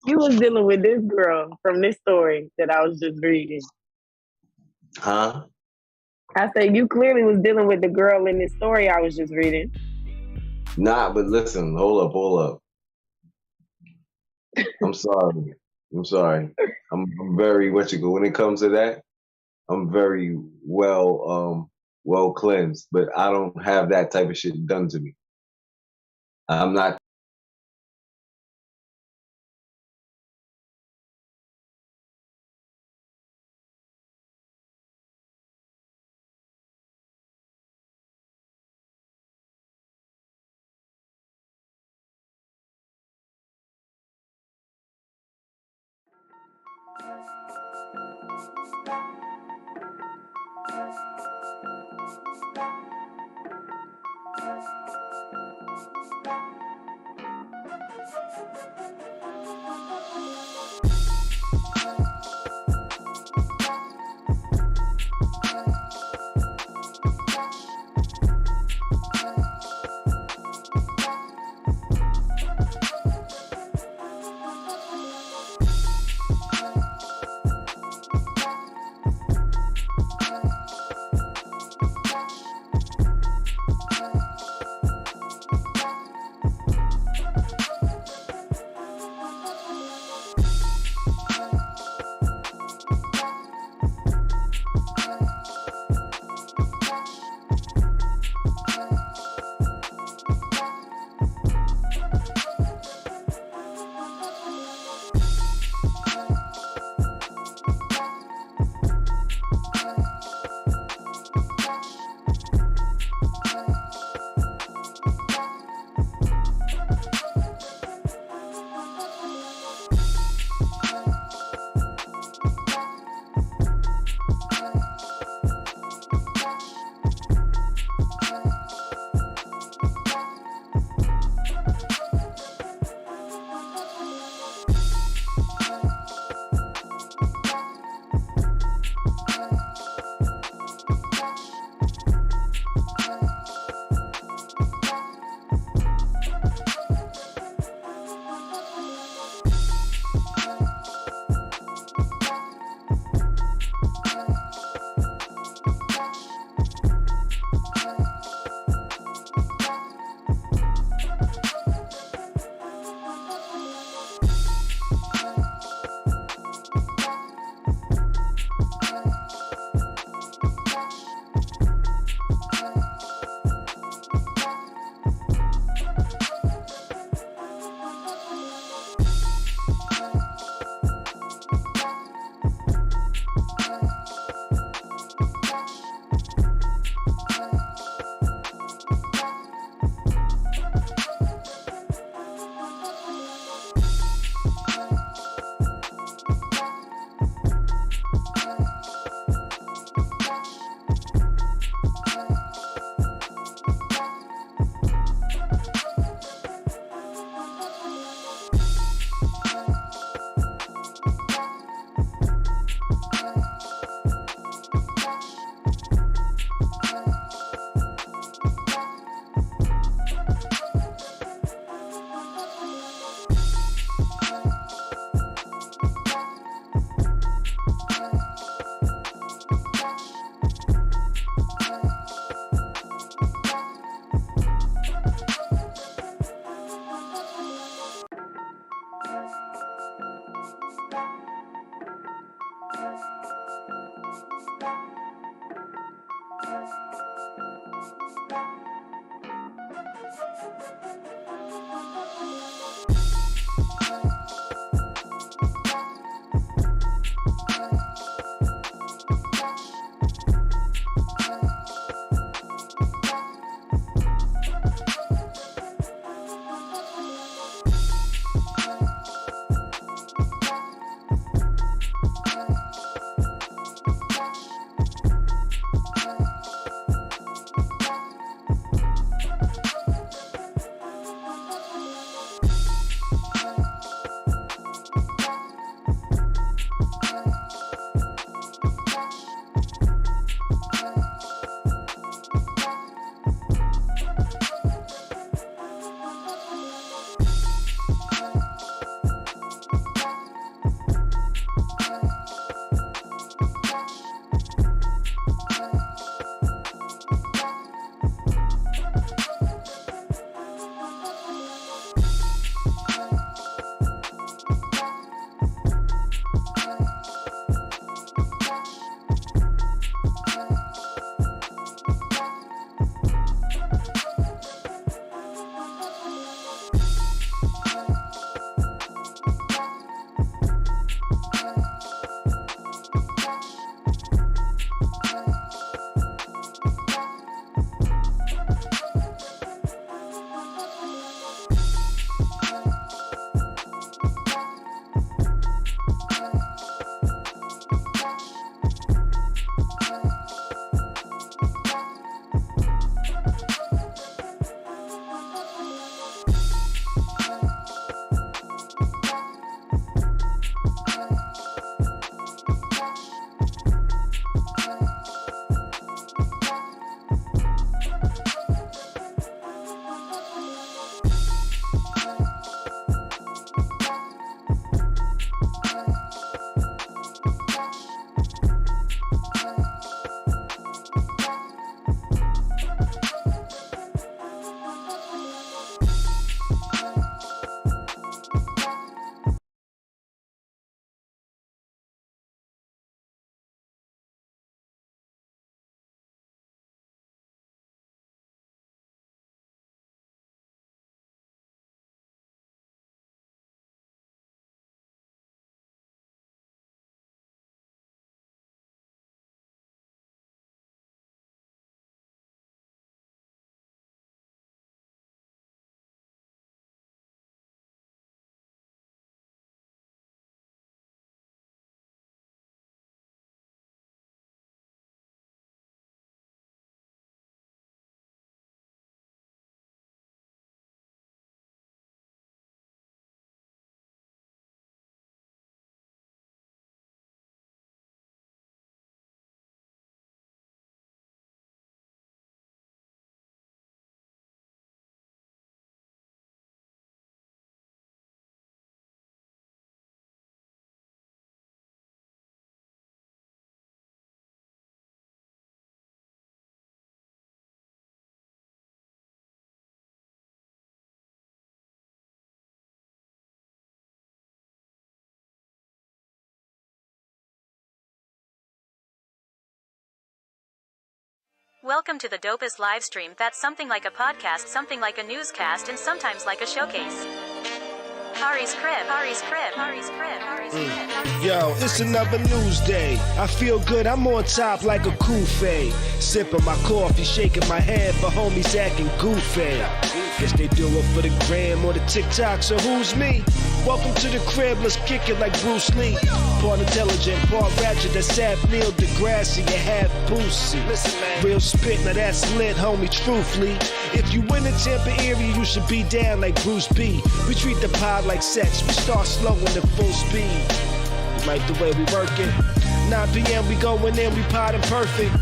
You was dealing with this girl from this story that I was just reading. Huh? I said you clearly was dealing with the girl in this story I was just reading. Nah, but listen, hold up. I'm sorry. I'm very when it comes to that, I'm very well cleansed, but I don't have that type of shit done to me. I'm not. Welcome to the dopest live stream that's something like a podcast, something like a newscast, and sometimes like a showcase. Khary's crib, Khary's crib, Khary's crib, Khary's crib. Yo, it's another news day. I feel good, I'm on top like a kufe. Sipping my coffee, shaking my head for homies acting goofy. Guess they do it for the gram or the TikTok, so who's me? Welcome to the crib, let's kick it like Bruce Lee. Part intelligent, part ratchet, that's half Neil deGrasse and half Boosie. Listen, man. Real spit, now that's lit, homie, truthfully. If you in the Tampa area, you should be down like Bruce B. We treat the pod like sex, we start slow and at full speed. You like the way we work it? 9 p.m. we going in, we podding perfect.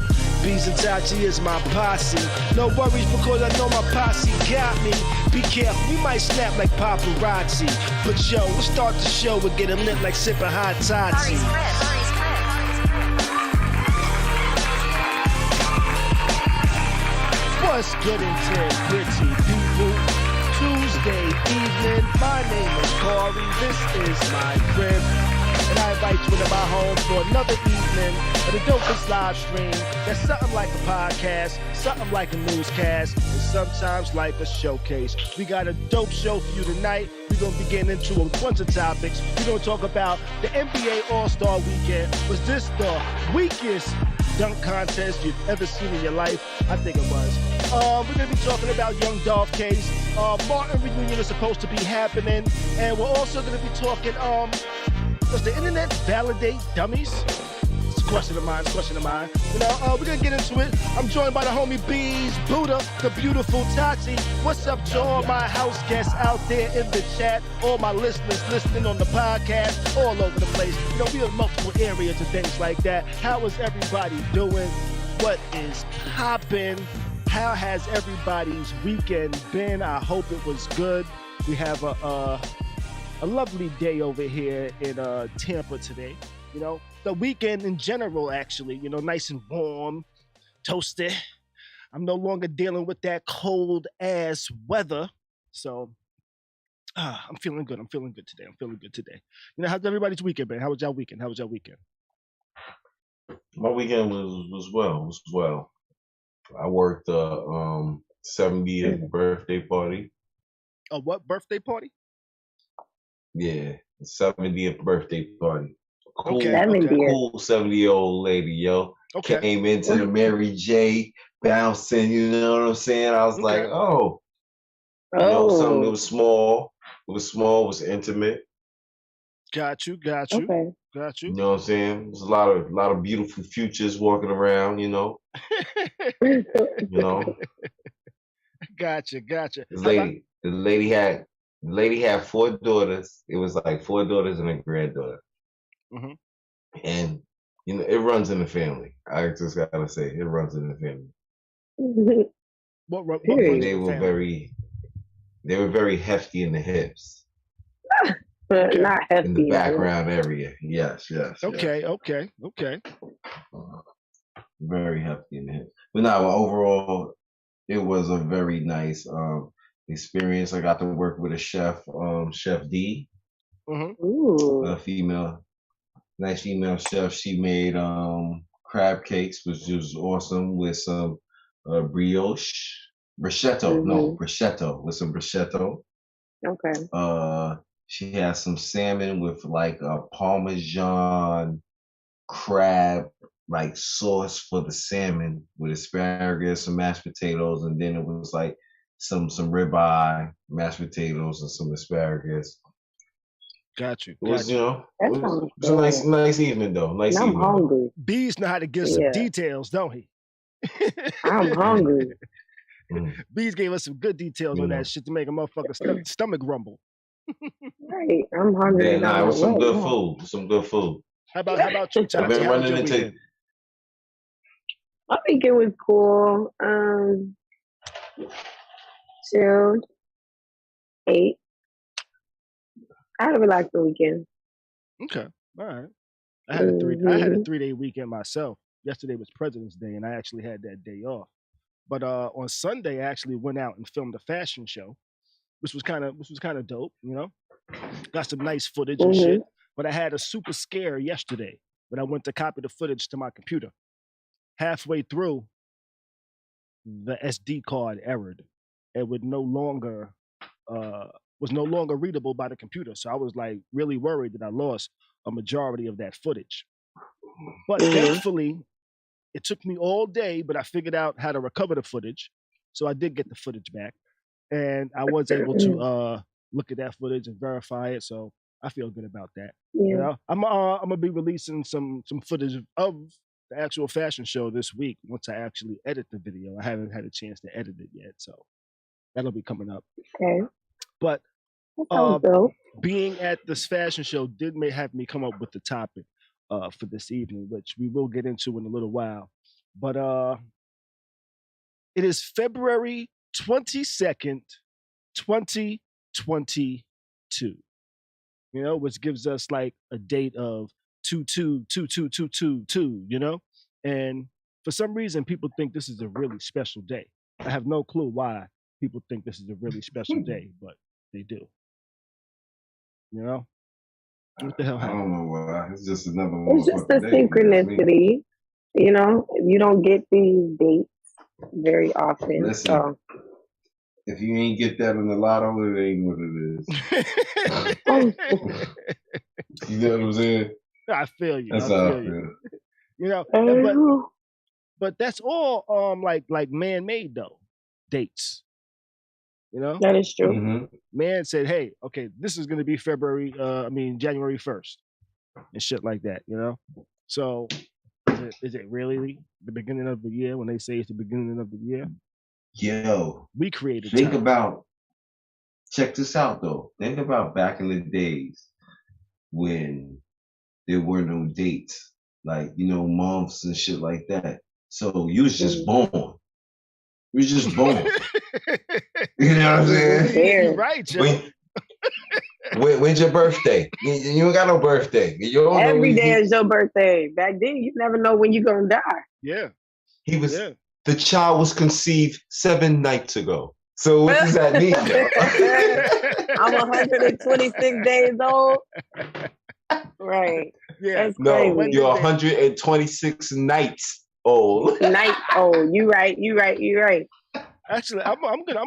Beez and Tati is my posse. No worries because I know my posse got me. Be careful, we might snap like paparazzi. But yo, let's start the show and get lit like sipping hot Tati. Khary's crib, Khary's crib, Khary's crib. What's good in pretty people? Tuesday evening, my name is Khary, this is my crib. And I invite you into my home for another evening of the dopest live stream. That's something like a podcast, something like a newscast, and sometimes like a showcase. We got a dope show for you tonight. We're going to be getting into a bunch of topics. We're going to talk about the NBA All-Star Weekend. Was this the weakest dunk contest you've ever seen in your life? I think it was. We're going to be talking about young Dolph case. Martin reunion is supposed to be happening. And we're also going to be talking, does the internet validate dummies? It's a question of mine, You know, we're going to get into it. I'm joined by the homie Beez, Buddha, the beautiful Tati. What's up to all my house guests out there in the chat, all my listeners listening on the podcast, all over the place. You know, we have multiple areas and things like that. How is everybody doing? What is popping? How has everybody's weekend been? I hope it was good. We have a lovely day over here in Tampa today. You know, the weekend in general, actually, you know, nice and warm, toasty. I'm no longer dealing with that cold ass weather. So I'm feeling good. I'm feeling good today. You know, how's everybody's weekend been? How was y'all weekend? My weekend was well. I worked 70th birthday party. A what birthday party? Yeah, 70th birthday party. Cool, Okay. 70. cool 70-year-old lady, yo. Okay. Came into the Mary J. bouncing, you know what I'm saying? I was Okay. like, oh, you know, something that was small. It was intimate. Got you. Okay. You know what I'm saying? There's a lot of beautiful futures walking around, you know. You know. Gotcha. The lady had 4 daughters. It was like 4 daughters and a granddaughter. Mhm. And you know, it runs in the family. I just gotta say, it runs in the family. What runs Period. in They the were family? very hefty in the hips. But not hefty. In the background area. Yes. Okay. Very hefty in the hips. But no, overall, it was a very nice experience. I got to work with a chef, Chef D, Ooh. a nice female chef. She made crab cakes, which was awesome, with some bruschetto with some bruschetto. Okay. She has some salmon with like a Parmesan crab like sauce for the salmon with asparagus, some mashed potatoes, and then it was like some ribeye, mashed potatoes, and some asparagus. Got you. It was, you know, That it sounds was a nice evening though. I'm hungry. Beez know how to give some details, don't he? I'm hungry. Beez gave us some good details on that shit to make a motherfucker stomach rumble. Right. I'm hungry. Yeah, nah, it was some good food. Some good food. How about you, Tati? I've been How was running your into. weekend? I think it was cool. Chilled. Ate. I had a relaxing weekend. Okay. All right. I had a 3-day weekend myself. Yesterday was President's Day, and I actually had that day off. But on Sunday, I actually went out and filmed a fashion show, which was kind of dope. You know, got some nice footage and shit. But I had a super scare yesterday when I went to copy the footage to my computer. Halfway through, the SD card errored. It would no longer was no longer readable by the computer. So I was like really worried that I lost a majority of that footage. But thankfully, it took me all day, but I figured out how to recover the footage. So I did get the footage back, and I was able to look at that footage and verify it. So I feel good about that. Yeah. You know, I'm gonna be releasing some footage of the actual fashion show this week once I actually edit the video. I haven't had a chance to edit it yet, so that'll be coming up. Okay. But That sounds dope. being at this fashion show did have me come up with the topic for this evening, which we will get into in a little while. But it is February 22nd, 2022. You know, which gives us like a date of 222222, you know? And for some reason, people think this is a really special day. I have no clue why people think this is a really special day, but they do. You know? What the hell I happened? don't know why. It's just another one. It's just a synchronicity. You know, you don't get these dates very often. Listen, so. If you ain't get that in the lotto, it ain't what it is. You know what I'm saying? I feel you. That's I how I feel you. feel. You know, but that's all like man-made though. Dates. You know? That is true. Mm-hmm. Man said, hey, okay, this is gonna be January 1st and shit like that, you know? So is it really the beginning of the year when they say it's the beginning of the year? Yo, we created think time. about, check this out though. Think about back in the days when there were no dates, like, you know, months and shit like that. So you was just born. You was just born. You know what I'm saying? You're right, Joe. When's your birthday? You ain't got no birthday. You don't Every day is your birthday. Back then, you never know when you're gonna die. Yeah. He was. Yeah. The child was conceived 7 nights ago. So what does that mean? I'm 126 days old. Right. Yeah. That's crazy. No, you're 126 nights old. Night old. You right. Actually, I'm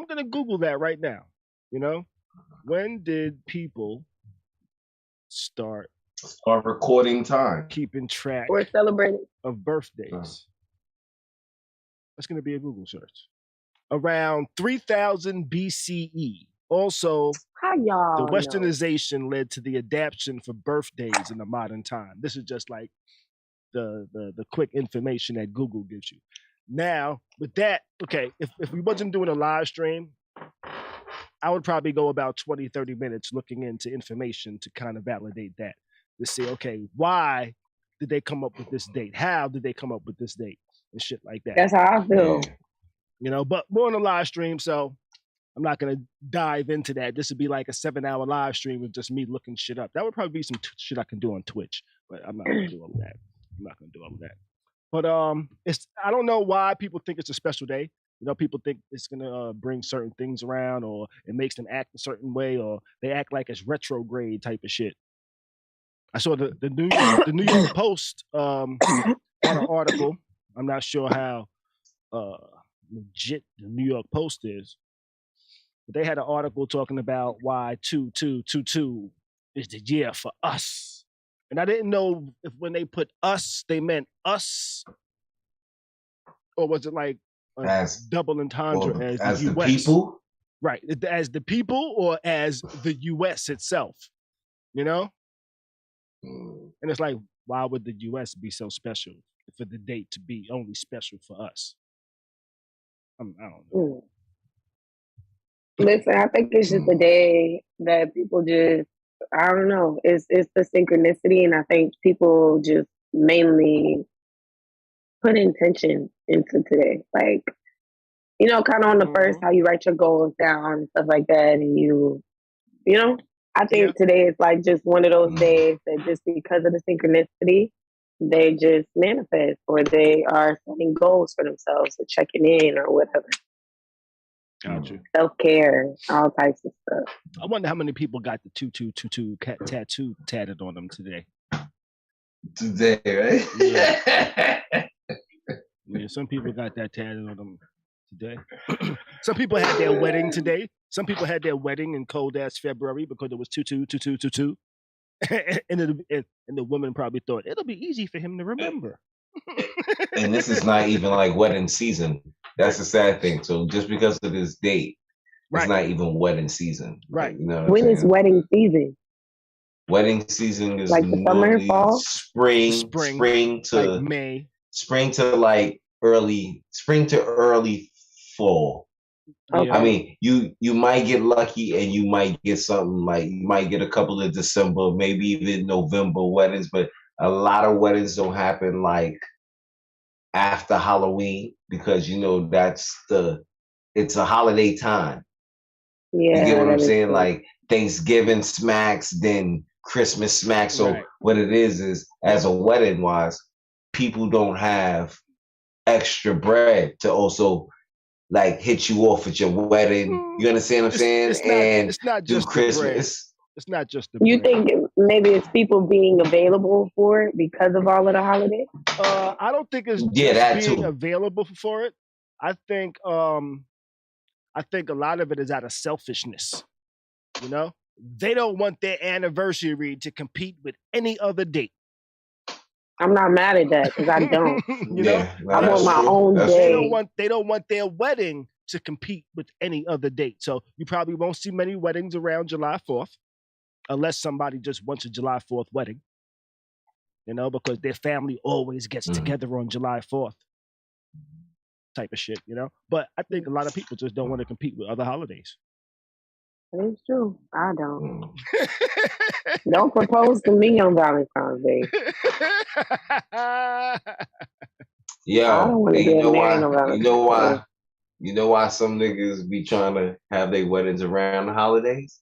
gonna Google that right now. You know, when did people start recording time, keeping track, or celebrating of birthdays? That's going to be a Google search. Around 3000 BCE. Also, the westernization led to the adaptation for birthdays in the modern time. This is just like the quick information that Google gives you. Now, with that, okay, if we wasn't doing a live stream, I would probably go about 20, 30 minutes looking into information to kind of validate that. To see, okay, why did they come up with this date? How did they come up with this date? And shit like that. That's how I feel. You know, but we're on a live stream, so I'm not gonna dive into that. This would be like a 7-hour live stream with just me looking shit up. That would probably be some shit I can do on Twitch, but I'm not gonna do all of that. But it's, I don't know why people think it's a special day. You know, people think it's gonna bring certain things around, or it makes them act a certain way, or they act like it's retrograde type of shit. I saw the New York Post had an article. I'm not sure how legit the New York Post is, but they had an article talking about why 2222 is the year for us. And I didn't know if when they put us, they meant us, or was it like a double entendre as the US? People? Right, as the people or as the US itself, you know? And it's like, why would the US be so special for the date to be only special for us? I don't know. Listen, I think it's just a day that people just, I don't know. It's the synchronicity, and I think people just mainly put intention into today. Like, you know, kind of on the first, how you write your goals down and stuff like that, and you know, I think today is like just one of those days that just because of the synchronicity, they just manifest, or they are setting goals for themselves, or checking in, or whatever. Gotcha. Self-care, all types of stuff. I wonder how many people got the 2222 tattoo tatted on them today. Today, right? Yeah, some people got that tatted on them. today. Some people had their wedding today. Some people had their wedding in cold ass February because it was 222222. And the woman probably thought it'll be easy for him to remember. And this is not even like wedding season. That's the sad thing. So just because of this date, it's not even wedding season. Right. Like, you know what When I'm is wedding season? Wedding season is like the summer, fall, spring to like May, spring to like early fall. Okay. I mean, you might get lucky and you might get something like you might get a couple of December, maybe even November weddings, but a lot of weddings don't happen like after Halloween because it's a holiday time. Yeah, you get what I'm saying? True. Like Thanksgiving smacks, then Christmas smacks. So what it is as a wedding wise, people don't have extra bread to also like hit you off at your wedding. You understand what I'm saying? It's not just Christmas. It's not just the You bread. think maybe it's people being available for it because of all of the holidays? I don't think it's just being available for it. I think a lot of it is out of selfishness. You know, they don't want their anniversary to compete with any other date. I'm not mad at that because I don't. I want my own day. They don't want their wedding to compete with any other date. So you probably won't see many weddings around July 4th, unless somebody just wants a July 4th wedding. You know, because their family always gets together on July 4th. Type of shit, you know. But I think a lot of people just don't want to compete with other holidays. It's true. I don't. Don't propose to me on Valentine's Day. Yo, you know why? You know why some niggas be trying to have their weddings around the holidays?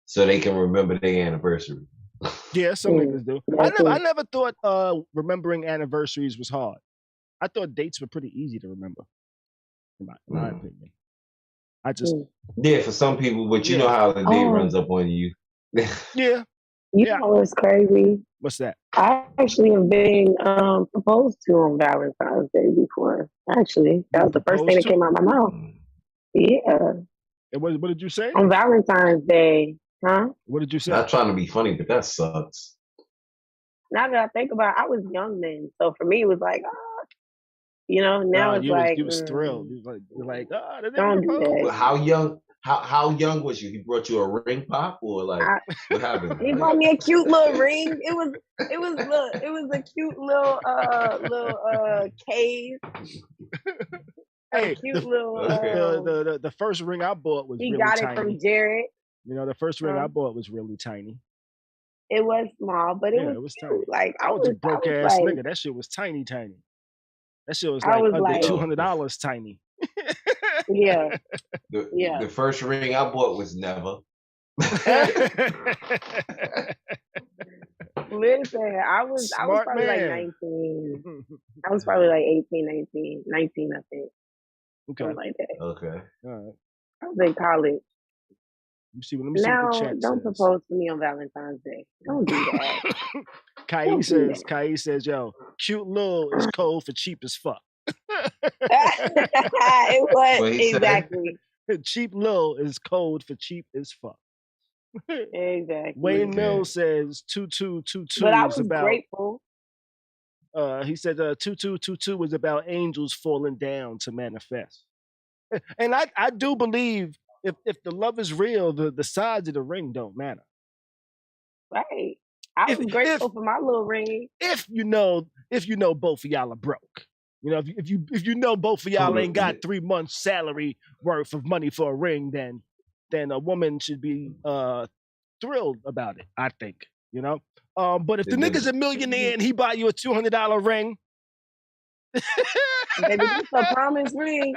So they can remember their anniversary. Yeah, some niggas do. I never thought remembering anniversaries was hard. I thought dates were pretty easy to remember, in my opinion. I just for some people, but you know how the day runs up on you. You know what's crazy? What's that? I actually have been proposed to on Valentine's Day before. Actually, that was the first thing that came out of my mouth. Yeah. And what did you say? On Valentine's Day, huh? What did you say? Not trying to be funny, but that sucks. Now that I think about it, I was young then, so for me it was like, you know. Now it's like you was thrilled. You're like, don't do that. How young was you? He brought you a ring pop or like what happened? He brought me a cute little ring. It was a cute little case. Hey, cute little. The first ring I bought was really got it tiny. from Jared. You know, the first ring I bought was really tiny. It was small, but it was tiny. Like I was a broke ass nigga. That shit was tiny. That shit was like under $200 tiny. Yeah. The first ring I bought was never. Listen, I was probably like 19. I was probably like 18, 19, I think. Okay. Something like that. Okay. All right. I was in college. Let me see now, what the chat don't says. Propose to me on Valentine's Day. Don't do that. Khary says, yo, cute Lil is code for cheap as fuck. It was, exactly. Cheap Lil is code for cheap as fuck. Exactly. Wayne Mills says 2222 but I was about, grateful. He said 2222 was about angels falling down to manifest. And I do believe if the love is real, the size of the ring don't matter. Right. I was grateful for my little ring. If you know both of y'all are broke. You know, if you know both of y'all ain't got 3 months' salary worth of money for a ring, then a woman should be thrilled about it, I think. You know? But if the nigga's a millionaire and he buy you a $200 ring, baby, this is a promise ring.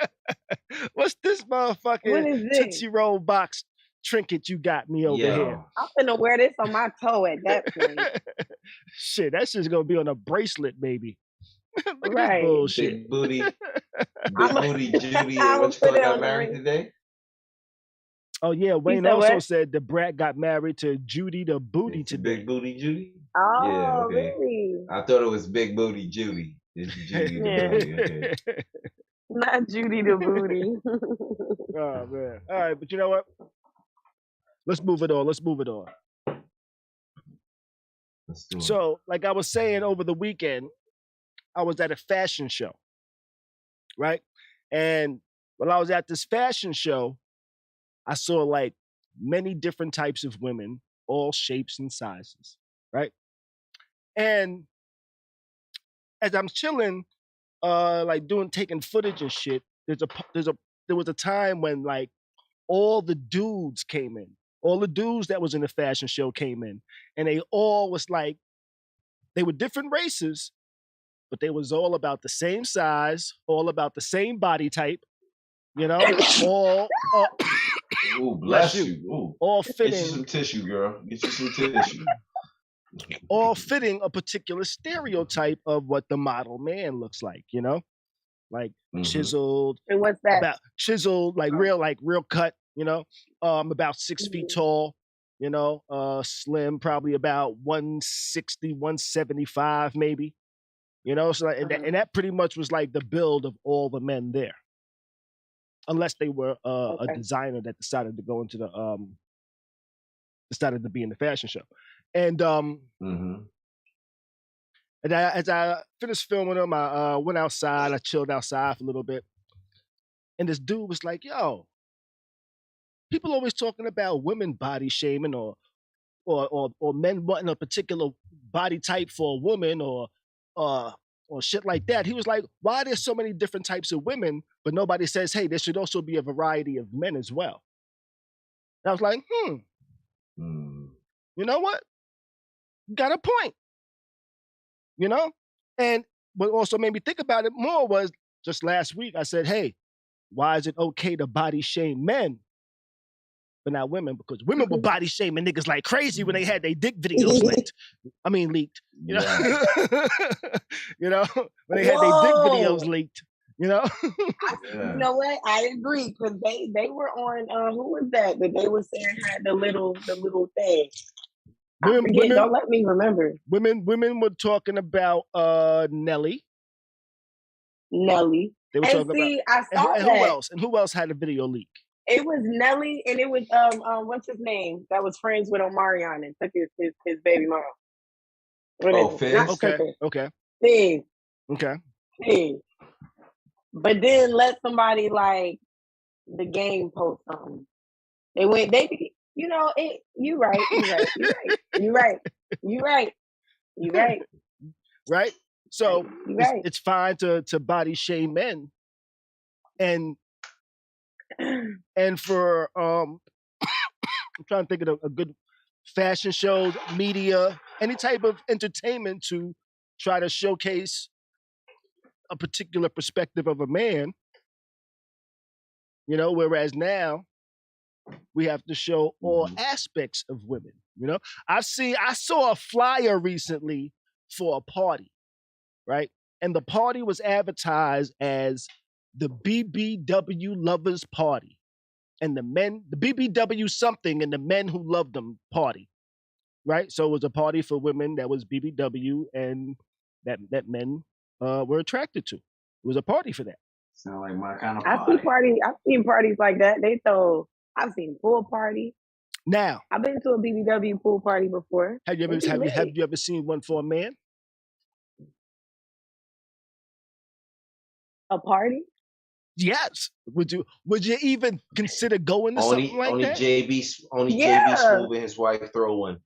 What's this motherfucking Tootsie Roll box trinket you got me over here? I'm finna wear this on my toe at that point. Shit, that shit's gonna be on a bracelet, baby. Look right. at this bullshit. Big booty Judy. What you got married today? Oh yeah, Wayne also said the brat got married to Judy the booty today. Big booty Judy? Oh, yeah, okay. Really? I thought it was Big Booty Judy. This is Judy the booty. Okay. Not Judy the Booty. Oh man. All right, but you know what? Let's move it on. Let's do it. So, like I was saying over the weekend, I was at a fashion show, right? And when I was at this fashion show, I saw like many different types of women, all shapes and sizes, right? And as I'm chilling, like taking footage and shit, there was a time when like all the dudes came in. All the dudes that was in the fashion show came in, and they all was like, they were different races, but they was all about the same size, all about the same body type, you know, all Ooh, bless you. Ooh. All fitting. Get you some tissue, girl. Get you some tissue. All fitting a particular stereotype of what the model man looks like, you know, like chiseled. And what's that? About chiseled, like real cut, you know, about 6 feet tall, you know, slim, probably about 160, 175 maybe, you know, so and that pretty much was like the build of all the men there, unless they were a designer that decided to go into decided to be in the fashion show. And and as I finished filming them, I went outside, I chilled outside for a little bit, and this dude was like, yo, people always talking about women body shaming or men wanting a particular body type for a woman or shit like that. He was like, why are there so many different types of women, but nobody says, hey, there should also be a variety of men as well? And I was like, you know what? Got a point. You know? And what also made me think about it more was just last week, I said, hey, why is it okay to body shame men, but not women? Because women were body shaming niggas like crazy when they had their dick videos leaked. You know, you know, when they had their dick videos leaked. You know, You know what? I agree because they were on who was that they were saying had the little thing. Don't let me remember. Women were talking about Nelly. They were talking about. I saw and that. Who else? And who else had a video leak? It was Nelly, and it was what's his name? That was friends with Omarion and took his baby mom. Fizz. Okay. Fizz. Okay. Fizz. But then let somebody like the game post something. You know, you're right. Right? So it's fine to body shame men. And for I'm trying to think of a good fashion shows, media, any type of entertainment to try to showcase a particular perspective of a man, you know, whereas now we have to show all aspects of women, you know. I saw a flyer recently for a party, right? And the party was advertised as the BBW Lovers Party. And the BBW something and the men who loved them party, right? So it was a party for women that was BBW and that men were attracted to. It was a party for that. Sound like my kind of party. I've seen parties like that. I've seen pool party. Now, I've been to a BBW pool party before. Have you ever seen one for a man? A party? Yes. Would you even consider going to something like that? JB Smooth and his wife throw one.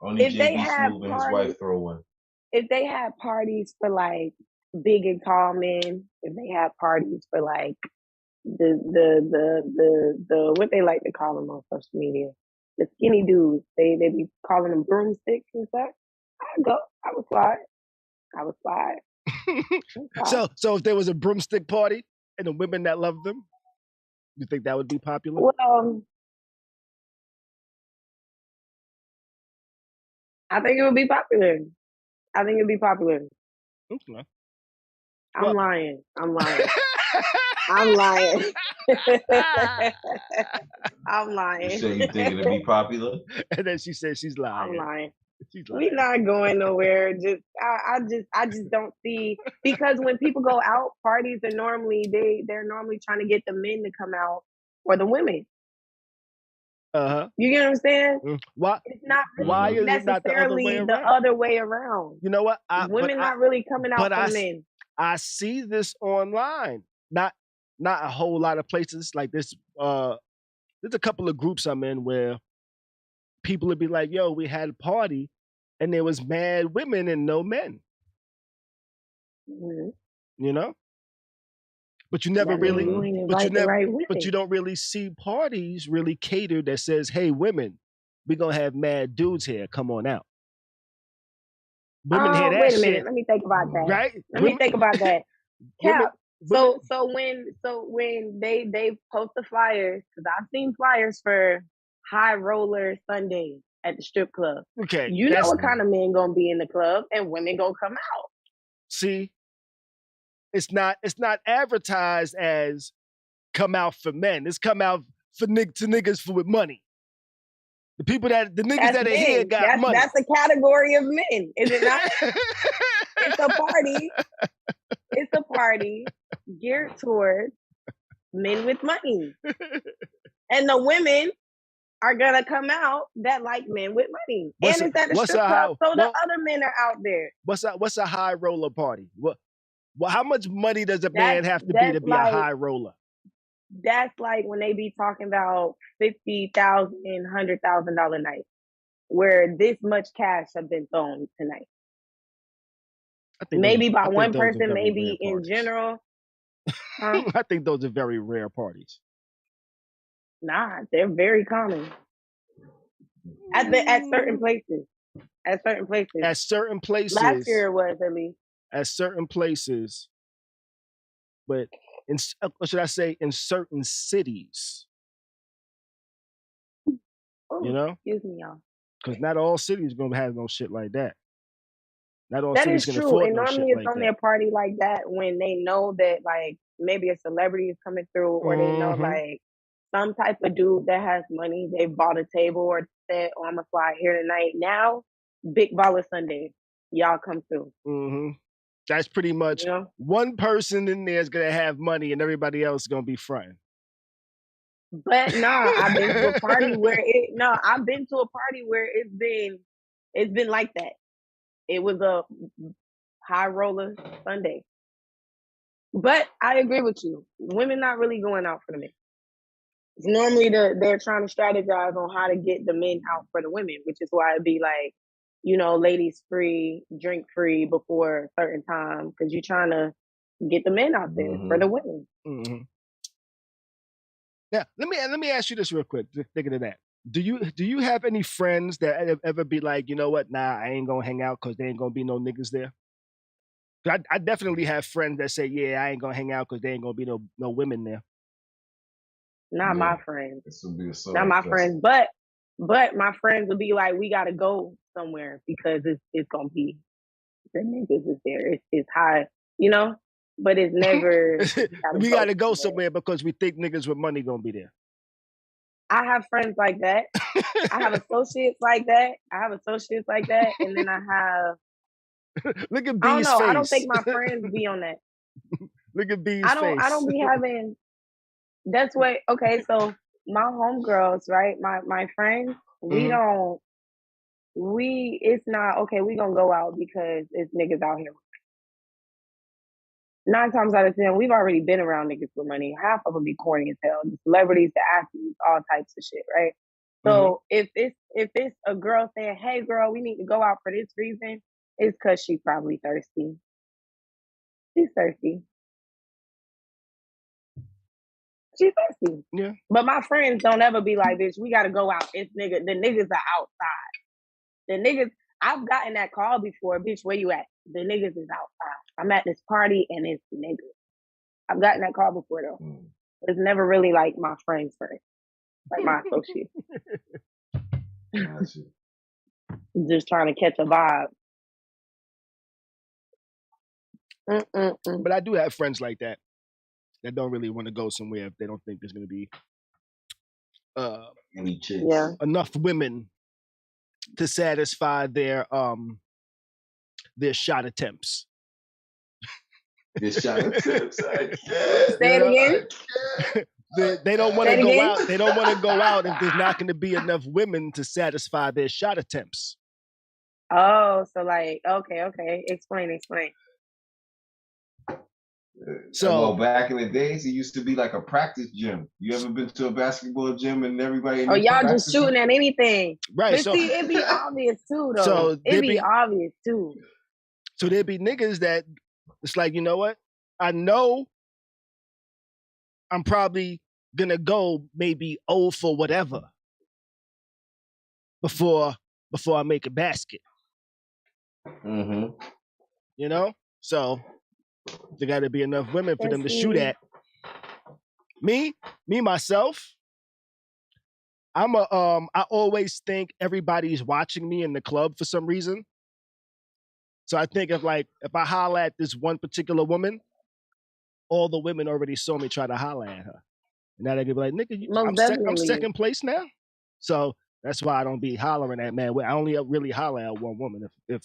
Only JB Smooth and his wife throw one. If they had parties for like big and tall men, if they had parties for like the what they like to call them on social media, the skinny dudes, they be calling them broomsticks and stuff. I'd go. I would slide. So if there was a broomstick party and the women that loved them, you think that would be popular? Well, I think it would be popular. Okay. I'm lying. I'm lying. You say you think it'll be popular? And then she said she's lying. I'm lying. We not going nowhere. I just don't see, because when people go out, parties are normally they're normally trying to get the men to come out or the women. You get what I'm saying? Why? It's not really Why is it not necessarily the other way around? You know what? Women not really coming out for men. I see this online. Not a whole lot of places like this. There's a couple of groups I'm in where people would be like, "Yo, we had a party, and there was mad women and no men." Mm-hmm. You know, but you never really, but you don't really see parties really catered that says, "Hey, women, we gonna have mad dudes here. Come on out." Women hear that wait a shit. minute. Let me think about that. Right? Let me think about that. Cap. So when they post the flyers, because I've seen flyers for high roller Sundays at the strip club. Okay. You know what kind of men gonna be in the club, and women gonna come out. See, it's not advertised as come out for men. It's come out for niggas with money. The niggas that are here got money. That's a category of men, is it not? It's a party. It's a party geared towards men with money. And the women are gonna come out that like men with money. And it's at the strip club, so the other men are out there. What's a high roller party? How much money does a man have to be a high roller? That's like when they be talking about $50,000, $100,000 night, where this much cash have been thrown tonight. Maybe by one person, maybe in general. I think those are very rare parties. Nah, they're very common. At certain places. At certain places. At certain places. Last year it was, at least. At certain places. But what should I say? In certain cities. Oh, you know? Excuse me, y'all. Because not all cities are going to have no shit like that. Not all that cities is can true. afford And no normally shit it's like only a party like that when they know that, like, maybe a celebrity is coming through, or they know, like, some type of dude that has money. They bought a table or said, "Oh, I'm gonna fly here tonight." Now, big baller Sunday, y'all come through. That's pretty much one person in there is gonna have money, and everybody else is gonna be fronting. But nah, I've been to a party where it's been like that. It was a high roller Sunday. But I agree with you. Women not really going out for the men. It's normally they're trying to strategize on how to get the men out for the women, which is why it'd be like, ladies free, drink free before a certain time, because you're trying to get the men out there for the women. Yeah, let me ask you this real quick. Thinking of that, do you have any friends that ever be like, you know what? Nah, I ain't gonna hang out because there ain't gonna be no niggas there. I definitely have friends that say, yeah, I ain't gonna hang out because there ain't gonna be no women there. Not my friends. Not my friends, but my friends would be like, we gotta go somewhere because it's gonna be the niggas is there. It's high, but it's never. We gotta go somewhere because we think niggas with money gonna be there. I have friends like that. I have associates like that. And then I have. Look at Beez' I don't know. face. I don't think my friends be on that. Look at Beez' face. I don't be having. That's what. Okay, so my homegirls, right? My friends, it's not okay. We gonna go out because it's niggas out here. 9 times out of 10, we've already been around niggas with money. Half of them be corny as hell. The celebrities, the athletes, all types of shit, right? So if it's a girl saying, "Hey, girl, we need to go out for this reason," it's because she's probably thirsty. She's thirsty. She's thirsty. Yeah. But my friends don't ever be like, "Bitch, we gotta go out." The niggas are outside. The niggas, I've gotten that call before. "Bitch, where you at?" The niggas is outside. I'm at this party and it's niggas. I've gotten that call before though. It's never really like my friends first. Like my associates. Just trying to catch a vibe. But I do have friends like that don't really want to go somewhere if they don't think there's going to be enough women to satisfy their shot attempts. Their shot attempts. Say it again. They don't want Say to it go again? out. They don't want to go out if there's not going to be enough women to satisfy their shot attempts. Oh, so like, okay. Explain. So, well, back in the days, it used to be like a practice gym. You ever been to a basketball gym and everybody? Oh, y'all just shooting at anything. right. But So, see, it be obvious too, though. So it be obvious too. So there'd be niggas that it's like, you know what? I know I'm probably gonna go maybe 0 for whatever before I make a basket. Mm-hmm. You know? So there gotta be enough women for them to shoot at. Me myself, I always think everybody's watching me in the club for some reason. So I think if I holler at this one particular woman, all the women already saw me try to holler at her. And now they could be like, nigga, I'm second place now. So that's why I don't be hollering at man. I only really holler at one woman. If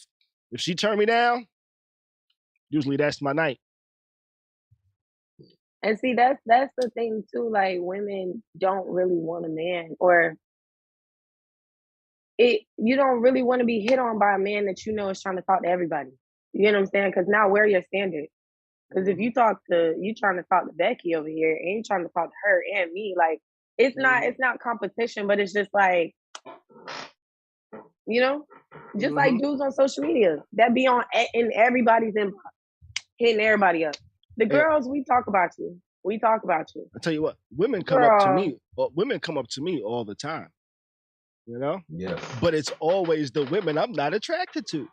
she turn me down, usually that's my night. And see, that's the thing too. Like, women don't really want a man, or you don't really want to be hit on by a man that you know is trying to talk to everybody. You know what I'm saying? Because now, where are your standards? Because if you trying to talk to Becky over here, and you trying to talk to her and me, like, it's not competition, but it's just like, you know, just like dudes on social media that be in everybody's inbox, hitting everybody up. The girls, we talk about you. I tell you what, women come up to me. Women come up to me all the time. You know? Yes. But it's always the women I'm not attracted to.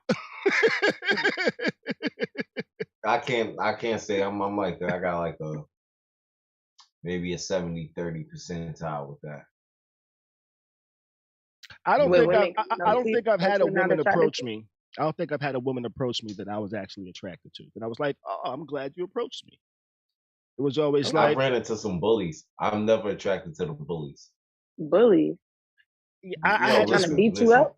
I can't say I'm like that. I got like maybe a 70-30 percentile with that. I don't think I've had a woman approach me. I don't think I've had a woman approach me that I was actually attracted to. And I was like, oh, I'm glad you approached me. It was always like, I ran into some bullies. I'm never attracted to the bullies. Bullies? I had trying to beat you up?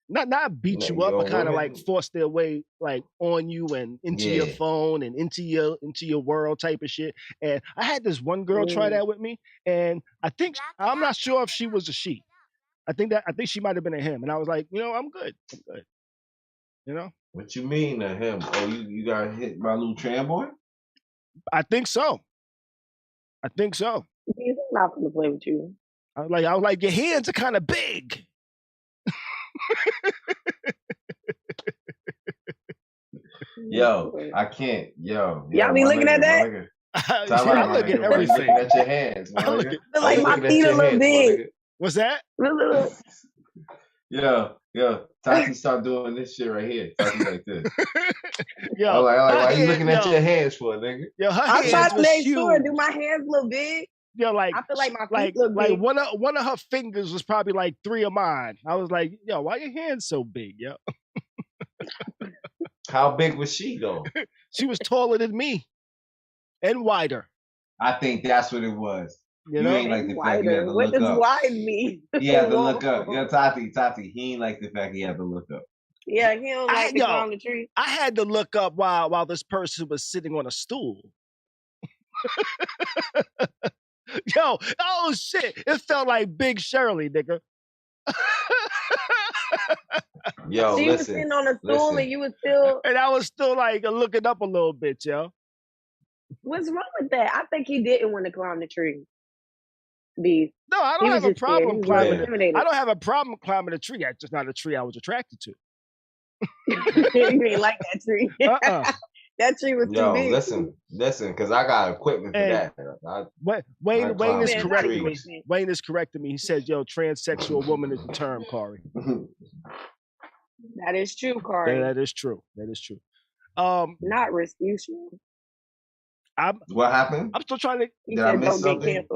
Not beat you up, but kind of like force their way like on you and into your phone and into your world type of shit. And I had this one girl try that with me, and I'm not sure if she was a she. I think she might have been a him, and I was like, you know, I'm good. You know? What you mean a him? Oh, you got hit by a little tram boy? I think so. He's not gonna play with you. I was like, your hands are kind of big. Yo, I can't. Yo, y'all be looking at that? I look at everything. Looking at your hands. I feel like my feet a little big. What's that? Yo, Tati start doing this shit right here. Tati like this. Yo, I'm like, why you looking at your hands for, nigga? Yo, I'm trying to make sure. Do my hands look big? Yo, like I feel like my feet look big. Like one of her fingers was probably like 3 of mine. I was like, yo, why your hands so big, yo? How big was she though? She was taller than me and wider. I think that's what it was. You know? Ain't like the fact you had to what look does up. wide mean? He had to look up. Yo, Tati, he ain't like the fact he had to look up. Yeah, he don't like to climb the tree. I had to look up while this person was sitting on a stool. Yo, oh shit. It felt like Big Shirley, nigga. Yo, so you was sitting on a stool and you was still... And I was still like looking up a little bit, yo. What's wrong with that? I think he didn't want to climb the tree. Beez. No, I don't have a problem climbing it. I don't have a problem climbing a tree. It's just not a tree I was attracted to. You ain't like that tree. That tree was too big. Listen, because I got equipment for that. Wayne is correcting me. Wayne is correcting me. He says, yo, transsexual woman is the term, Khary. That is true, Khary. That is true. Not Rasputin. What happened? I'm still trying to... Did I miss something?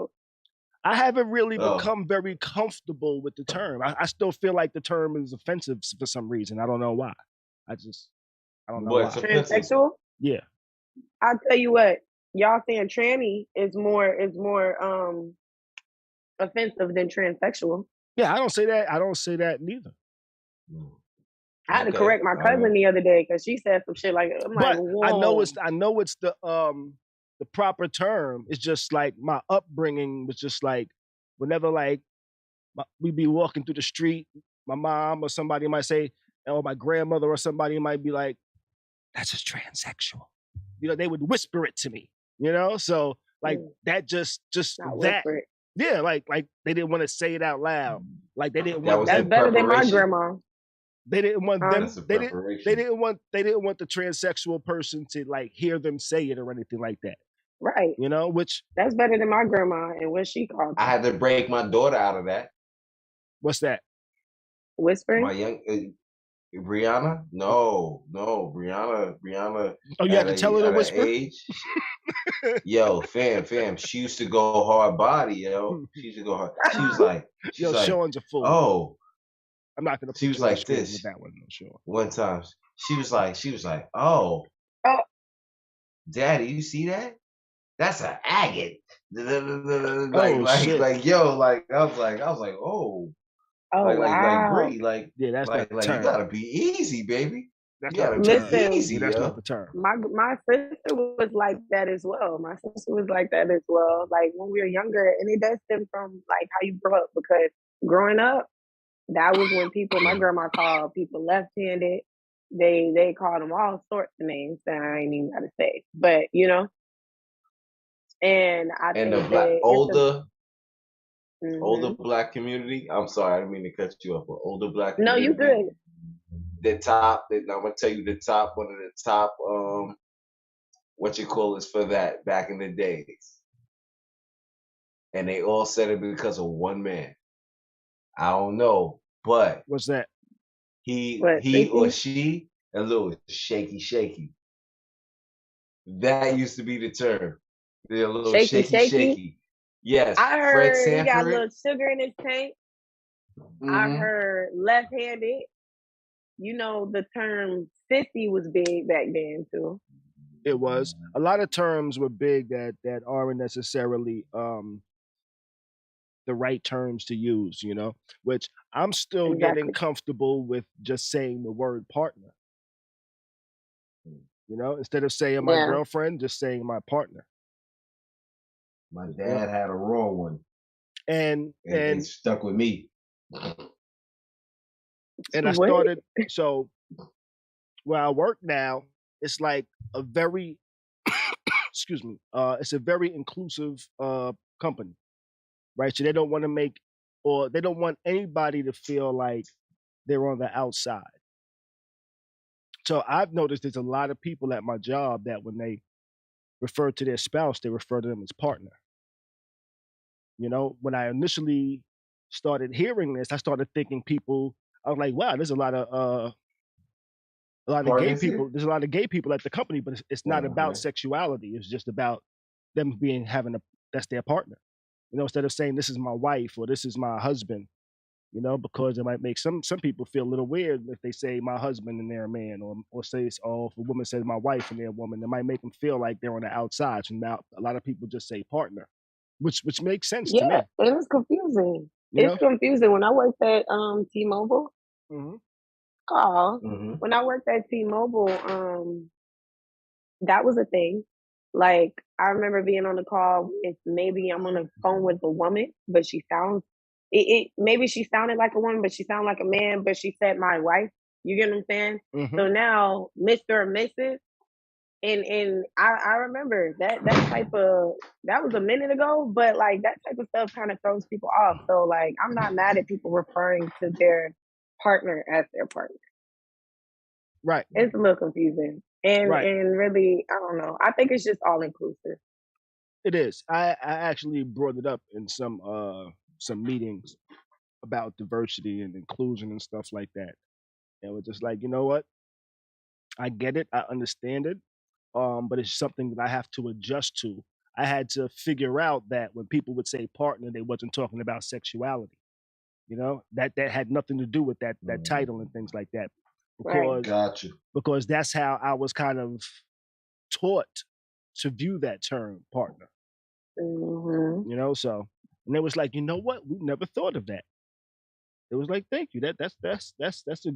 I haven't really become very comfortable with the term. I still feel like the term is offensive for some reason. I don't know why. I don't know why. Transsexual? Yeah. I'll tell you what. Y'all saying tranny is more offensive than transsexual. Yeah, I don't say that. I don't say that neither. I had to Okay, correct my all cousin right. the other day because she said some shit like, I'm like, But whoa. I know it's the proper term. It's just like my upbringing was just like whenever like we'd be walking through the street, my mom or somebody might say, or my grandmother or somebody might be like, "That's just transsexual." You know, they would whisper it to me. You know, so like that just Not that. whisper it. Yeah, like they didn't want to say it out loud. Like they didn't That want was That's in better than my preparation. grandma. they didn't want Huh? them. That's a They preparation. didn't want the transsexual person to like hear them say it or anything like that. Right. You know, which That's better than my grandma and what she called I it. had to break my daughter out of that. what's that? Whispering? My young Brianna? No, Brianna Oh, you had to tell her to at an whisper. age. Yo, fam. She used to go hard body, yo. She used to go hard. She was like, Yo, Sean's a fool. oh. I'm not gonna put She was you on like screen this. with that one, no, sure. One time, she was like, oh, Daddy, you see that? That's an agate. Shit. Like, yo, like I was like, oh, Oh, like wow. Bree, like, Yeah, that's not the like term. you gotta be easy, baby. That's You not gotta the term. be Listen, easy, Yeah, that's yo. not the term. My sister was like that as well. My sister was like that as well. Like when we were younger, and it does stem from like how you grow up because growing up, that was when people, my grandma called people left-handed. They called them all sorts of names that I ain't even gotta say. But you know, and I And think the that older black community. I'm sorry, I didn't mean to cut you off, but older black No, community. you good. I'm gonna tell you the top, one of the top what you call is for that back in the days. And they all said it because of one man. I don't know, but What's that? he What, or she a little shaky. That used to be the term. They're a little shaky. Yes, I Fred heard he got a Sanford. little sugar in his tank. I heard left-handed. You know, the term sissy was big back then too. It was. A lot of terms were big that aren't necessarily the right terms to use, you know, which I'm still getting comfortable with just saying the word partner. You know, instead of saying my girlfriend, just saying my partner. My dad had a wrong one. And it stuck with me. And I started, so where I work now, it's like a very, excuse me, it's a very inclusive company, right? So they don't want to make, or they don't want anybody to feel like they're on the outside. So I've noticed there's a lot of people at my job that when they refer to their spouse, they refer to them as partner. You know, when I initially started hearing this, I started thinking I was like, wow, there's a lot of gay people. There's a lot of gay people at the company, but it's not about sexuality. It's just about them that's their partner. You know, instead of saying this is my wife or this is my husband, you know, because it might make some people feel a little weird if they say my husband and they're a man, or say, if a woman says my wife and they're a woman, it might make them feel like they're on the outside. So now a lot of people just say partner, which makes sense to me. Yeah, it was confusing. It's confusing. When I worked at T-Mobile, when I worked at T-Mobile, that was a thing. Like I remember being on the call with, maybe I'm on the phone with a woman, but she sounds maybe she sounded like a woman, but she sounded like a man, but she said my wife. You get what I'm saying? So now Mr. or Mrs. And I remember that was a minute ago, but like that type of stuff kind of throws people off. So like I'm not mad at people referring to their partner as their partner. Right. It's a little confusing. And really, I don't know. I think it's just all inclusive. It is. I actually brought it up in some meetings about diversity and inclusion and stuff like that. And we're just like, you know what? I get it. I understand it. But it's something that I have to adjust to. I had to figure out that when people would say partner, they wasn't talking about sexuality. You know, that had nothing to do with that title and things like that. Because that's how I was kind of taught to view that term partner. You know, so, and it was like, you know what? We never thought of that. it was like, thank you. That's a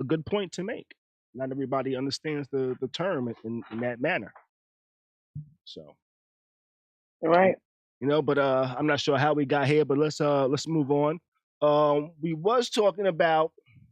good point to make. Not everybody understands the term in that manner. So, Right. but I'm not sure how we got here, but let's move on. We was talking about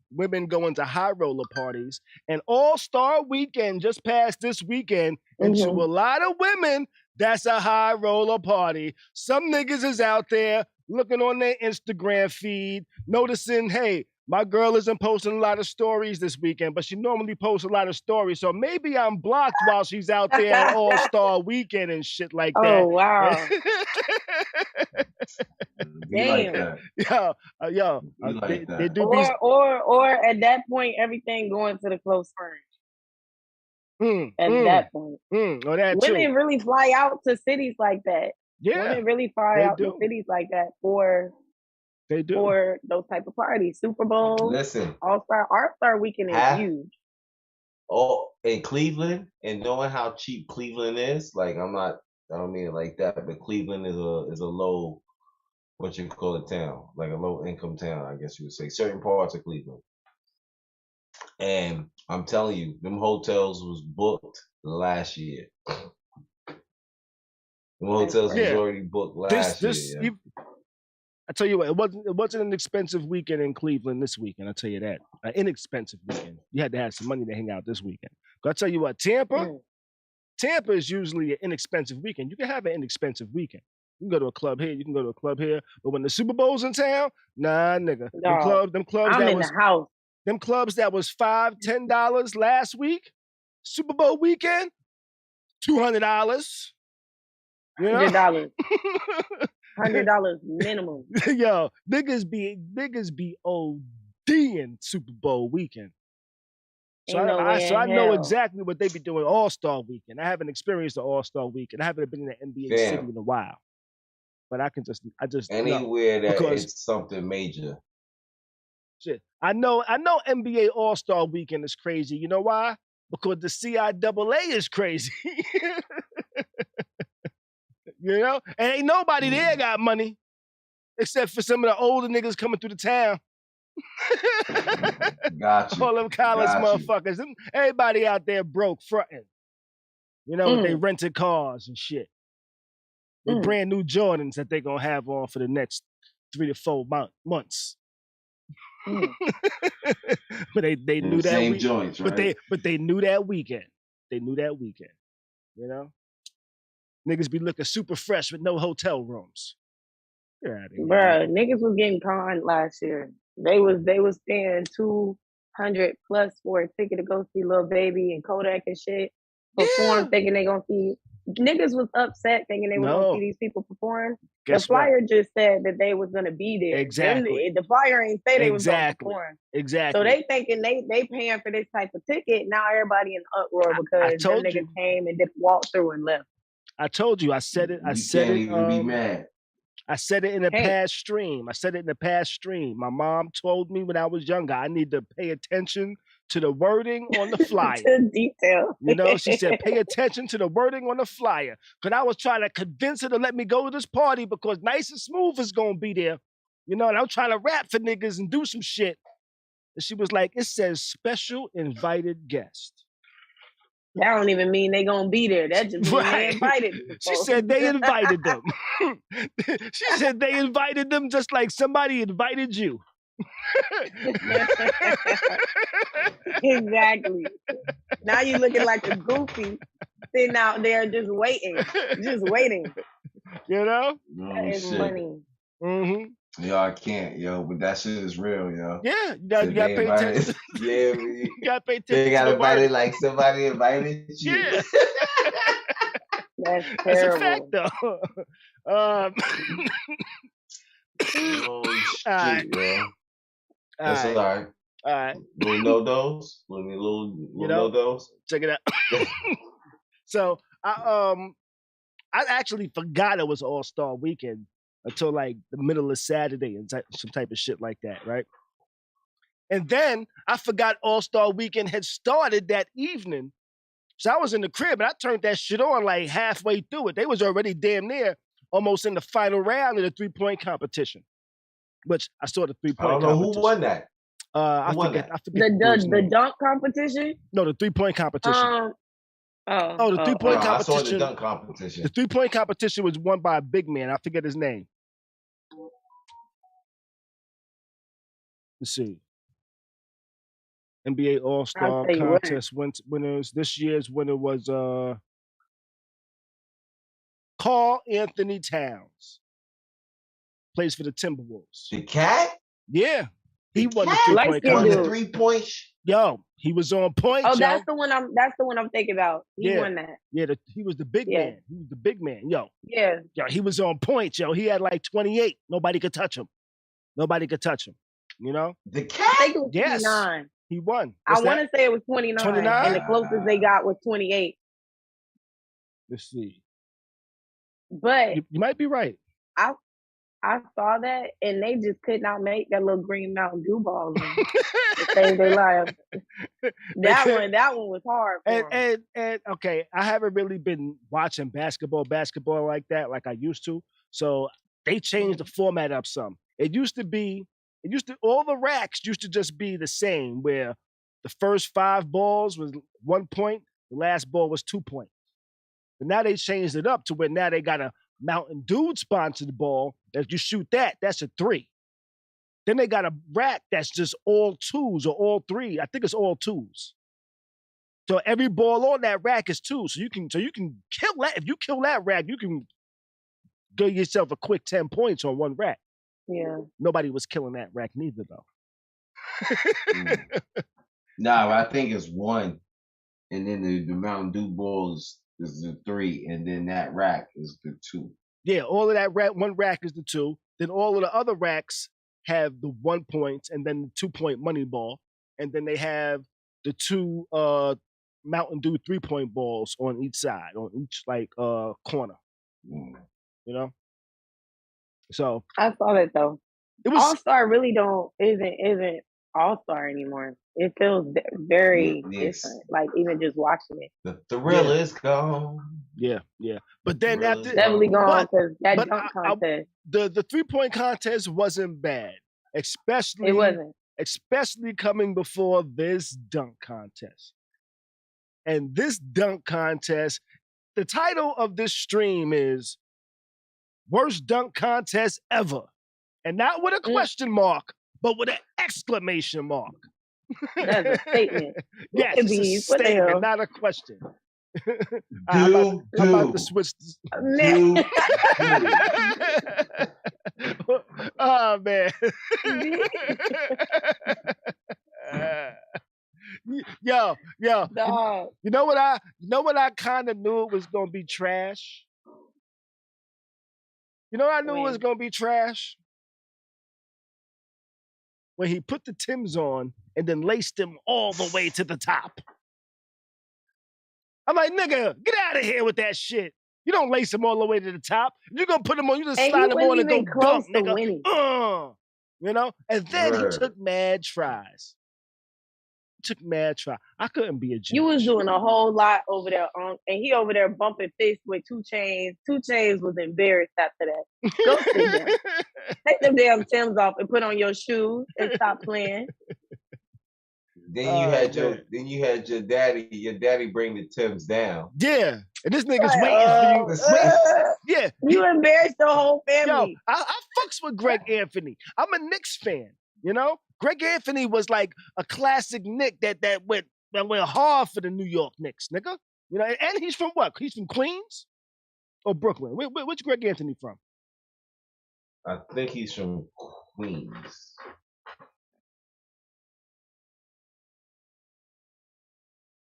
women going to high roller parties, and All-Star Weekend just passed this weekend, and to a lot of women, that's a high roller party. Some niggas is out there looking on their Instagram feed, noticing, hey, my girl isn't posting a lot of stories this weekend, but she normally posts a lot of stories. So maybe I'm blocked while she's out there at All-Star Weekend and shit like that. Oh, wow. Like that. They do or at that point, everything going to the close friends. That point. That women really fly out to cities like that. Yeah. Women really fly out to cities like that for those type of parties. Super Bowl. Listen. All-Star Weekend is huge. Oh, in Cleveland, and knowing how cheap Cleveland is, like I don't mean it like that, but Cleveland is a low, what you call it, town, like a low income town, I guess you would say, certain parts of Cleveland. And I'm telling you, them hotels was booked last year. Them hotels was already booked last year. I tell you what, it wasn't an expensive weekend in Cleveland this weekend. I'll tell you that. An inexpensive weekend. You had to have some money to hang out this weekend. But I'll tell you what, Tampa is usually an inexpensive weekend. You can have an inexpensive weekend. You can go to a club here, you can go to a club here. But when the Super Bowl's in town, nah, nigga. No, them clubs I'm that in was the house. Them clubs that was $5, $10 last week, Super Bowl weekend, $200. You know? $100 minimum. Yo, niggas be ODing Super Bowl weekend. So I know exactly what they be doing All-Star Weekend. I haven't experienced the All-Star Weekend. I haven't been in the NBA city in a while. But I just anywhere that it's something major. Shit. I know NBA All-Star Weekend is crazy. You know why? Because the CIAA is crazy. You know? And ain't nobody there got money. Except for some of the older niggas coming through the town. Got you. All them college motherfuckers. Everybody out there broke, fronting. You know, they rented cars and shit. The brand new Jordans that they gonna have on for the next 3 to 4 months. But they knew that same joints, right? But they knew that weekend. They knew that weekend. You know? Niggas be looking super fresh with no hotel rooms. Get out of here. Bruh, niggas was getting conned last year. They was paying $200 plus for a ticket to go see Lil Baby and Kodak and shit. Perform thinking they gonna see. Niggas was upset thinking they were gonna see these people perform. The flyer just said that they was gonna be there. Exactly. The flyer ain't say they was gonna perform. Exactly. So they thinking they paying for this type of ticket. Now everybody in uproar because them niggas came and did walk through and left. I told you. I said it. Can't even be mad. I said it in a past stream. My mom told me when I was younger, I need to pay attention to the wording on the flyer. To detail. You know, she said, pay attention to the wording on the flyer. Because I was trying to convince her to let me go to this party because Nice and Smooth is going to be there. You know, and I'm trying to rap for niggas and do some shit. And she was like, it says special invited guest. That don't even mean they gonna be there. That just means they invited them. She said they invited them. She said they invited them just like somebody invited you. Exactly. Now you looking like a goofy sitting out there just waiting. You know? That is funny. Mm-hmm. Yo, I can't, but that shit is real, yo. Yeah, you gotta pay attention. Yeah, you gotta pay attention. They got invited like somebody invited you. Yeah. That's terrible. That's a fact, though. Holy shit, bro. That's all right. All right. Little no-dos? Little no-dos? Check it out. So, I actually forgot it was All-Star Weekend until like the middle of Saturday and some type of shit like that, right? And then I forgot All-Star Weekend had started that evening. So I was in the crib and I turned that shit on like halfway through it. They was already damn near almost in the final round of the 3-point competition. which I saw the 3-point I don't know competition. who won that. I forget The dunk competition? No, the 3-point competition. The 3-point competition. I saw the dunk competition. The 3-point competition was won by a big man. I forget his name. Let's see. NBA All-Star Contest winners. This year's winner was Karl Anthony Towns. Plays for the Timberwolves. The cat? Yeah. He won the 3-point contest. contest. The 3-point. Yo, he was on point. Oh, that's the one I'm thinking about. He won that. Yeah, he was the big man. He was the big man. Yo. Yeah. Yo, he was on point, yo. He had like 28. Nobody could touch him. You know? The cat? I think it was 29. He won. I want to say it was 29. 29? And the closest they got was 28. Let's see. But you might be right. I saw that, and they just could not make that little green Mountain Dew ball to save their lives. That one was hard for them. And okay, I haven't really been watching basketball like that, like I used to. So they changed the format up some. All the racks used to just be the same, where the first 5 balls was 1 point, the last ball was 2 points. But now they changed it up to where now they got a Mountain Dew sponsored ball. If you shoot that's a 3. Then they got a rack that's just all 2s or all 3. I think it's all 2s. So every ball on that rack is 2. So you can kill that. If you kill that rack, you can get yourself a quick 10 points on one rack. Yeah. Nobody was killing that rack neither, though. Nah, I think it's 1. And then the Mountain Dew ball is the 3. And then that rack is the 2. Yeah, all of that rack, one rack is the 2. Then all of the other racks have the 1 point and then the 2-point money ball. And then they have the 2 Mountain Dew 3-point balls on each side, on each corner. You know? So I saw that though. It was All-Star really isn't All-Star anymore. It feels very different. Like even just watching it. The thrill is gone. Yeah. But then after definitely gone because that dunk contest. The 3-point contest wasn't bad. Especially it wasn't. Especially coming before this dunk contest. And this dunk contest, the title of this stream is Worst Dunk Contest Ever. And not with a question mark, but with an exclamation mark. That's a statement. Yes, it's a statement, not a question. I'm about to switch. Oh, man. Yo. Dog. You know what I kind of knew it was gonna be trash? You know I knew it was gonna be trash? When he put the Timbs on and then laced them all the way to the top. I'm like, nigga, get out of here with that shit. You don't lace them all the way to the top. You're gonna put them on, you just slide them on and go dunk, nigga. You know? And then he took mad tries. I couldn't be a judge. You was doing a whole lot over there, and he over there bumping fists with 2 Chainz. 2 Chainz was embarrassed after that. Go sit down. Take them damn Timbs off and put on your shoes and stop playing. Then you had your daddy. Your daddy bring the Timbs down. Yeah, and this nigga's waiting for you. Yeah, you embarrassed the whole family. Yo, I fucks with Greg Anthony. I'm a Knicks fan. You know, Greg Anthony was like a classic Knick that went hard for the New York Knicks, nigga. You know, and he's from what? He's from Queens or Brooklyn? Which Greg Anthony from? I think he's from Queens.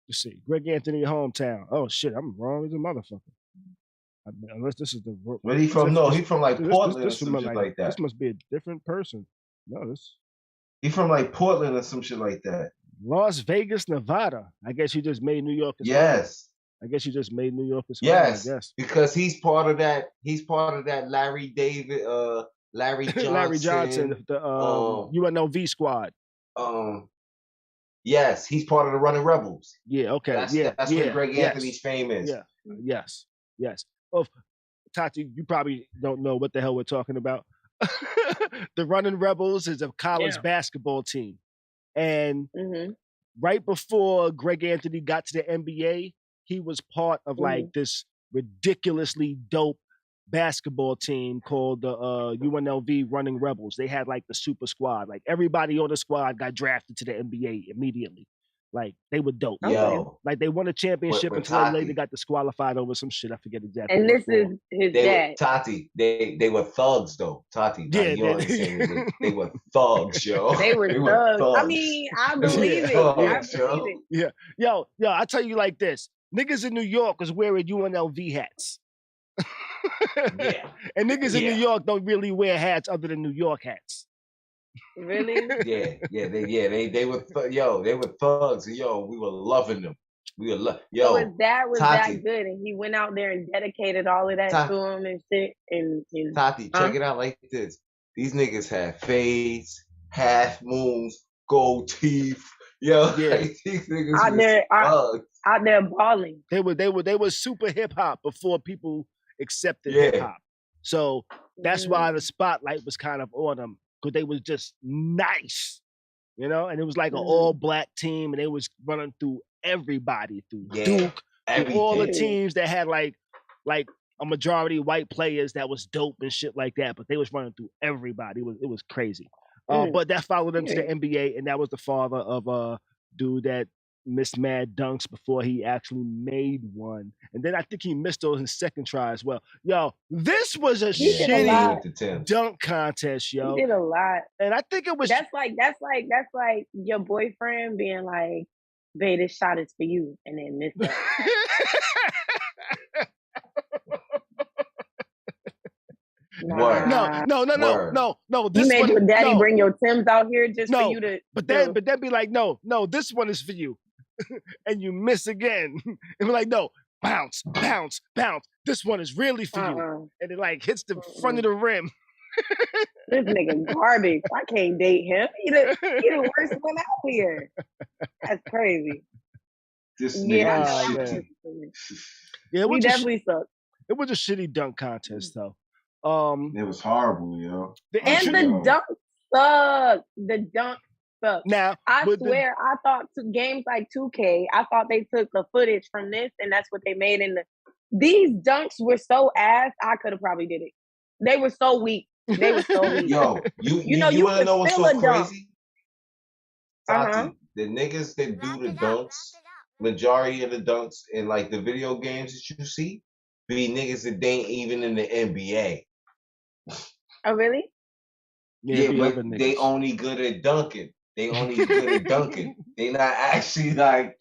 Let's see, Greg Anthony hometown. Oh shit, I'm wrong as a motherfucker. Unless this is the. Where he from? No, he from like Portland or some shit like that. This must be a different person. No, this. He from like Portland or some shit like that. Las Vegas, Nevada. I guess you just made New York. Yes. I guess you just made New York. Yes. Because he's part of that. He's part of that Larry Johnson. Larry Johnson, the UNLV squad. Yes, he's part of the Running Rebels. Yeah. Okay. That's where Greg Anthony's fame is. Yeah. Yes. Well, Tati, you probably don't know what the hell we're talking about. the Running Rebels is a college basketball team. And right before Greg Anthony got to the NBA, he was part of like this ridiculously dope basketball team called the UNLV Running Rebels. They had like the super squad. Like everybody on the squad got drafted to the NBA immediately. Like they were dope. Yo. Like they won a championship until they later got disqualified over some shit. I forget exactly. And this is his dad. Tati, they were thugs though. Tati, you don't understand. They were thugs, yo. They were thugs. I mean, I believe it. I believe it. Yeah. Yo, I tell you like this. Niggas in New York was wearing UNLV hats. And niggas in New York don't really wear hats other than New York hats. Really? They were they were thugs. Yo, we were loving them. We were so his dad was Tati, that good, and he went out there and dedicated all of that to him and shit. And Tati, check it out like this: these niggas had fades, half moons, gold teeth. Yo, like, these niggas out there balling. They were super hip hop before people accepted hip hop. So that's why the spotlight was kind of on them, because they was just nice, you know. And it was like an all black team, and they was running through everybody, through Duke, through all the teams that had like a majority white players that was dope and shit like that. But they was running through everybody. It was crazy. But that followed them to the NBA, and that was the father of a dude that missed mad dunks before he actually made one. And then I think he missed those in second try as well. Yo, this was a shitty dunk contest, yo. He did a lot. And I think it was that's like your boyfriend being like, babe, this shot is for you, and then miss it. No. You made your daddy bring your Timbs out here just for you to. But then be like, no, this one is for you, and you miss again, and be like, no, bounce. This one is really for you, and it like hits the front of the rim. This nigga garbage. I can't date him. He the worst one out here. That's crazy. This nigga. He definitely sucks. It was a shitty dunk contest though. It was horrible, yo. The dunk sucked. The dunk sucked. Now, I swear, I thought games like 2K, I thought they took the footage from this and that's what they made in these dunks were so ass, I could have probably did it. They were so weak. They were so weak. Yo, you want to know what's so crazy? Tati, the niggas that do the dunks, majority of the dunks in like the video games that you see, be niggas that ain't even in the NBA. Oh, really? Yeah, but they only good at dunking. They only good at dunking. They not actually like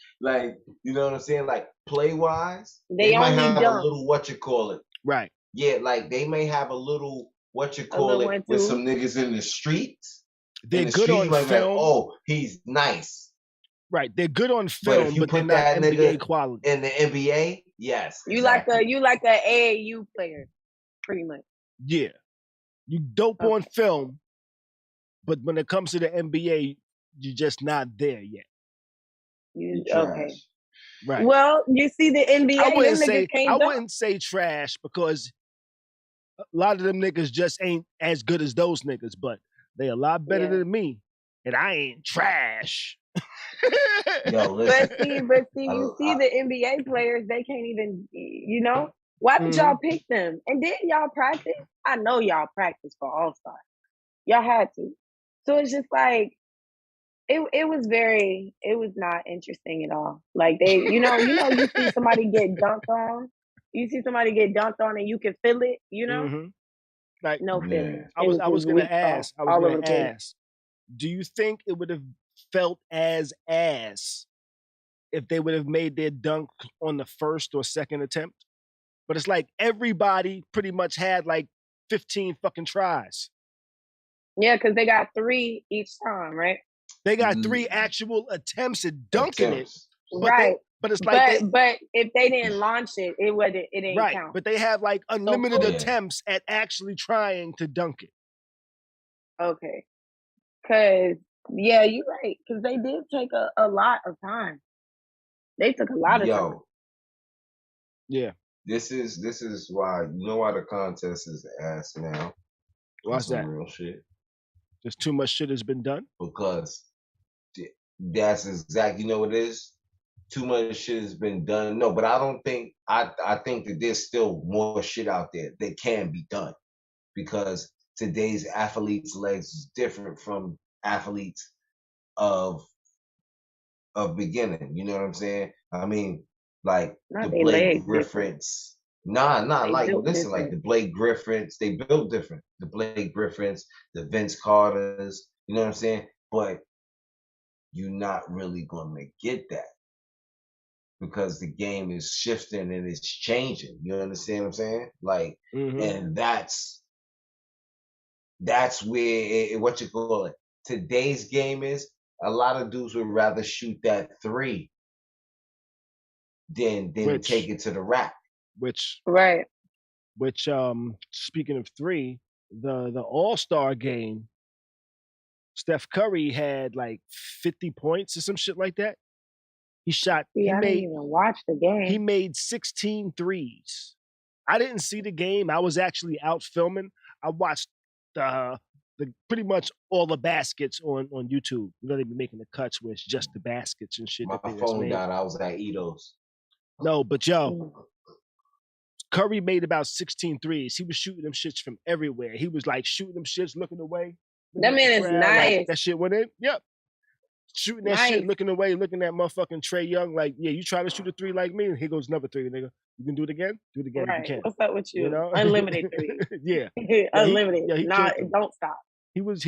you know what I'm saying? Like play wise, they might have a little Right. Yeah, like they may have a little with some niggas in the streets. They're good on film. Like, oh, he's nice. Right, they're good on film, but they're not NBA quality. In the NBA, yes. You like a AAU player, pretty much. Yeah. You dope on film, but when it comes to the NBA, you're just not there yet. Okay. Right. Well, you see the NBA. I wouldn't say trash, because a lot of them niggas just ain't as good as those niggas, but they a lot better than me, and I ain't trash. Yo, listen. But see, you see the NBA players, they can't even, you know? Why did y'all pick them? And then y'all practice? I know y'all practice for All-Star. Y'all had to. So it's just like, it was not interesting at all. Like you see somebody get dunked on. You see somebody get dunked on and you can feel it, you know? Mm-hmm. Like, no feeling. I was gonna ask, do you think it would have felt as ass if they would have made their dunk on the first or second attempt? But it's like everybody pretty much had like 15 fucking tries. Yeah, because they got 3 each time, right? They got 3 actual attempts at dunking it. Right. But it's like but if they didn't launch it, it didn't count. But they have like unlimited attempts at actually trying to dunk it. Okay. Cause you're right. Cause they did take a lot of time. They took a lot of time. Yeah. This is why, you know why the contest is ass now? Why's some that? real shit. Just too much shit has been done? Because that's exactly, you know what it is? Too much shit has been done. No, but I don't think, I think that there's still more shit out there that can be done. Because today's athletes' legs is different from athletes of beginning. You know what I'm saying? I mean, like Not the they Blake legs different. Griffins. Nah, They like built listen, like different. the Blake Griffins, they built different. The Blake Griffins, the Vince Carters, you know what I'm saying? But you're not really gonna get that because the game is shifting and it's changing. You understand what I'm saying? Like, and that's where what you call it. Today's game is a lot of dudes would rather shoot that three than take it to the rack. Right. Which speaking of three, the All-Star game, Steph Curry had like 50 points or some shit like that. He shot. See, I didn't even watch the game. He made 16 threes. I didn't see the game. I was actually out filming. I watched the pretty much all the baskets on YouTube. You know, they be making the cuts where it's just the baskets and shit. My phone died. I was at Ito's. No, but yo, Curry made about 16 threes. He was shooting them shits from everywhere. He was like shooting them shits, looking away. That man is nice. Like, that shit went in. Yep. Shooting that shit, looking away, looking at motherfucking Trae Young, like, yeah, you try to shoot a three like me, and here goes another three, nigga. You can do it again? Do it again if you can. What's up with you? know? Unlimited three. Yeah. Unlimited. He Don't stop. He was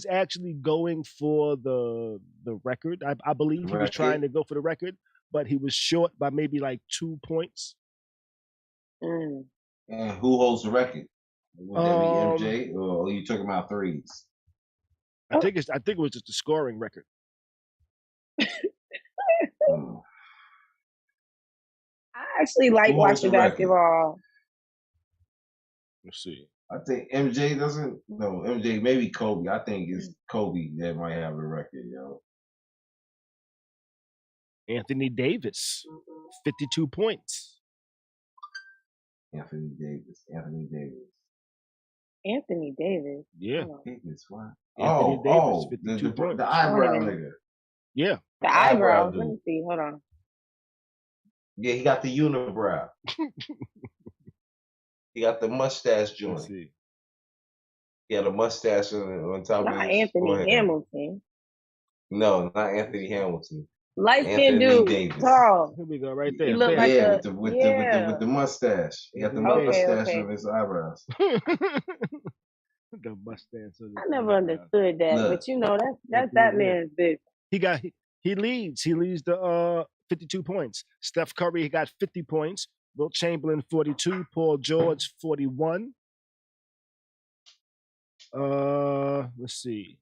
actually going for the record. I believe he was trying to go for the record, but he was short by maybe like 2 points. And who holds the record? Would that be MJ, or are you talking about threes? I think it was just a scoring record. I actually like watching basketball. Let's see. I think MJ doesn't. No, MJ, maybe Kobe. I think it's Kobe that might have the record, yo. Anthony Davis, 52 points. Anthony Davis. Yeah. Davis, what? Anthony Davis, 52 points. The eyebrow nigga. Yeah. The eyebrow. Let me see. Hold on. Yeah, he got the unibrow. He got the mustache joint. Let's see. He had a mustache on top of his Anthony Hamilton. No, not Anthony Hamilton. Light-skinned dude, Davis. tall. Here we go, right there. He looked like with the mustache. He got the mustache on his eyebrows. The mustache. I never understood that, but you know that's that man's business. He leads the 52 points. Steph Curry got 50 points. Wilt Chamberlain 42. Paul George 41. Let's see.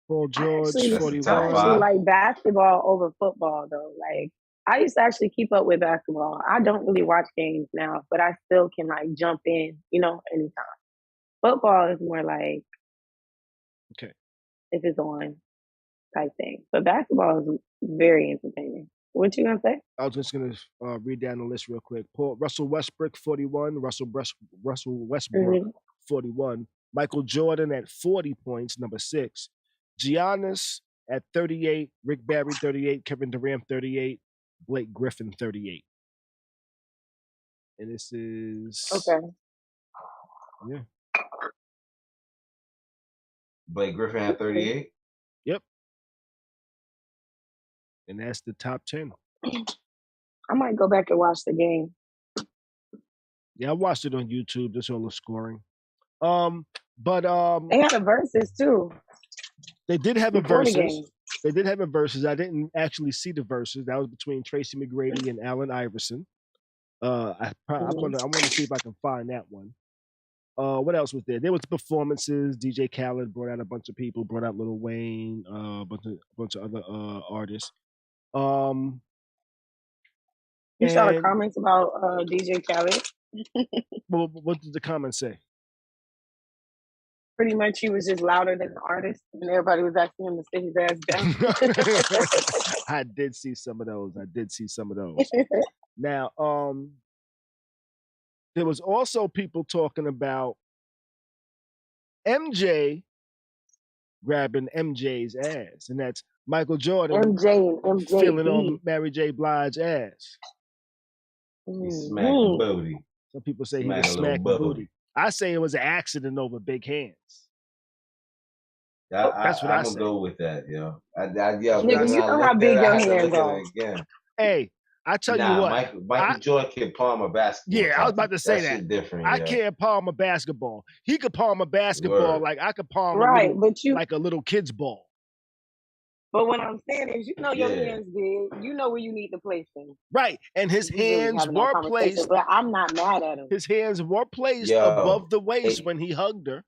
Paul George 41. I actually like basketball over football though. Like I used to actually keep up with basketball. I don't really watch games now, but I still can like jump in, anytime. Football is more like okay if it's on type thing. But basketball is very entertaining. What you gonna say? I was just gonna read down the list real quick. Russell Westbrook 41. Russell Westbrook 41. Michael Jordan at 40 points, number 6. Giannis at 38. Rick Barry 38. Kevin Durant 38. Blake Griffin 38. And this is okay. Yeah. Blake Griffin at 38. Yep. And that's the top 10. I might go back and watch the game. Yeah, I watched it on YouTube. That's all the scoring. But they had a versus too. They did have a versus. They did have a versus. I didn't actually see the versus. That was between Tracy McGrady and Allen Iverson. I want to see if I can find that one. What else was there? There was performances. DJ Khaled brought out a bunch of people. Brought out Lil Wayne. A bunch of other artists. You saw the comments about DJ Khaled? Well, what did the comments say? Pretty much he was just louder than the artist, and everybody was asking him to sit his ass down. I did see some of those. Now, there was also people talking about MJ grabbing MJ's ass, and that's Michael Jordan MJ and feeling on MJB. Mary J. Blige's ass. He smacked the booty. Some people say he Smack was a little smacking booty. booty. I say it was an accident over big hands. That's what I I'm say. gonna go with that, yo. Nigga, you know how big your hands are. Again. Hey, I tell you what. Michael Jordan can palm a basketball. Yeah, I was about to say that. Shit different. I can't palm a basketball. He could palm a basketball Word. like I could palm like a little kid's ball. But what I'm saying is, you know your hands big. You know where you need to place them. Right, and his hands were placed. But I'm not mad at him. His hands were placed above the waist when he hugged her,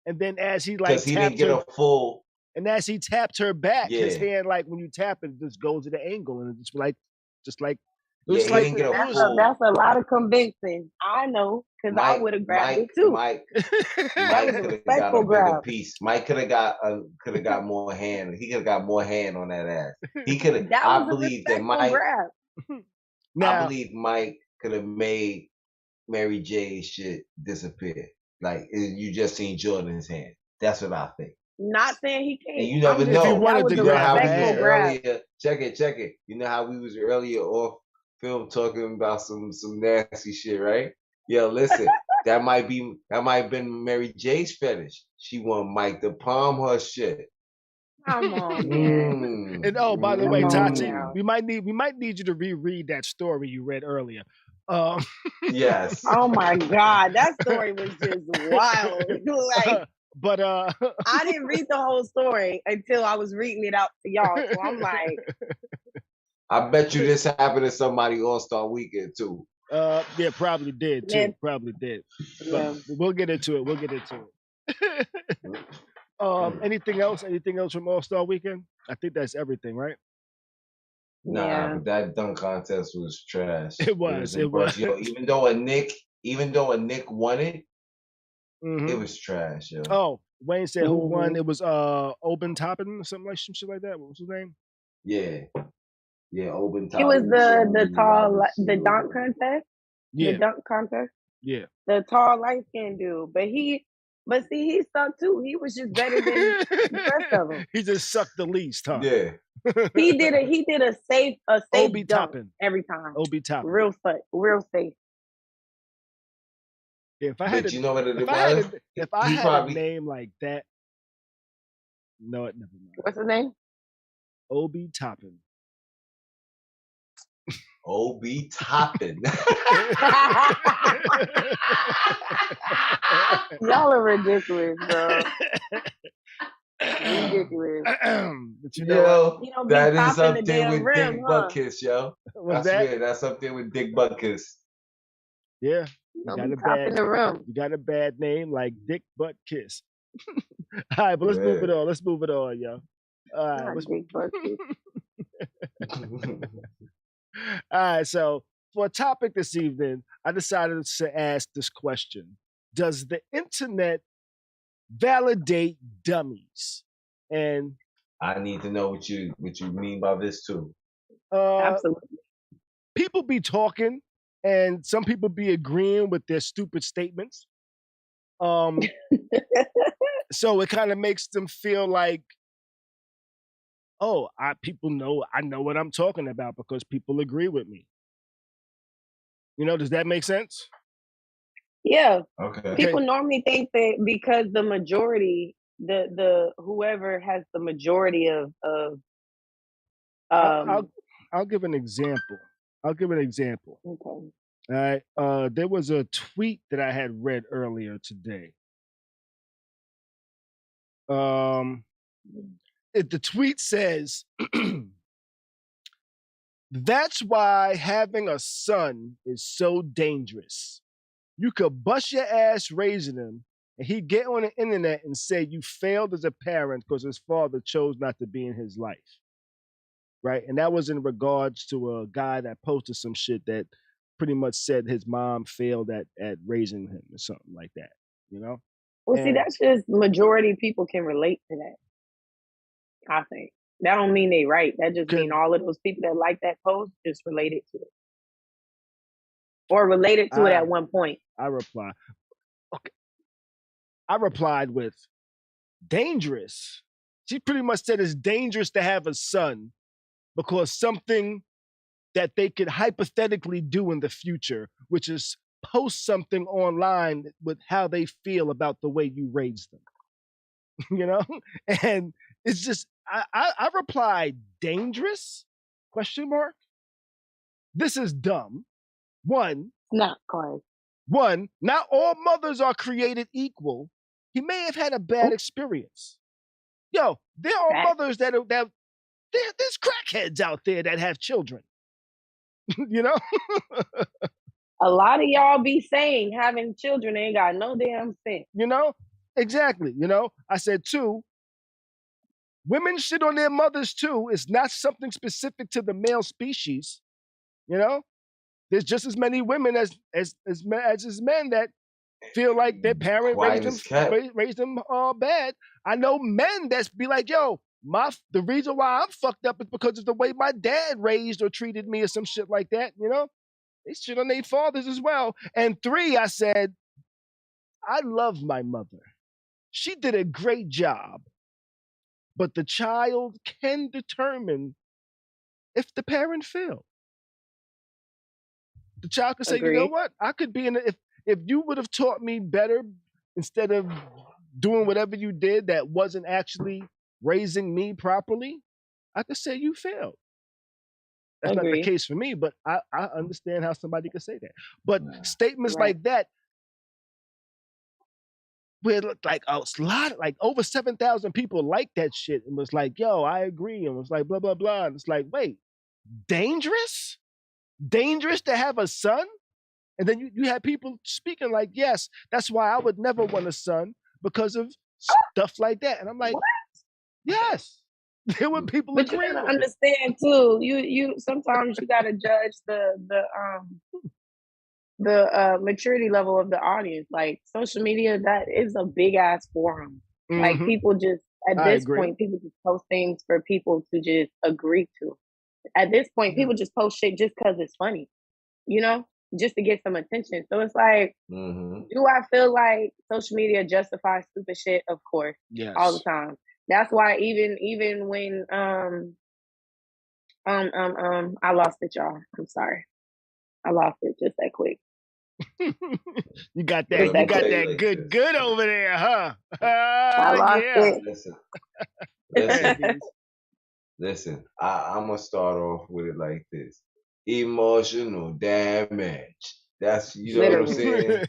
and then as he like he didn't get a full. And as he tapped her back, his hand like when you tap it, just goes at an angle, and it's just like. It was like that's a lot of convincing. I know, because I would have grabbed it too. Mike that was a respectful grab. Piece. Mike could have got more hand. He could have got more hand on that ass. He could have. I believe that Mike. I believe Mike could have made Mary J's shit disappear. Like you just seen Jordan's hand. That's what I think. Not saying he can't. And you never know. If he wanted to grab earlier. Check it. You know how we was earlier off film talking about some nasty shit, right? Yo, listen, that might have been Mary J's fetish. She want Mike to palm her shit. Come on, man. And by the way, Tati, we might need you to reread that story you read earlier. Yes. Oh my God, that story was just wild. Like, but I didn't read the whole story until I was reading it out to y'all. So I'm like, I bet you this happened to somebody All-Star Weekend too. Yeah, probably did too. Probably did. But we'll get into it. Anything else? Anything else from All-Star Weekend? I think that's everything, right? Nah, but that dunk contest was trash. It was. Yo, even though a Nick won it, it was trash. Yo. Oh, Wayne said who won? It was Oben Toppin or some shit like that. What was his name? Yeah, Oben Toppin. It was the dunk contest. Yeah, the dunk contest. Yeah, the tall light skinned dude, but see, he sucked too. He was just better than the rest of them. He just sucked the least, huh? Yeah. He did a safe Obi dunk Toppin every time. Obi Toppin. Real safe. Yeah, if I had you know what it was? If I had a name like that, no, it never mind. What's his name? Obi Toppin. Obi Toppin. Y'all are ridiculous, bro. Ridiculous. But you know, that is up there with Dick Buttkiss, yo. I swear, that's up there with Dick Buttkiss. Yeah. You got a bad name like Dick Buttkiss. All right, but let's move it on. Let's move it on, yo. All right. Dick Buttkiss. All right, so for a topic this evening, I decided to ask this question. Does the internet validate dummies? And I need to know what you mean by this too. Absolutely. People be talking and some people be agreeing with their stupid statements. So it kind of makes them feel like, oh, I know what I'm talking about because people agree with me. You know, does that make sense? Yeah. Okay. People normally think that because the majority, the whoever has the majority of I'll give an example. Okay. All right. There was a tweet that I had read earlier today. The tweet says, that's why having a son is so dangerous. You could bust your ass raising him, and he'd get on the internet and say you failed as a parent because his father chose not to be in his life. Right? And that was in regards to a guy that posted some shit that pretty much said his mom failed at raising him or something like that, you know? Well, see, that's just majority of people can relate to that. I think. That don't mean they right. That just mean all of those people that like that post just related to it. Or related to it at one point. I reply. Okay. I replied with, dangerous. She pretty much said it's dangerous to have a son because something that they could hypothetically do in the future, which is post something online with how they feel about the way you raised them. You know? And it's just, I replied, dangerous? Question mark. This is dumb. Not quite. One, not all mothers are created equal. He may have had a bad experience. Yo, there are mothers that there's crackheads out there that have children. You know? A lot of y'all be saying having children ain't got no damn sense. You know? Exactly. You know? I said, two, women shit on their mothers too. It's not something specific to the male species. You know? There's just as many women as men that feel like their parent raised them bad. I know men that's be like, yo, the reason why I'm fucked up is because of the way my dad raised or treated me or some shit like that, you know? They shit on their fathers as well. And three, I said, I love my mother. She did a great job, but the child can determine if the parent failed. The child could say, you know what? I could be if you would have taught me better instead of doing whatever you did that wasn't actually raising me properly, I could say you failed. That's not the case for me, but I understand how somebody could say that. But statements like that, where like a lot, like over 7,000 people liked that shit and was like, yo, I agree. And was like, blah, blah, blah. And it's like, wait, dangerous? Dangerous to have a son? And then you had people speaking like, yes, that's why I would never want a son because of stuff like that. And I'm like, what? Yes. There were people but you gotta understand too. You sometimes you gotta judge the maturity level of the audience. Like social media, that is a big ass forum. Mm-hmm. Like people just at this point, people just post things for people to just agree to. At this point, people just post shit just because it's funny, you know, just to get some attention. So it's like, do I feel like social media justifies stupid shit? Of course, all the time. That's why even when I lost it, y'all. I'm sorry, I lost it just that quick. You got that. You got that good over there, huh? I lost it. Listen, I'm gonna start off with it like this: emotional damage. That's what I'm saying.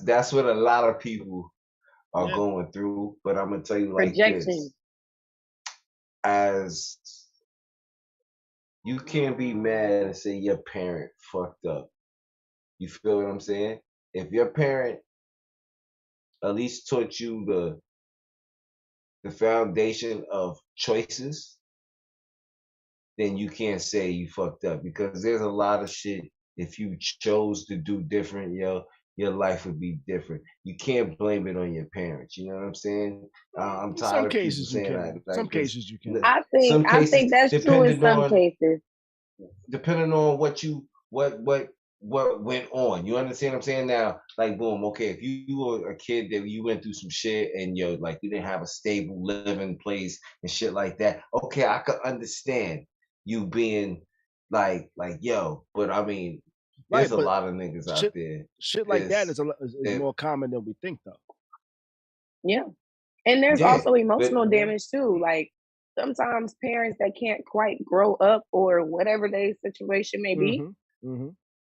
That's what a lot of people are going through. But I'm gonna tell you like this: as you can't be mad and say your parent fucked up. You feel what I'm saying? If your parent at least taught you the foundation of choices, then you can't say you fucked up, because there's a lot of shit. If you chose to do different, your life would be different. You can't blame it on your parents. You know what I'm saying? I'm tired of people saying that. Like, some cases you can. I think that's true in some cases. Depending on what went on. You understand what I'm saying? Now, like, boom, okay, if you were a kid that you went through some shit and you didn't have a stable living place and shit like that, okay, I could understand you being like yo, but I mean, there's a lot of niggas out there. Shit like that is more common than we think, though. Yeah, and there's also emotional damage too. Like sometimes parents that can't quite grow up or whatever their situation may be.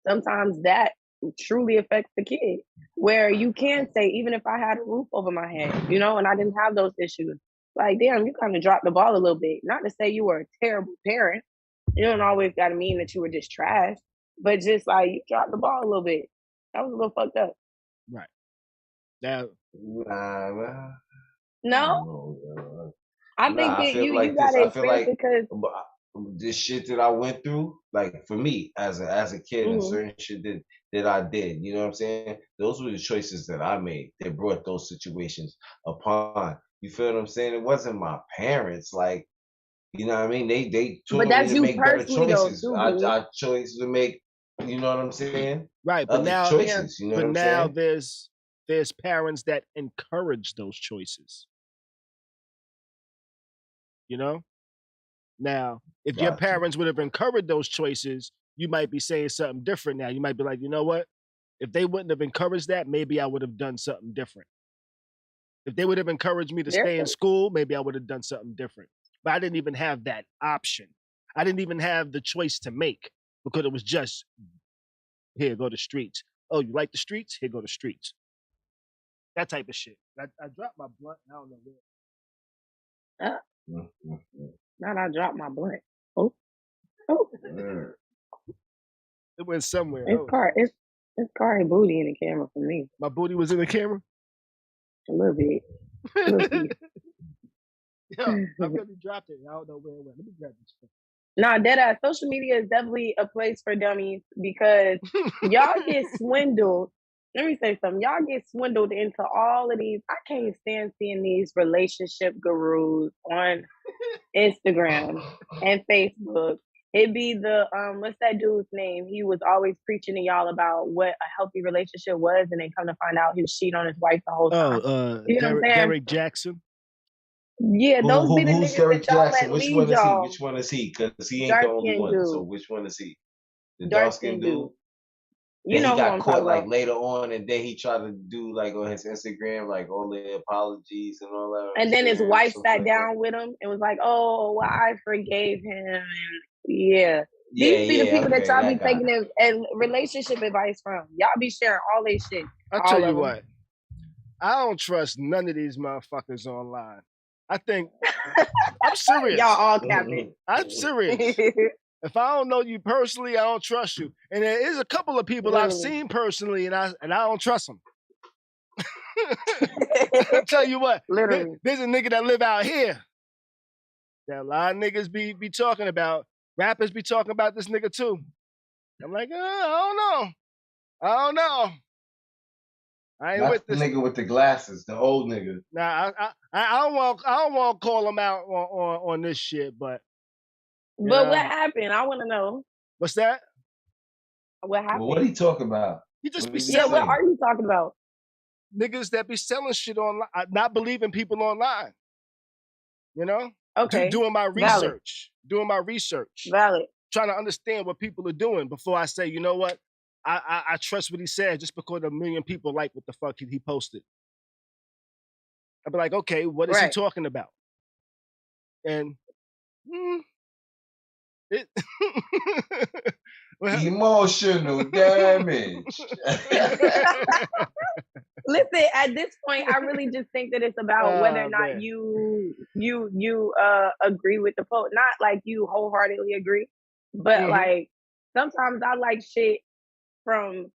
Sometimes that truly affects the kid. Where you can say, even if I had a roof over my head, and I didn't have those issues, like, damn, you kind of dropped the ball a little bit. Not to say you were a terrible parent. You don't always got to mean that you were just trash, but just like you dropped the ball a little bit. That was a little fucked up. Right. Now, no? I think that you got to experience it because this shit that I went through, like for me as a kid, and certain shit that I did, you know what I'm saying? Those were the choices that I made that brought those situations upon. You feel what I'm saying? It wasn't my parents, like, you know what I mean? They told me to make better choices. I chose to make, you know what I'm saying? Right, but other now choices, you know but what I'm now saying? there's there's parents that encourage those choices. You know? Now, if your parents would have encouraged those choices, you might be saying something different now. You might be like, you know what? If they wouldn't have encouraged that, maybe I would have done something different. If they would have encouraged me to stay in school, maybe I would have done something different. But I didn't even have that option. I didn't even have the choice to make because it was just, here, go to streets. Oh, you like the streets? Here, go to streets. That type of shit. I dropped my blunt. I don't know where. Not I dropped my blunt. Oh. It went somewhere. It's Khary booty in the camera for me. My booty was in the camera? A little bit. Yo, I really dropped it. I don't know where it went. Let me grab this stuff. Nah, deadass. Social media is definitely a place for dummies because y'all get swindled. Let me say something. Y'all get swindled into all of these. I can't stand seeing these relationship gurus on Instagram and Facebook. It'd be the what's that dude's name? He was always preaching to y'all about what a healthy relationship was, and then come to find out he was cheating on his wife the whole time. You know what I'm saying? Derek Jackson. Yeah, those be the who's niggas Derek that y'all Jackson? let Which lead one is y'all. he? Which one is he? Because he ain't the only one. Dude. So which one is he? The dark-skinned dude. You know, he got caught like about. later on, and then he tried to do like on his Instagram, like all the apologies and all that. And then his wife sat down with him and was like, "Oh, well, I forgave him." And these be the people that y'all be taking and relationship advice from. Y'all be sharing all this shit. I'll tell you what, I don't trust none of these motherfuckers online. I think I'm serious. Y'all all capping. I'm serious. If I don't know you personally, I don't trust you. And there is a couple of people I've seen personally, and I don't trust them. I'll tell you what, there's a nigga that live out here that a lot of niggas be talking about. Rappers be talking about this nigga too. I'm like, I don't know. I ain't with this nigga with the glasses, the old nigga. Nah, I don't want to call him out on this shit, but. But what happened? I want to know. What's that? What happened? Well, what are you talking about? He just be selling. Yeah, what are you talking about? Niggas that be selling shit online, not believing people online. You know? Okay. Doing my research. Valid. Trying to understand what people are doing before I say, you know what? I trust what he said just because a million people like what the fuck he posted. I'd be like, okay, what is he talking about? And emotional damage. Listen, at this point, I really just think that it's about whether or not you agree with the post. Not like you wholeheartedly agree, but like sometimes I like shit from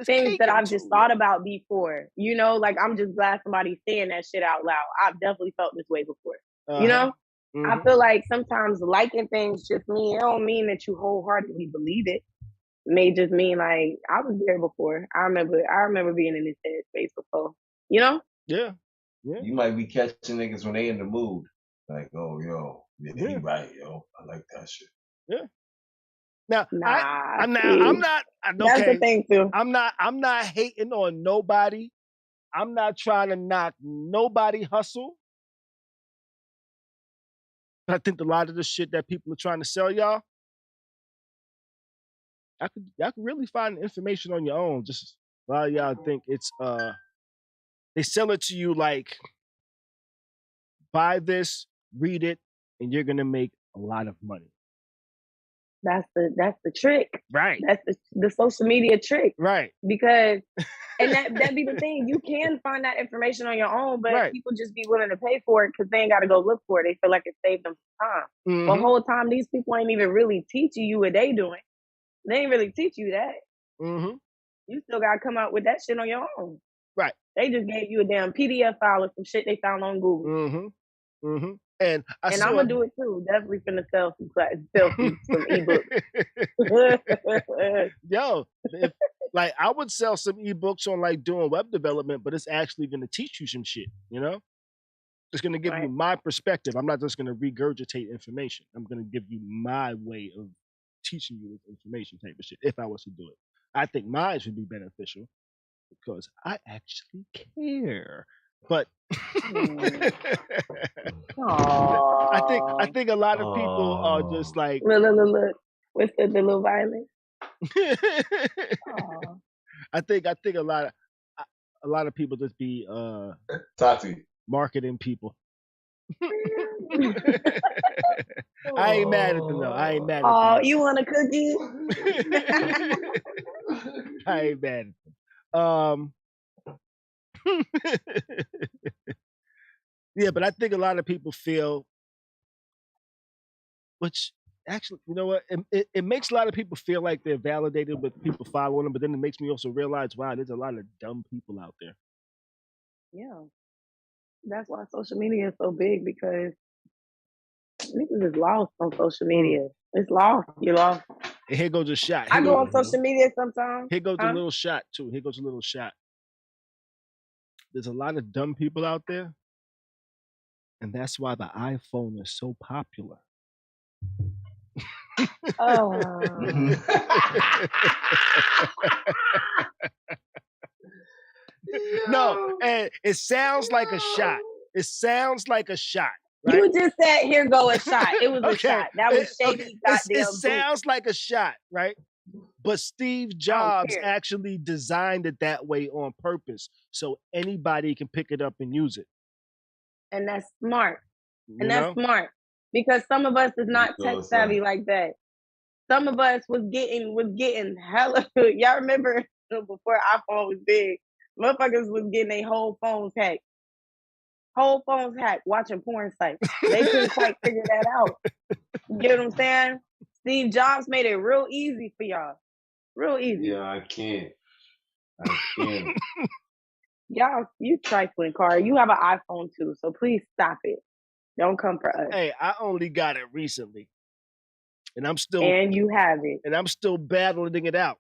things that I've just thought about before. You know, like I'm just glad somebody's saying that shit out loud. I've definitely felt this way before. You know? I feel like sometimes liking things just mean, it don't mean that you wholeheartedly believe it. It may just mean like, I was there before. I remember being in this headspace before. You know? Yeah. You might be catching niggas when they in the mood. Like, oh, yo, he right, yo. I like that shit. Yeah. Now, I'm not. That's the thing too. I'm not hating on nobody. I'm not trying to knock nobody hustle. I think a lot of the shit that people are trying to sell y'all, y'all could really find information on your own. Just a lot of y'all think it's they sell it to you like, buy this, read it, and you're gonna make a lot of money. That's the trick. Right. That's the social media trick. Right. Because and that be the thing. You can find that information on your own, but people just be willing to pay for it because they ain't got to go look for it. They feel like it saved them some time. The whole time, these people ain't even really teaching you what they doing. They ain't really teach you that. You still got to come out with that shit on your own. Right. They just gave you a damn PDF file of some shit they found on Google. And I'm gonna do it too. Definitely finna sell some ebooks. Yo, like I would sell some ebooks on like doing web development, but it's actually gonna teach you some shit. You know, it's gonna give you my perspective. I'm not just gonna regurgitate information. I'm gonna give you my way of teaching you this information type of shit. If I was to do it, I think mine should be beneficial. because I actually care. But I think a lot of people are just like Look. What's the little violence? I think a lot of people just be Tati. marketing people. I ain't mad at them though. I ain't mad at them. Oh, you want a cookie? I ain't mad at them. Yeah, but I think a lot of people feel, which actually, you know what? It makes a lot of people feel like they're validated with people following them, but then it makes me also realize, wow, there's a lot of dumb people out there. Yeah. That's why social media is so big, because niggas is lost on social media. It's lost. You lost. And here goes a shot. I go on social media sometimes. Here goes a little shot too. Here goes a little shot. There's a lot of dumb people out there, and that's why the iPhone is so popular. No, and it sounds like a shot. It sounds like a shot. Right? You just said, "Here go a shot." It was a shot. That was shady. It sounds like a shot, right? But Steve Jobs actually designed it that way on purpose, so anybody can pick it up and use it. And that's smart. That's smart, because some of us is not tech savvy like that. Some of us was getting hella. Y'all remember before iPhone was big, motherfuckers was getting their whole phones hacked. Whole phones hacked, watching porn sites. They couldn't quite figure that out. You get what I'm saying? Steve Jobs made it real easy for y'all. Real easy. Yeah, I can't. Y'all, you trifling, Khary. You have an iPhone too, so please stop it. Don't come for us. Hey, I only got it recently. And I'm still. And you have it. And I'm still battling it out.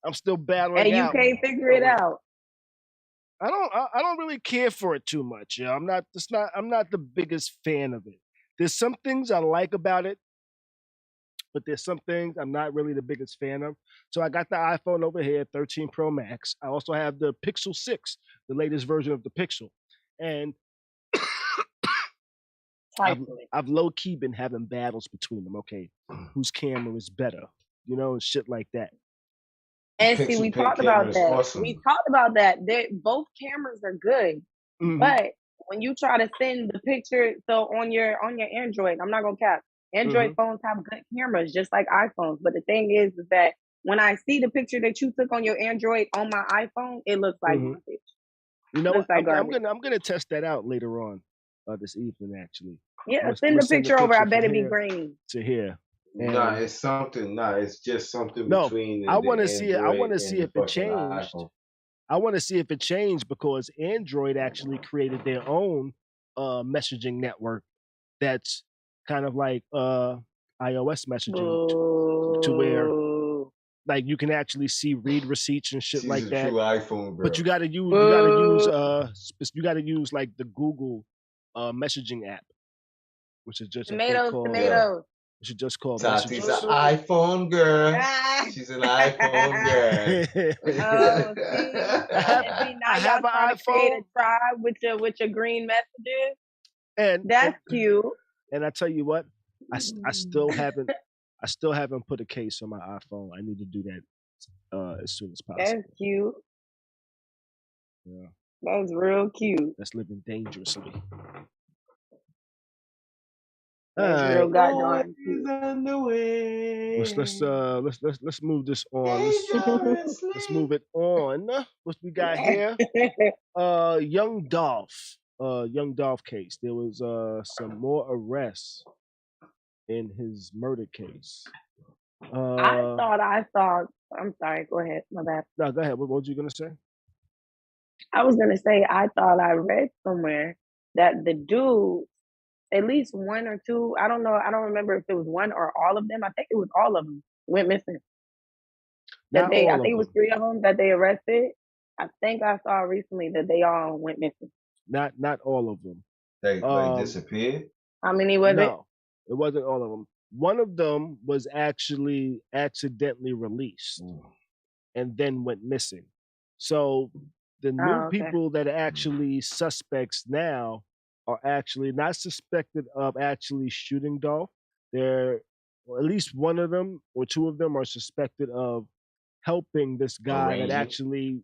And you can't figure it out. I don't really care for it too much. Yeah, I'm not the biggest fan of it. There's some things I like about it, but there's some things I'm not really the biggest fan of. So I got the iPhone over here, 13 Pro Max. I also have the Pixel 6, the latest version of the Pixel. And I've low-key been having battles between them. Okay, whose camera is better? You know, and shit like that. And see, we talked about that. Awesome. We talked about that. Both cameras are good, but when you try to send the picture, so on your Android, I'm not gonna cap. Android phones have good cameras, just like iPhones. But the thing is that when I see the picture that you took on your Android on my iPhone, it looks like garbage. You know what? Like I'm gonna test that out later on this evening, actually. Yeah, send the picture over. I bet it be grainy. To here. It's something. It's just something between. I want to see it. I want to see if it changed. I want to see if it changed because Android actually created their own messaging network that's kind of like iOS messaging to where like you can actually read receipts and shit like that. iPhone, but you got to use like the Google messaging app, which is just tomatoes. We should just call Tati's an iPhone girl. She's an iPhone girl. I have an iPhone. Create a tribe with your green messages, and that's cute. And I tell you what, I still haven't put a case on my iPhone. I need to do that as soon as possible. That's cute. Yeah, that's real cute. That's living dangerously. Real goddamn. Let's move this on. Let's move it on. What we got here? Young Dolph case. There was some more arrests in his murder case. I thought. I'm sorry. Go ahead. My bad. No, go ahead. What were you gonna say? I was gonna say I thought I read somewhere that the dude, at least one or two, I don't know, I don't remember if it was one or all of them. I think it was all of them went missing. I think it was 3 of them that they arrested. I think I saw recently that they all went missing. Not all of them. They disappeared? How many was it? No, it wasn't all of them. One of them was actually accidentally released and then went missing. So the new okay. people that are actually suspects now are actually not suspected of actually shooting Dolph. They're, or at least one of them or two of them are suspected of helping this guy that Arranging? actually,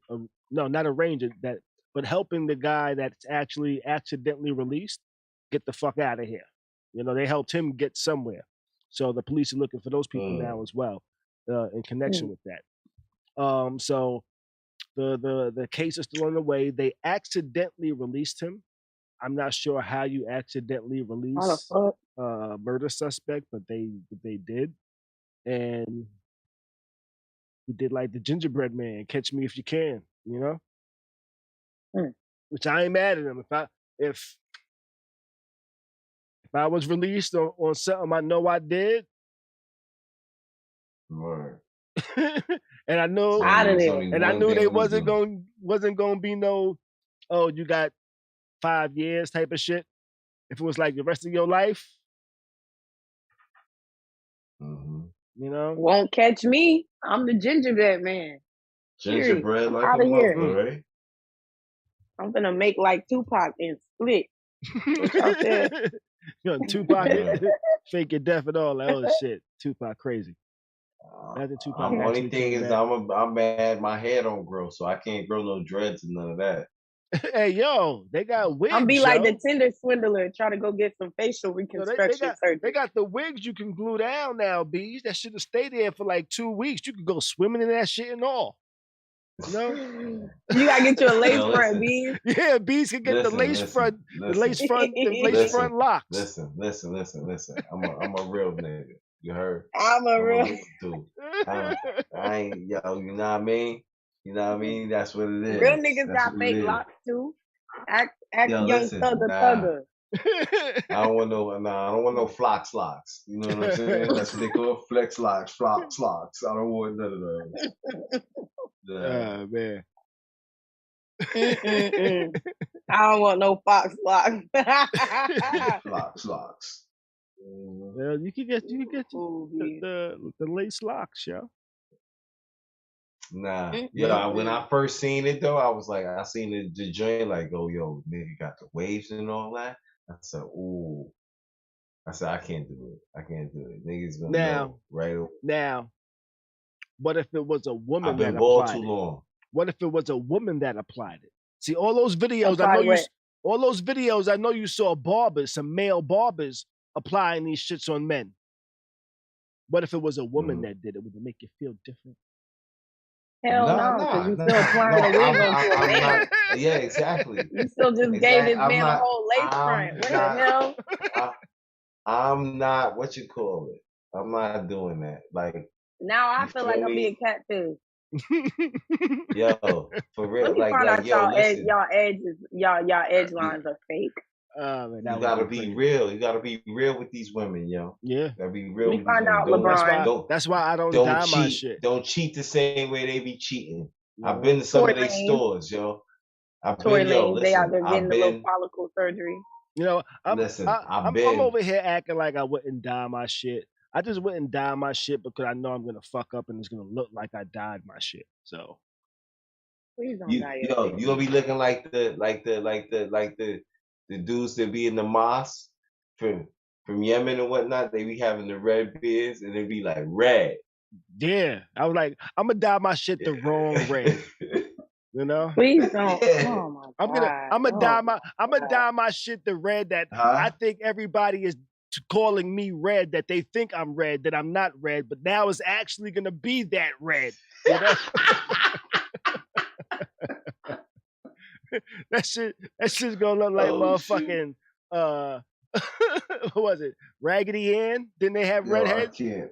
no, not arranging that, but helping the guy that's actually accidentally released get the fuck out of here. You know, they helped him get somewhere. So the police are looking for those people now as well, in connection with that. So the case is still on the way. They accidentally released him. I'm not sure how you accidentally How the release fuck? a murder suspect, but they did, and he did like the gingerbread man, catch me if you can, you know. Which I ain't mad at him. If I was released on something I know I did, Right. and I know, Out of there. and I knew they wasn't gonna be no, oh, you got 5 years type of shit. If it was like the rest of your life, you know, Won't catch me. I'm the gingerbread man. Gingerbread like out a of here. mother, right? I'm gonna make like Tupac and split. What y'all said? You know, Tupac, fake your death and all that other shit. Tupac crazy. Only thing is, I'm mad my hair don't grow, so I can't grow no dreads and none of that. Hey, yo, they got wigs. I'm be like the Tinder swindler, try to go get some facial reconstruction surgery. They got the wigs you can glue down now, Beez. That should have stayed there for like 2 weeks. You could go swimming in that shit and all. You know? You gotta get you a lace front, Beez. Yeah, Beez can get the lace front locks. Listen. I'm a real nigga. You heard? I'm a real dude. I ain't, yo, you know what I mean? You know what I mean? That's what it is. Real niggas got fake locks too. Act young thugger. I don't want no flox locks. You know what I'm saying? That's what they call flex locks, flox locks. I don't want none of those. Oh man. I don't want no fox locks. Locks. Well, you can get the lace locks, yo. Nah, when I first seen it though, I was like, I seen the joint like, oh yo, nigga got the waves and all that. I said, ooh. I said, I can't do it. Niggas gonna know right away. Now, what if it was a woman I've been that bald applied too it? long. What if it was a woman that applied it? See, all those videos I know you saw barbers, some male barbers applying these shits on men. What if it was a woman that did it? Would it make you feel different? Hell no, because you still applying the wig onto a man. Yeah, exactly. You still just gave this man a whole lace front. What the hell? I'm not, what you call it? I'm not doing that. Like, now I feel like I'm being catfish. Yo, for real. Let me find out y'all edge lines are fake. Man, you gotta be real. You gotta be real with these women, yo. Yeah. Gotta be real. We find out, LeBron. That's why I don't dye cheat. my shit. Don't cheat the same way they be cheating. I've been to some of these stores, yo. They out there getting a little follicle surgery. You know, I'm over here acting like I wouldn't dye my shit. I just wouldn't dye my shit because I know I'm gonna fuck up and it's gonna look like I dyed my shit. So please don't dye your shit. You gonna be looking like the dudes that be in the mosque from Yemen and whatnot. They be having the red beards and they be like red. Yeah, I was like, I'm gonna dye my shit the wrong red. You know? Please don't. Oh my God. I'm gonna dye my shit the red that I think everybody is calling me red, that they think I'm red, that I'm not red, but now it's actually gonna be that red. You know? That shit's gonna look like motherfucking what was it? Raggedy Ann? Didn't they have redheads? I can't.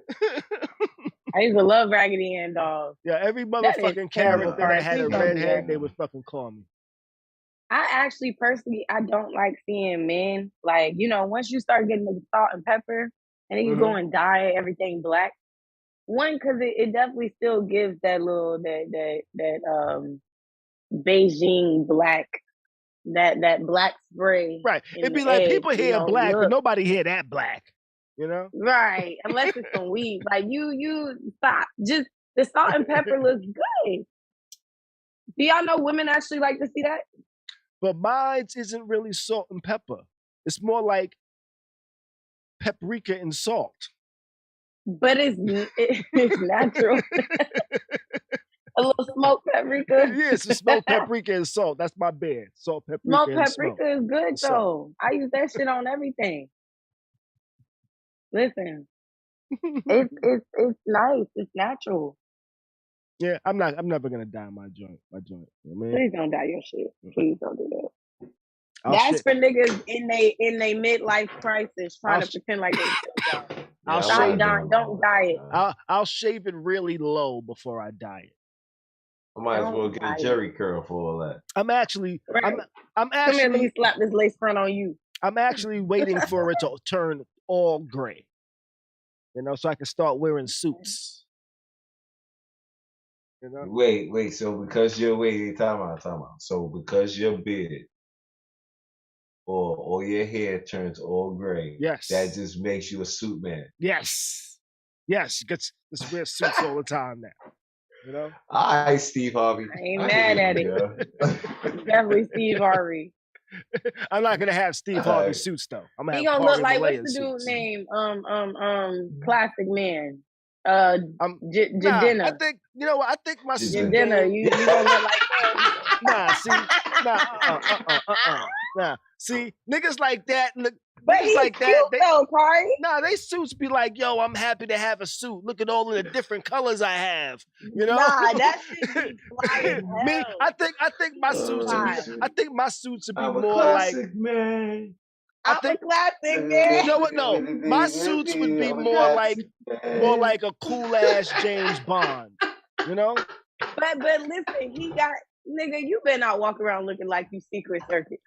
I used to love Raggedy Ann dolls. Yeah, every motherfucking character that had a redhead, they would fucking call me. I actually personally, I don't like seeing men, like, you know, once you start getting the salt and pepper and then you go and dye everything black. One, because it definitely still gives that little that Beijing black, that black spray. Right. It'd be like people hear black, but nobody hear that black. You know? Right. Unless it's some weed. Like you stop. Just the salt and pepper looks good. Do y'all know women actually like to see that? But mine isn't really salt and pepper. It's more like paprika and salt. But it's natural. A little smoked paprika. Yeah, it's a smoked paprika and salt. That's my bed. Salt, paprika, Smoked and paprika smoke. is good What's up? though. I use that shit on everything. Listen, it's nice. It's natural. Yeah, I'm never gonna dye my joint. You know what I mean? Please don't dye your shit. Please don't do that. I'll That's sh- for niggas in they midlife crisis trying to pretend like they still young. I'll Stop shave dying. Don't dye it. I'll shave it really low before I dye it. I might as well Don't get dye a it. Jerry curl for all that. I'm actually Right. I'm Come here, let actually me slap this lace front on you. I'm actually waiting for it to turn all gray. You know, so I can start wearing suits. You know? Wait. So because you're time out. So because your beard or your hair turns all gray, Yes. that just makes you a suit man. Yes. Yes, you get to wear suits all the time now. You know? All right, Steve Harvey. I ain't mad at it. Definitely Steve Harvey. I'm not gonna have Steve Harvey Alright. suits though. I'm gonna He have gonna look Harvey like Malaya what's the dude's suits. name? Classic Man. Nah, Jadena. I think you know what? I think my suit. Jadena. You gonna look like that? Nah, see, niggas like that. Look, But niggas he's like cute that. though, Khary. Nah, they suits be like, yo, I'm happy to have a suit. Look at all of the different colors I have. You know? Nah, that shit be fly as Me, hell. I think my suits would be. I think my suits would be I'm a more like. classic man. I I'm think. a classic man. You know what? No, my suits would be more like a cool ass James Bond. You know? But listen, he got nigga. You better not walk around looking like you Secret Service.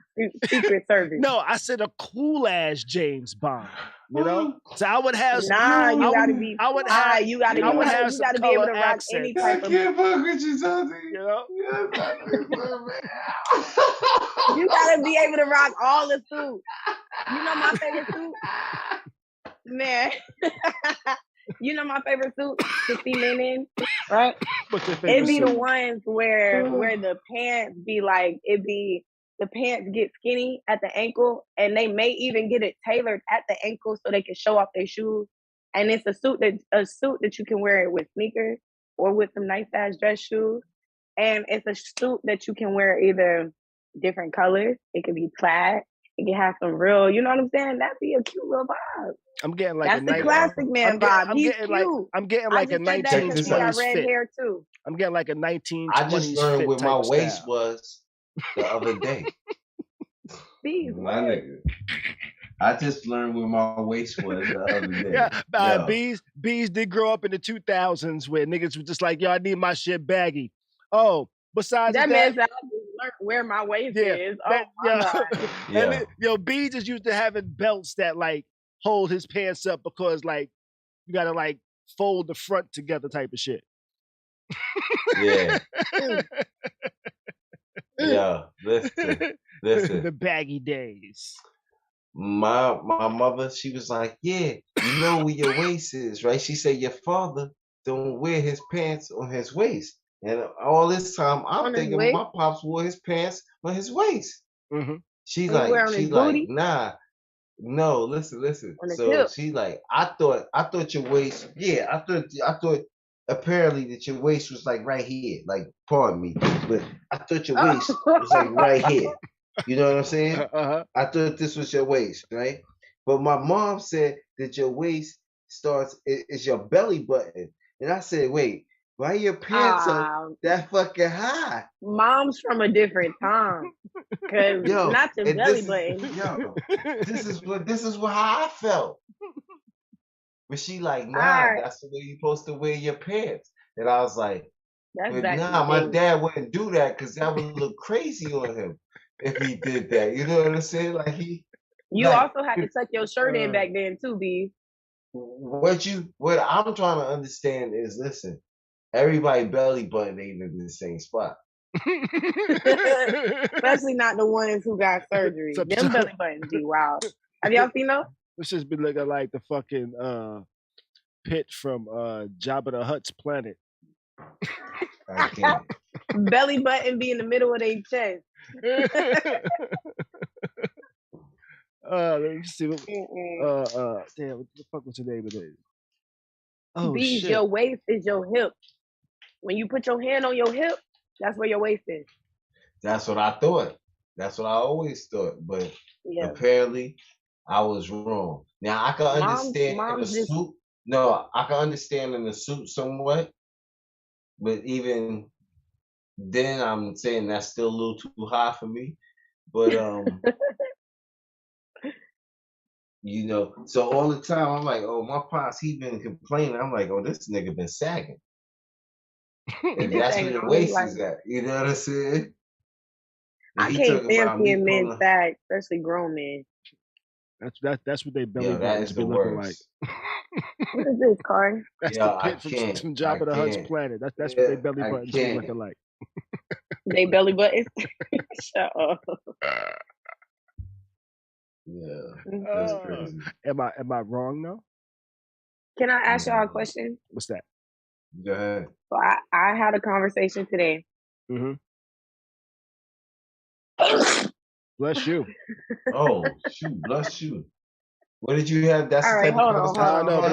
No, I said a cool ass James Bond. You know, so I would have. Nah, you gotta be. I would fly. have. You gotta. I would have You some gotta be able to color rock accent. any I type of. can't fuck with you, Tati. You know. You gotta be able to rock all the suits. You know my favorite suit, man. You know my favorite suit to see men in, right? What's your favorite It'd be suit? the ones where the pants be like the pants get skinny at the ankle, and they may even get it tailored at the ankle so they can show off their shoes. And it's a suit that you can wear it with sneakers or with some nice ass dress shoes. And it's a suit that you can wear either different colors. It could be plaid. It can have some real, you know what I'm saying? That'd be a cute little vibe. I'm getting like That's a the classic man vibe. He's cute. I'm getting like a I just said that 'cause he got 1920s red fit. hair too. I'm getting like a 1920s I just learned fit where type my of waist style. was the other day. Beez, My nigga. I just learned where my waist was the other day. Yeah, Beez did grow up in the 2000s where niggas were just like, yo, I need my shit baggy. Oh, besides that that, man said, I just learned where my waist is. Oh my God. Yeah. Beez is used to having belts that like hold his pants up because like you gotta like fold the front together type of shit. Yeah. Yeah. Listen. The baggy days. My mother, she was like, yeah, you know where your waist is, right? She said your father don't wear his pants on his waist. And all this time, I'm thinking my pops wore his pants on his waist. Mm-hmm. She's booty? like, nah, no, listen. So tip. she's like, I thought your waist, yeah, I thought apparently that your waist was like right here, like pardon me, but I thought your waist was like right here. You know what I'm saying? Uh-huh. I thought this was your waist, right? But my mom said that your waist is your belly button. And I said, wait, why your pants up that fucking high? Mom's from a different time. Cause not your belly button. This is how I felt. But she like, nah, that's the way you're supposed to wear your pants. And I was like, my dad wouldn't do that because that would look crazy on him if he did that. You know what I'm saying? Like you also had to tuck your shirt in back then too, B. What I'm trying to understand is, listen, everybody belly button ain't in the same spot. Especially not the ones who got surgery. Them belly buttons be wild. Have y'all seen those? This just be looking like the fucking pit from Jabba the Hutt's planet. I can't. belly button be in the middle of their chest. Let me see. What, Mm-mm. damn, what the fuck was the name of it? Oh Beez, shit! your waist is your hip. When you put your hand on your hip, that's where your waist is. That's what I thought. That's what I always thought. But Yeah. apparently, I was wrong. Now I can understand in the just suit. No, I can understand in the suit somewhat, but even then, I'm saying that's still a little too high for me. But you know, so all the time I'm like, oh, my pops, he been complaining. I'm like, oh, this nigga been sagging. he And been that's saying where the all his waist life. is at. You know what I'm saying? And I he can't talking stand about me seeing men pulling. sag, especially grown men. That's what they belly Yo, that buttons is be the looking worst. like. What is this, Khary? That's Yeah, the I pit from can't. Jabba I the Hutt's can't. planet. That's what Yeah, they belly I buttons be can't. looking like. They belly buttons. Shut up. Yeah, Mhm. that's crazy. Am I wrong though? Can I ask y'all a No. question? What's that? Go ahead. So I had a conversation today. Mm-hmm. Bless you. Oh, shoot, bless you. What did you have? That's All the right, type of hold on, conversation I don't know, you but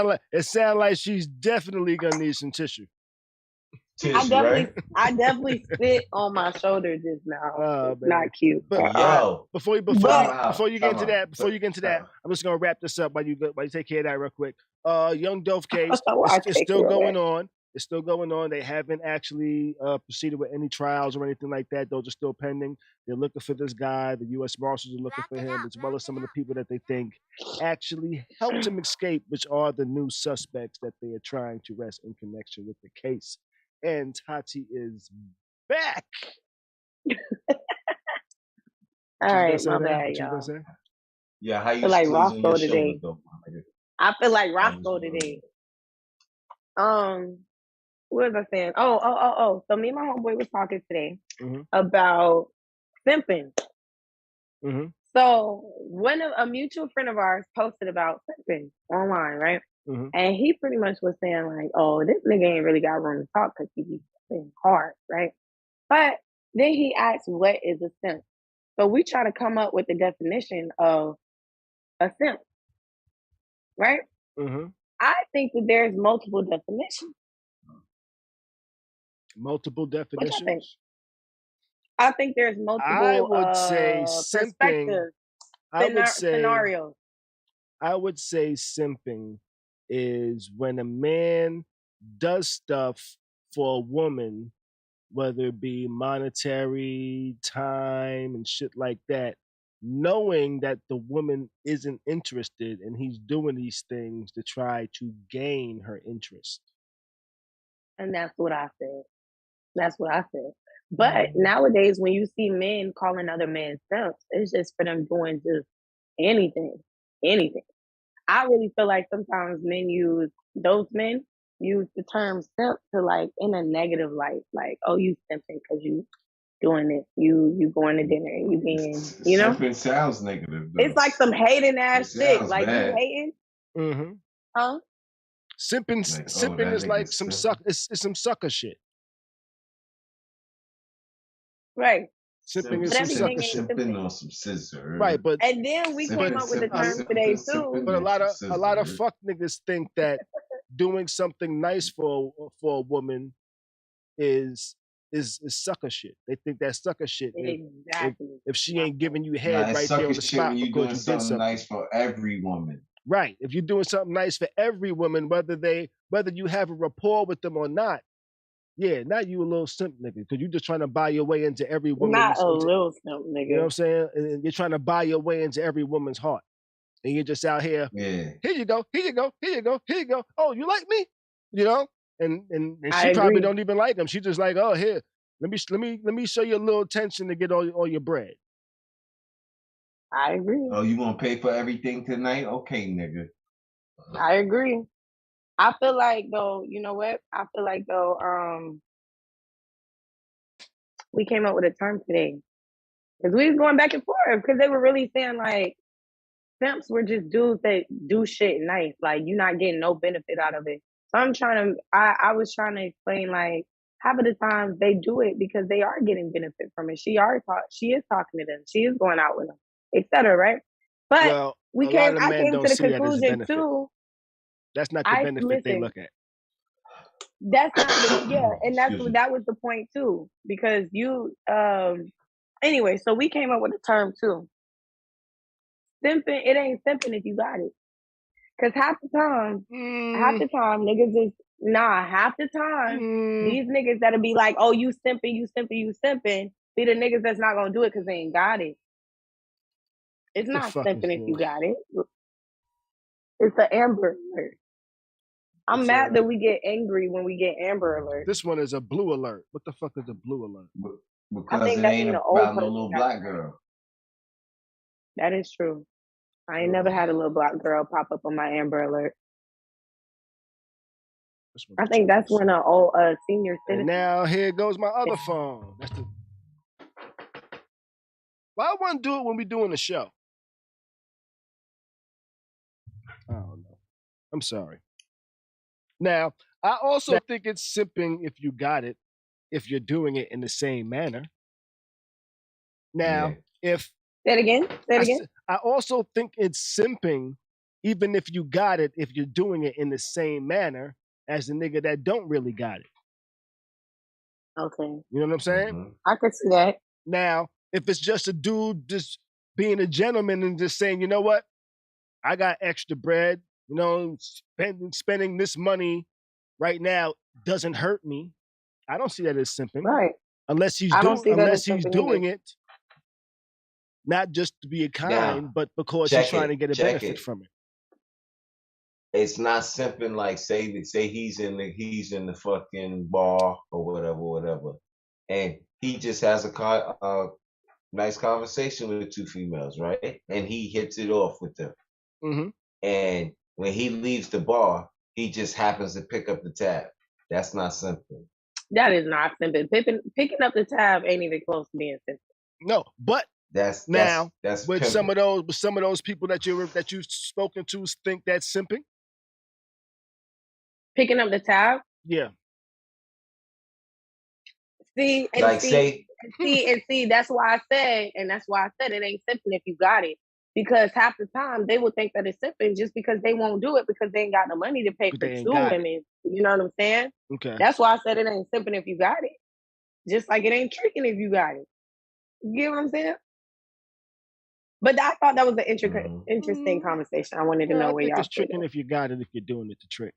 had? it sound like she's definitely gonna need some tissue. Tissue, right? I definitely spit on my shoulder just now. It's not Man. cute. But Yo, before you time get out. into Time out. that, I'm just gonna wrap this up while you take care of that real quick. Young Dolph case is still going on. It's still going on. They haven't actually proceeded with any trials or anything like that. Those are still pending. They're looking for this guy. The U.S. Marshals are looking for him, as well as some of the people that they think actually helped him escape, which are the new suspects that they are trying to arrest in connection with the case. And Tati is back. All right, my bad, y'all. Yeah, how you I feel like squeeze on your Roscoe shoulder today. though? I feel like Roscoe today. What was I saying? Oh. So me and my homeboy was talking today about simping. Mm-hmm. So a mutual friend of ours posted about simping online, right? Mm-hmm. And he pretty much was saying like, oh, this nigga ain't really got room to talk because he be simping hard, right? But then he asked, what is a simp? So we try to come up with the definition of a simp, right? Mm-hmm. I think that there's multiple definitions. Multiple definitions? What you think? I think there's multiple I would say simping. scenarios. I would say simping is when a man does stuff for a woman, whether it be monetary, time, and shit like that, knowing that the woman isn't interested and he's doing these things to try to gain her interest. And that's what I said. But nowadays, when you see men calling other men simps, it's just for them doing just anything. I really feel like sometimes those men use the term simp to like in a negative light, like, oh, you simping because you doing this, you going to dinner, you being, you know. Simping sounds negative though. It's like some hating ass shit. Like bad. You hating, huh? Simping is like some it's some sucker shit. Right. Simping is some sucker shit. Simping on some scissor. Right, but and then we came up with the term today too. But a lot of fuck niggas think that doing something nice for a woman is sucker shit. They think that's sucker shit. Exactly. If she ain't giving you head right there on the spot when because you did something nice for every woman. Right. If you're doing something nice for every woman, whether you have a rapport with them or not, yeah, not you a little simp nigga, because you're just trying to buy your way into every woman. Not a little simp nigga. You know what I'm saying? And you're trying to buy your way into every woman's heart. And you're just out here, here you go. Oh, you like me? You know? And she probably don't even like him. She just like, oh, here, let me show you a little attention to get all your bread. I agree. Oh, you want to pay for everything tonight? Okay, nigga. I agree. I feel like though, you know what? We came up with a term today. Because we was going back and forth because they were really saying like simps were just dudes that do shit nice. Like you're not getting no benefit out of it. So I was trying to explain like half of the time they do it because they are getting benefit from it. She is talking to them. She is going out with them, etc. Right? But Well, a lot of I men came don't to the see that as a conclusion benefit. too. That's not the benefit they look at. That's not the and that was the point too. Because you anyway, so we came up with a term too. Simping, it ain't simping if you got it. Cause half the time niggas is half the time these niggas that'll be like, oh, you simping, be the niggas that's not gonna do it because they ain't got it. It's not simping if you got it. It's an Amber Alert. I'm mad that we get angry when we get Amber Alert. This one is a blue alert. What the fuck is a blue alert? Because it ain't about no little black girl. That is true. I ain't never had a little black girl pop up on my Amber Alert. I think that's when a senior citizen. And now here goes my other phone. That's the. Why I want to do it when we doing the show? I don't know. I'm sorry. Now, I also think it's simping if you got it, if you're doing it in the same manner. Now, if say it again. I also think it's simping, even if you got it, if you're doing it in the same manner as the nigga that don't really got it. Okay. You know what I'm saying? Mm-hmm. I could see that. Now, if it's just a dude just being a gentleman and just saying, you know what, I got extra bread, you know, spending this money right now doesn't hurt me. I don't see that as simping. Right. Unless he's doing it, not just to be kind, but because he's trying to get a benefit from it. It's not simping like say he's in the fucking bar or whatever, and he just has a nice conversation with two females, right? And he hits it off with them. Mm-hmm. And when he leaves the bar, he just happens to pick up the tab. That's not simping. That is not simping. Picking up the tab ain't even close to being simping. No, but that's with pimping. some of those people that you've spoken to think that's simping. Picking up the tab? Yeah. See, that's why I said it ain't simping if you got it. Because half the time they will think that it's simping just because they won't do it because they ain't got the money to pay for two women. You know what I'm saying? Okay. That's why I said it ain't simping if you got it. Just like it ain't tricking if you got it. You get what I'm saying? But I thought that was an interesting conversation. I wanted to know where y'all. It's tricking if you got it, if you're doing it to trick.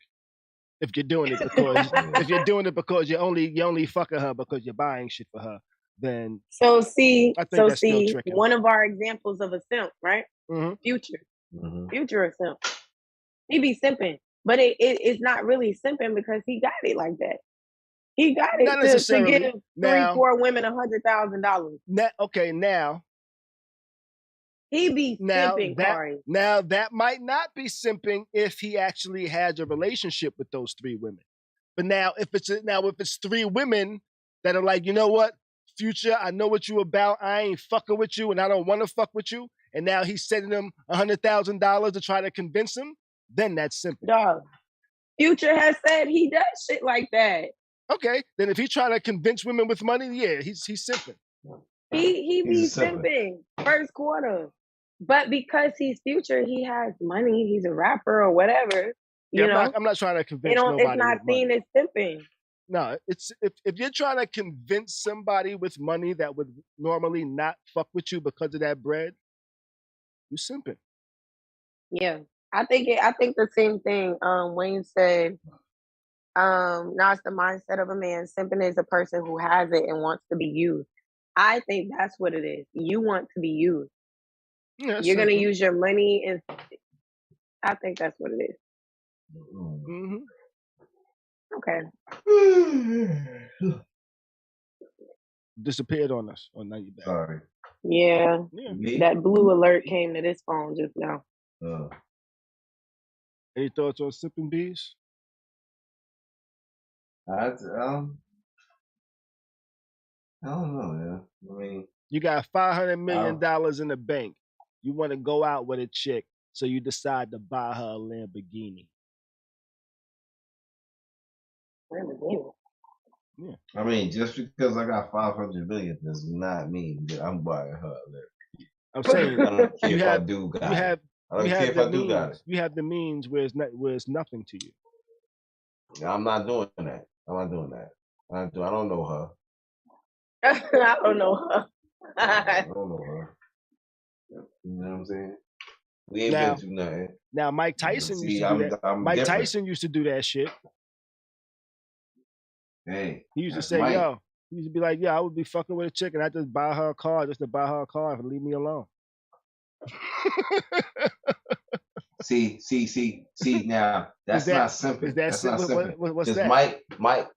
If you're doing it because you're only fucking her because you're buying shit for her, then I think that's still tricking. One of our examples of a simp, right? Mm-hmm. Future. Mm-hmm. Future a simp. He be simping, but it's not really simping because he got it like that. He got it to give 3-4 women $100,000. Okay, now. He be simping, Khary. Now that might not be simping if he actually has a relationship with those 3 women. But now if it's 3 women that are like, you know what, Future, I know what you about. I ain't fucking with you, and I don't want to fuck with you. And now he's sending them $100,000 to try to convince him. Then that's simping. Dog. Future has said he does shit like that. Okay, then if he's trying to convince women with money, yeah, he's simping. He be simping first quarter. But because he's Future, he has money. He's a rapper or whatever. You know, I'm not trying to convince nobody. It's not seen as simping. No, it's if you're trying to convince somebody with money that would normally not fuck with you because of that bread, you simping. Yeah, I think the same thing. Wayne said, now it's the mindset of a man. Simping is a person who has it and wants to be used. I think that's what it is. You want to be used. Yeah, you're going to use your money, and I think that's what it is. Mm-hmm. Okay. Disappeared on us. Oh, now you're back. Sorry. Yeah. That blue alert came to this phone just now. Any thoughts on Simping Beez? I don't know, yeah. I mean, you got $500 million in the bank. You want to go out with a chick, so you decide to buy her a Lamborghini. Lamborghini? Yeah. I mean, just because I got 500 million does not mean that I'm buying her. I'm saying I don't care you if have, I do got you it. have, I don't you care have if the I do got means. it. You have the means where it's nothing to you. I'm not doing that. I'm not doing that. I don't know her. I don't know her. I don't know her. You know what I'm saying? We ain't been through nothing. Now Mike Tyson used to do that. I'm Mike different. Tyson used to do that shit. Hey, he used to say, Mike. yo, he used to be like, yeah, I would be fucking with a chick and I just buy her a car just to buy her a car and leave me alone. See. Now that's not simping. That's not simping. What's Because that? Mike,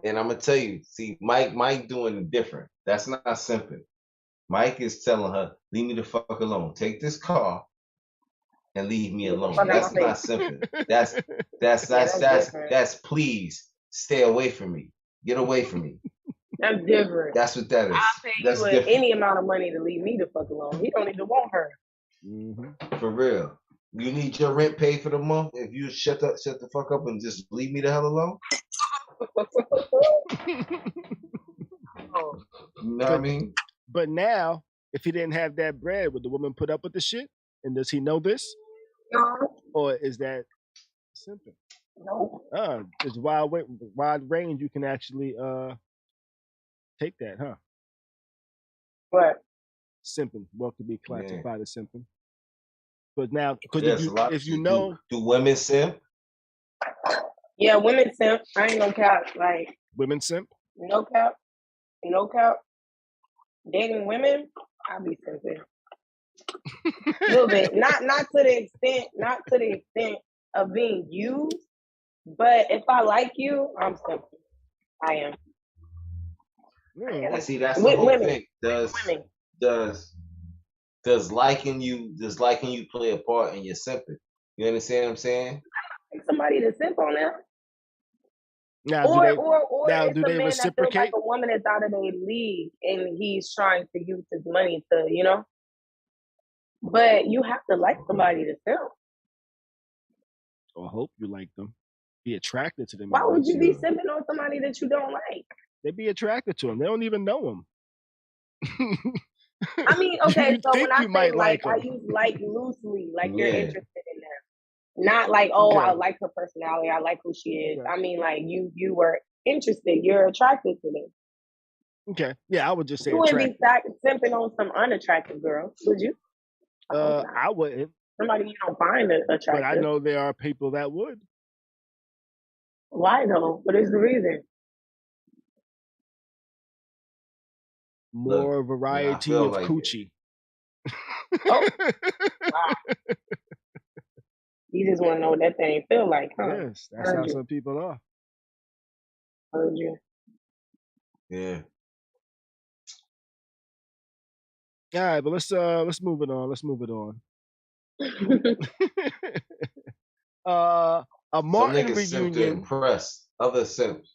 and I'm gonna tell you. See, Mike doing it different. That's not simping. Mike is telling her, leave me the fuck alone. Take this car and leave me alone. That's not simping. That's please stay away from me. Get away from me. That's different. That's what that is. I'll pay that's you different. any amount of money to leave me the fuck alone. He don't even want her. Mm-hmm. For real. You need your rent paid for the month. If you shut the fuck up and just leave me the hell alone. You know what I mean? But now, if he didn't have that bread, would the woman put up with the shit? And does he know this? No. Or is that simping? No. It's wide range. You can actually take that, huh? What? Simping. What could be classified as simping? But now, because if you know, do women simp? Yeah, women simp. I ain't gonna cap. Like women simp. No cap. Dating women, I be simping. A little bit. Not to the extent of being used. But if I like you, I'm simping. I am. Yeah. See, that's the whole thing. Does liking you play a part in your simping? You understand what I'm saying? Somebody to simp on them. Now, or do they man reciprocate? That feels like a woman is out of their league and he's trying to use his money to, you know. But you have to like somebody to simp. Or hope you like them. Be attracted to them. Why would you be simping on somebody that you don't like? They be attracted to them. They don't even know them. I mean, okay, so when I say like, I use like loosely, like you're interested in them. Not like, oh, I like her personality, I like who she is. I mean, like you were interested, you're attracted to them. Okay, yeah, I would just say you wouldn't be simping on some unattractive girl, would you? I wouldn't. Somebody you don't find attractive. But I know there are people that would. Why though? What is the reason? More variety of like coochie. Oh. Wow. You just want to know what that thing feel like, huh? Yes, that's how some people are. Heard you. Yeah. All right, but let's move it on. A Martin reunion. Impress other simps.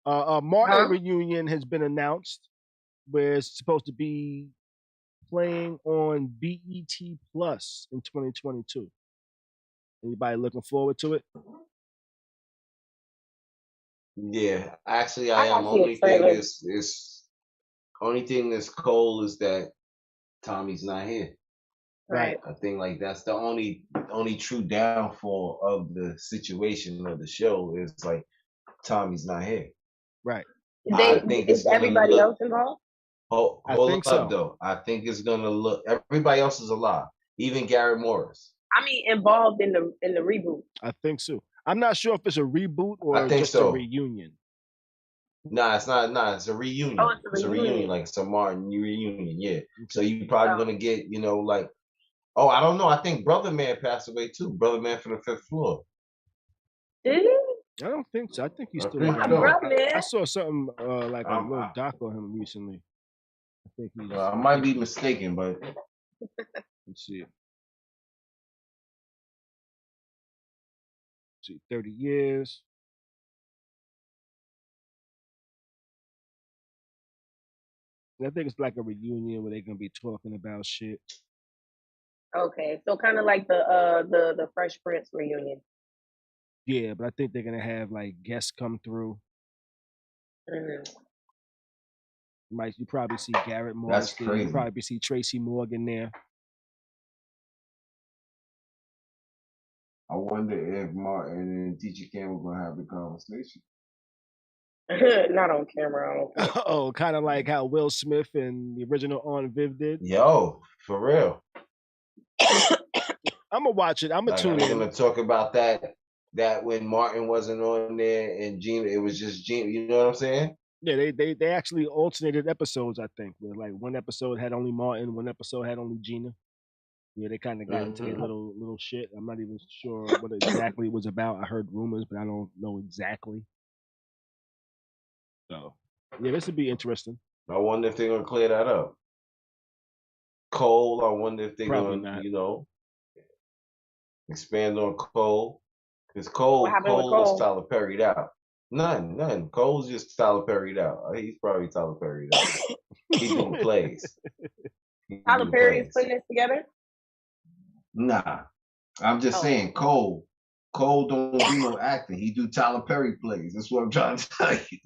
A Martin reunion has been announced, where it's supposed to be playing on BET Plus in 2022. Anybody looking forward to it? Yeah, actually, I am. Only thing that's cold is that Tommy's not here. Right. I think like that's the only true downfall of the situation of the show is like Tommy's not here. Right. I think is everybody else involved? Hold up though. I think it's gonna look. Everybody else is alive, even Gary Morris. I mean, involved in the reboot. I think so. I'm not sure if it's a reboot or just a reunion. Nah, it's not. Nah, it's a reunion. Oh, it's a reunion, like it's a Martin reunion. Yeah. So you probably gonna get, like. Oh, I don't know. I think Brother Man passed away too. Brother Man from the 5th floor. Did he? I don't think so. I think he's still alive. I saw something like a little doc on him recently. I think he's. I might be mistaken, but let's see. 30 years. I think it's like a reunion where they're gonna be talking about shit. Okay, so kind of like the Fresh Prince reunion. Yeah, but I think they're gonna have like guests come through. You probably see Garrett Morris That's there. crazy. You probably see Tracy Morgan there. I wonder if Martin and Teacher Cam were gonna have the conversation. Not on camera. I don't think. Oh, kind of like how Will Smith and the original On Viv did. Yo, for real. I'm gonna watch it. I'm gonna tune in. We're gonna talk about that when Martin wasn't on there and Gina, it was just Gina. You know what I'm saying? Yeah, they actually alternated episodes. I think where like one episode had only Martin, one episode had only Gina. Yeah, they kind of got into their little shit. I'm not even sure what exactly it was about. I heard rumors, but I don't know exactly. So, yeah, this would be interesting. I wonder if they're gonna clear that up. Cole, I wonder if they're Probably gonna, not. expand on Cole. Because Cole is Tyler Perry'd out. None. Cole's just Tyler Perry'd out. He's probably Tyler Perry'd out. He's doing plays. Tyler Perry's putting this together? Nah. I'm just saying, Cole don't do no acting. He do Tyler Perry plays. That's what I'm trying to tell you.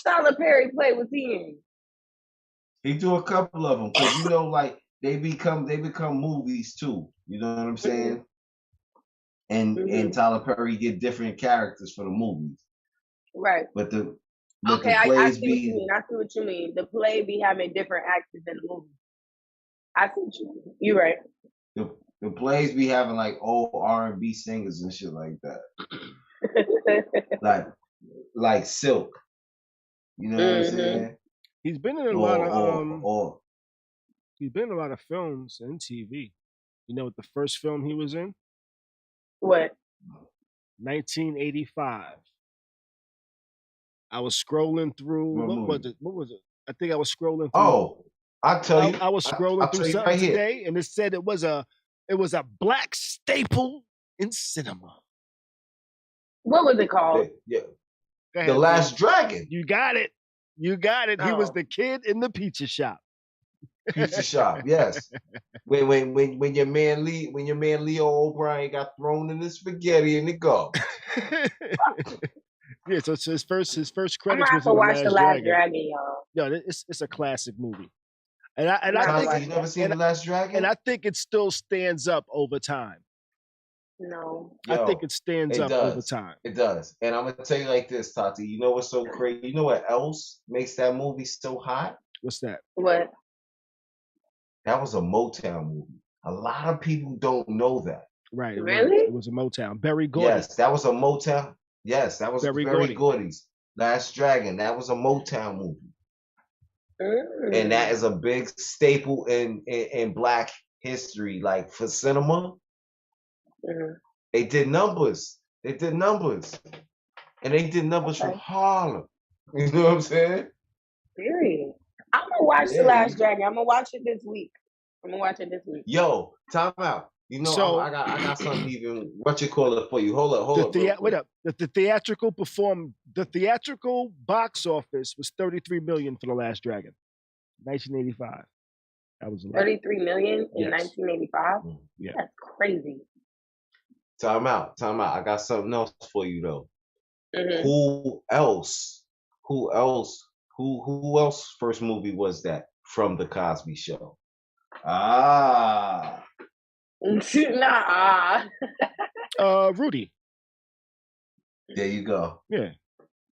Tyler Perry play was he in? He do a couple of them because like they become movies too. You know what I'm saying? And Tyler Perry get different characters for the movies. Right. But the I see what you mean. I see what you mean. The play be having different actors in the movie. I see what you mean. You're right. The plays be having like old R&B singers and shit like that. like Silk. You know what I'm saying? He's been in a lot of he's been in a lot of films and TV. You know what the first film he was in? What? 1985. I was scrolling through. What was it? I think I was scrolling through. Oh, I'll tell you. I was scrolling through something right today, and it said it was a black staple in cinema. What was it called? The Last Dragon. You got it. Oh. He was the kid in the pizza shop. Pizza shop, yes. When your man Leo O'Brien got thrown in the spaghetti in the garbage. Yeah, so his first credits I'm was to watch The Last Dragon, y'all. No, it's a classic movie. And I think you never seen The Last Dragon? And I think it still stands up over time. No. I think it stands up over time. It does. And I'm gonna tell you like this, Tati. You know what's so crazy? You know what else makes that movie so hot? What's that? What? That was a Motown movie. A lot of people don't know that. Right. Really? It was a Motown. Berry Gordy. Yes, that was a Motown. Yes, that was Berry Gordy's Last Dragon. That was a Motown movie. And that is a big staple in Black history, like for cinema. They did numbers. And they did numbers from Harlem. You know what I'm saying? Period. I'm gonna watch The Last Dragon. I'm gonna watch it this week. Yo, time out. You know, so, I got something even what you call it for you. Hold up. Wait up. The theatrical box office was $33 million for The Last Dragon, 1985. That was $33 million in 1985. Yeah, that's crazy. Time out. I got something else for you though. Who else? Who else? First movie was that from The Cosby Show? Nah. Rudy. There you go. Yeah.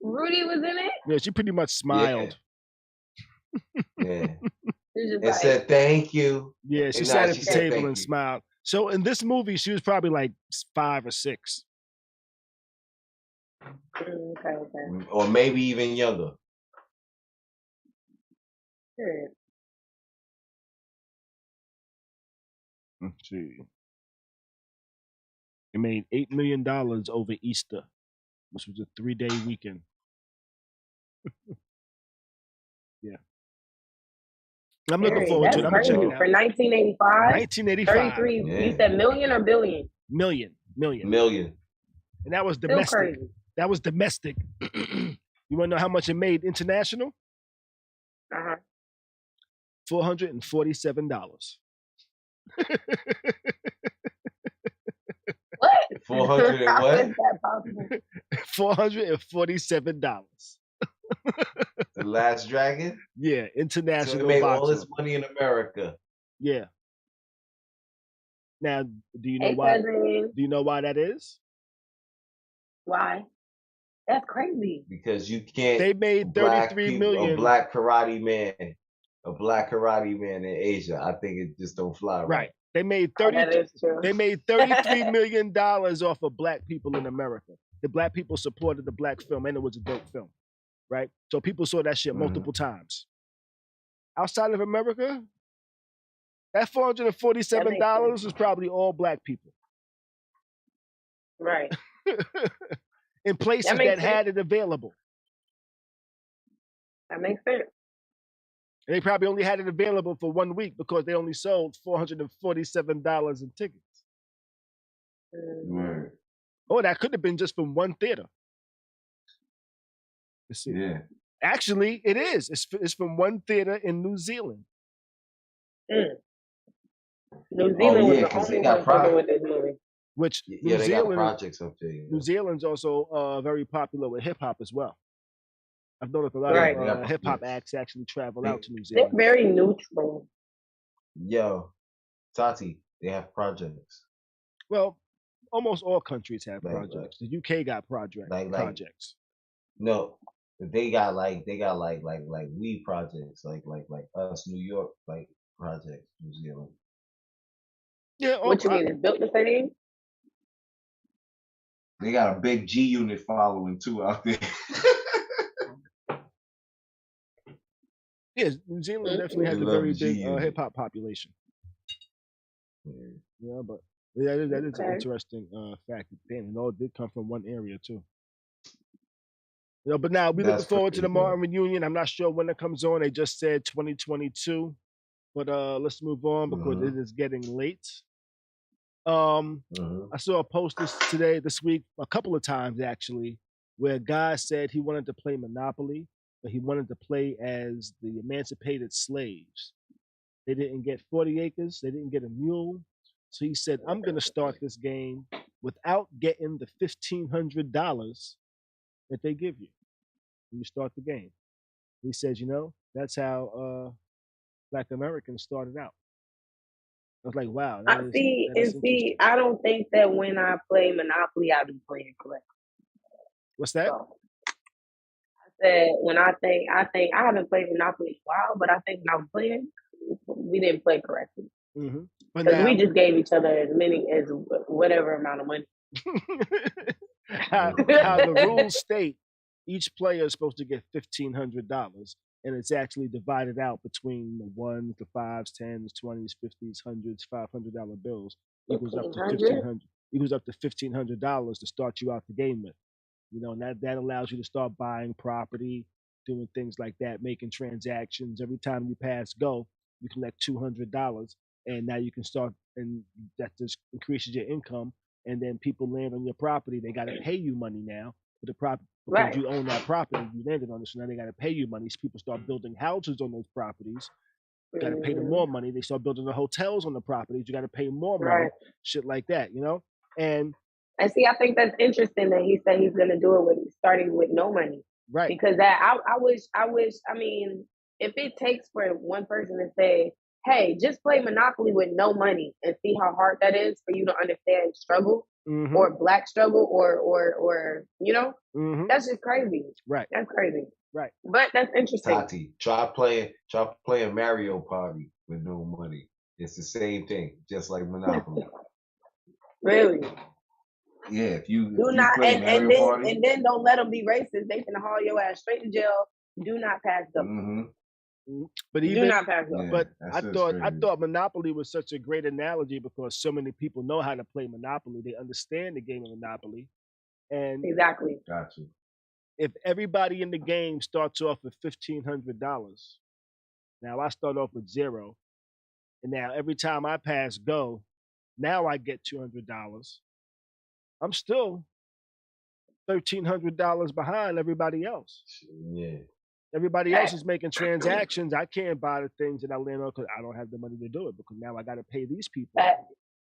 Rudy was in it? Yeah, she pretty much smiled. Yeah. And said thank you. Yeah, she sat at the table and smiled. So in this movie, she was probably like 5 or 6. Okay. Or maybe even younger. Sure. Let's see. It made $8 million over Easter, which was a 3-day weekend. Yeah. I'm looking forward to it. I'm going to check it out. For 1985? 33, you said million or billion? Million. And that was domestic. Still crazy. That was domestic. You want to know how much it made international? $447. What? 400 and what? How is that possible? $447. The Last Dragon? Yeah, So international they made all box this office. money in America. Yeah. Now, do you know Hey, why? cousin. Do you know why that is? Why? That's crazy. Because you can't. They made 33 million. A black karate man in Asia. I think it just don't fly right. They made That is true. They made $33 million off of black people in America. The black people supported the black film, and it was a dope film, right? So people saw that shit multiple times. Outside of America, that $447 was probably all black people. Right. In places that had it available. That makes sense. And they probably only had it available for 1 week because they only sold $447 in tickets. Right. Oh, that could have been just from one theater. Let's see. Yeah. Actually, it is. It's from one theater in New Zealand. New Zealand was the only one fucking with this movie. Which New Zealand, got projects up there. New Zealand's also very popular with hip hop as well. I've noticed a lot of hip hop acts actually travel out to New Zealand. They're very neutral. Yo, Tati, they have projects. Well, almost all countries have projects. The UK got projects. No, they got like we projects like us New York like projects New Zealand. Yeah. What you mean? It's built the same? They got a big G unit following too out there. Yes, New Zealand definitely has a very big hip hop population. Yeah, but that is an interesting fact. Damn, it all did come from one area too. You know, but now we're looking forward to the Martin reunion. I'm not sure when it comes on. They just said 2022, but let's move on because it is getting late. I saw a post this week, a couple of times actually, where a guy said he wanted to play Monopoly, but he wanted to play as the emancipated slaves. They didn't get 40 acres. They didn't get a mule. So he said, I'm going to start this game without getting the $1,500 that they give you when you start the game. He says, you know, that's how Black Americans started out. I was like, wow. See, I don't think that when I play Monopoly, I'll be playing correctly. What's that? So, I said, when I haven't played Monopoly in a while, but I think when I was playing, we didn't play correctly. Because we just gave each other as whatever amount of money. How the rules state, each player is supposed to get $1,500, and it's actually divided out between the 1s, the 5s, 10s, 20s, 50s, 100s, $500 bills. Equals up to $1,500. Equals up to $1,500 to start you out the game with. You know, and that allows you to start buying property, doing things like that, making transactions. Every time you pass go, you collect $200, and now you can start, and that just increases your income. And then people land on your property. They got to pay you money now for the property because you own that property. You landed on it, so now they got to pay you money. So people start building houses on those properties. You got to pay them more money. They start building the hotels on the properties. You got to pay more money. Shit like that, you know. And see, I think that's interesting that he said he's going to do it starting with no money. Right. Because I wish. I mean, if it takes for one person to say, hey, just play Monopoly with no money and see how hard that is for you to understand struggle or Black struggle or you know, that's just crazy. Right. That's crazy. Right. But that's interesting. Tati, try playing Mario Party with no money. It's the same thing, just like Monopoly. Really? Yeah, if you do not play Mario Party, and then don't let them be racist. They can haul your ass straight to jail. Do not pass them. But even, do not pass them. But I thought Monopoly was such a great analogy because so many people know how to play Monopoly. They understand the game of Monopoly, and exactly. Gotcha. If everybody in the game starts off with $1,500, now I start off with $0, and now every time I pass go, now I get $200. I'm still $1,300 behind everybody else. Yeah. Everybody else is making transactions. I can't buy the things that I land on because I don't have the money to do it because now I got to pay these people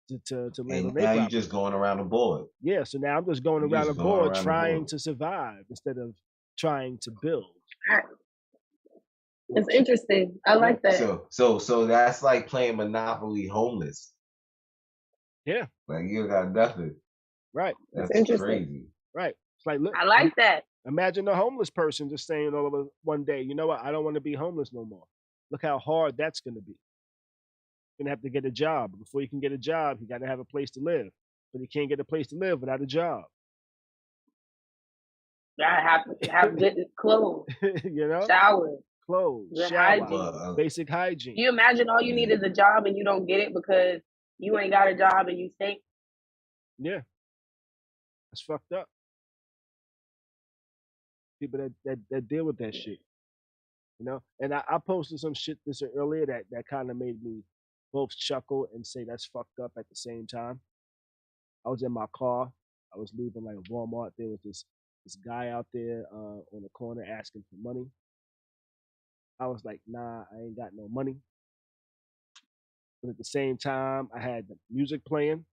to land on their property. Now you're just going around the board. Yeah, so now I'm just going around the board trying to survive instead of trying to build. It's interesting. I like that. So that's like playing Monopoly homeless. Yeah. Like you got nothing. Right. That's crazy. Right. It's like, look, I like that. Imagine a homeless person just saying all of a one day, you know what, I don't want to be homeless no more. Look how hard that's going to be. You're going to have to get a job. Before you can get a job, you got to have a place to live. But you can't get a place to live without a job. Gotta have good clothes. You know? Shower. Clothes. Good shower. hygiene. Basic hygiene. You imagine all you need is a job and you don't get it because you ain't got a job and you stink? Yeah. That's fucked up. People that deal with that shit. You know? And I posted some shit this earlier that kind of made me both chuckle and say that's fucked up at the same time. I was in my car. I was leaving like Walmart. There was this guy out there on the corner asking for money. I was like, nah, I ain't got no money. But at the same time, I had the music playing.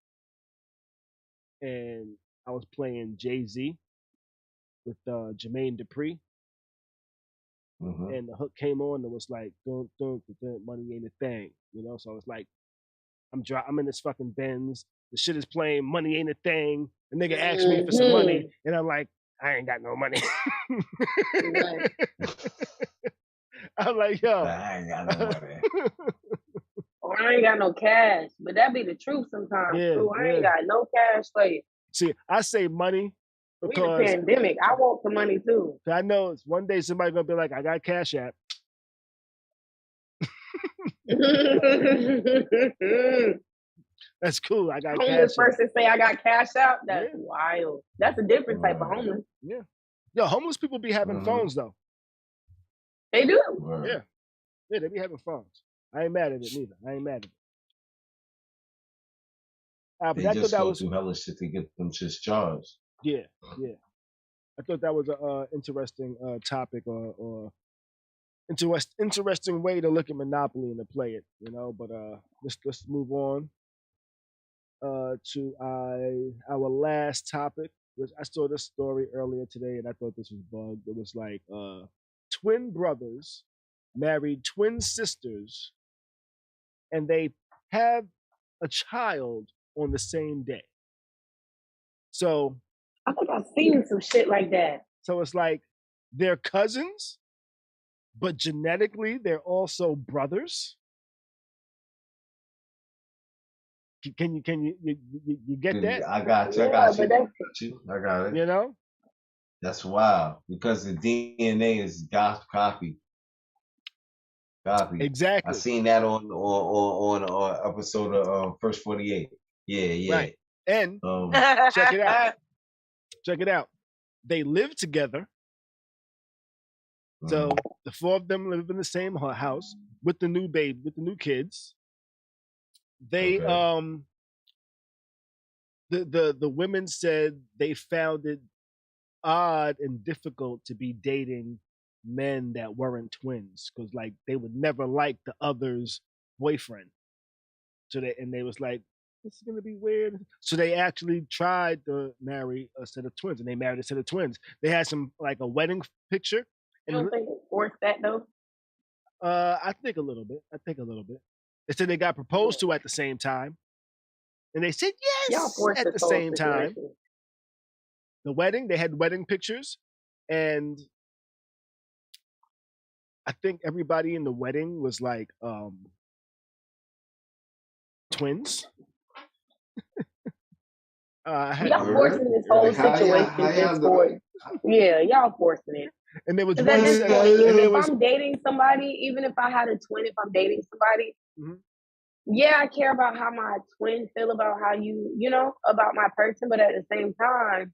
And I was playing Jay-Z with Jermaine Dupri. Mm-hmm. And the hook came on and was like, don't, money ain't a thing. You know, so I was like, I'm in this fucking Benz. The shit is playing, money ain't a thing. The nigga asked me for some money. And I'm like, I ain't got no money. I'm like, yo. I ain't got no money. Or I ain't got no cash. But that be the truth sometimes. Yeah, too. I ain't got no cash for you. See, I say money because we in a pandemic. I want some money too. I know one day somebody gonna be like, I got Cash App. That's cool. I got homeless Cash person App. Say I got Cash App. That's wild. That's a different type of homeless. Yeah. Yo, homeless people be having phones though. They do. Yeah. Yeah, they be having phones. I ain't mad at it neither. I ain't mad at it. They just go through hella shit to get them just charged. Yeah, yeah. I thought that was a interesting topic or interesting way to look at Monopoly and to play it, you know. But let's move on to our last topic. Which I saw this story earlier today, and I thought this was bugged. It was like twin brothers married twin sisters, and they have a child on the same day. So I think I've seen some shit like that. So it's like they're cousins, but genetically they're also brothers. Can you get that? I got you. I got it. You know? That's wild because the DNA is copy. Exactly. I seen that on episode of First 48. Yeah. Right. And check it out. Check it out. They live together. So the four of them live in the same house with the new baby, with the new kids. They the women said they found it odd and difficult to be dating men that weren't twins because like they would never like the other's boyfriend. So they was like, this is gonna be weird. So they actually tried to marry a set of twins, and they married a set of twins. They had some like a wedding picture. You don't think it's forced that though? I think a little bit. They said they got proposed to at the same time, and they said yes at the same time. The wedding, they had wedding pictures, and I think everybody in the wedding was like twins. Y'all forcing this whole situation. Y'all forcing it. And there was one. If I'm dating somebody, even if I had a twin, if I'm dating somebody, I care about how my twin feel about how you know, about my person. But at the same time,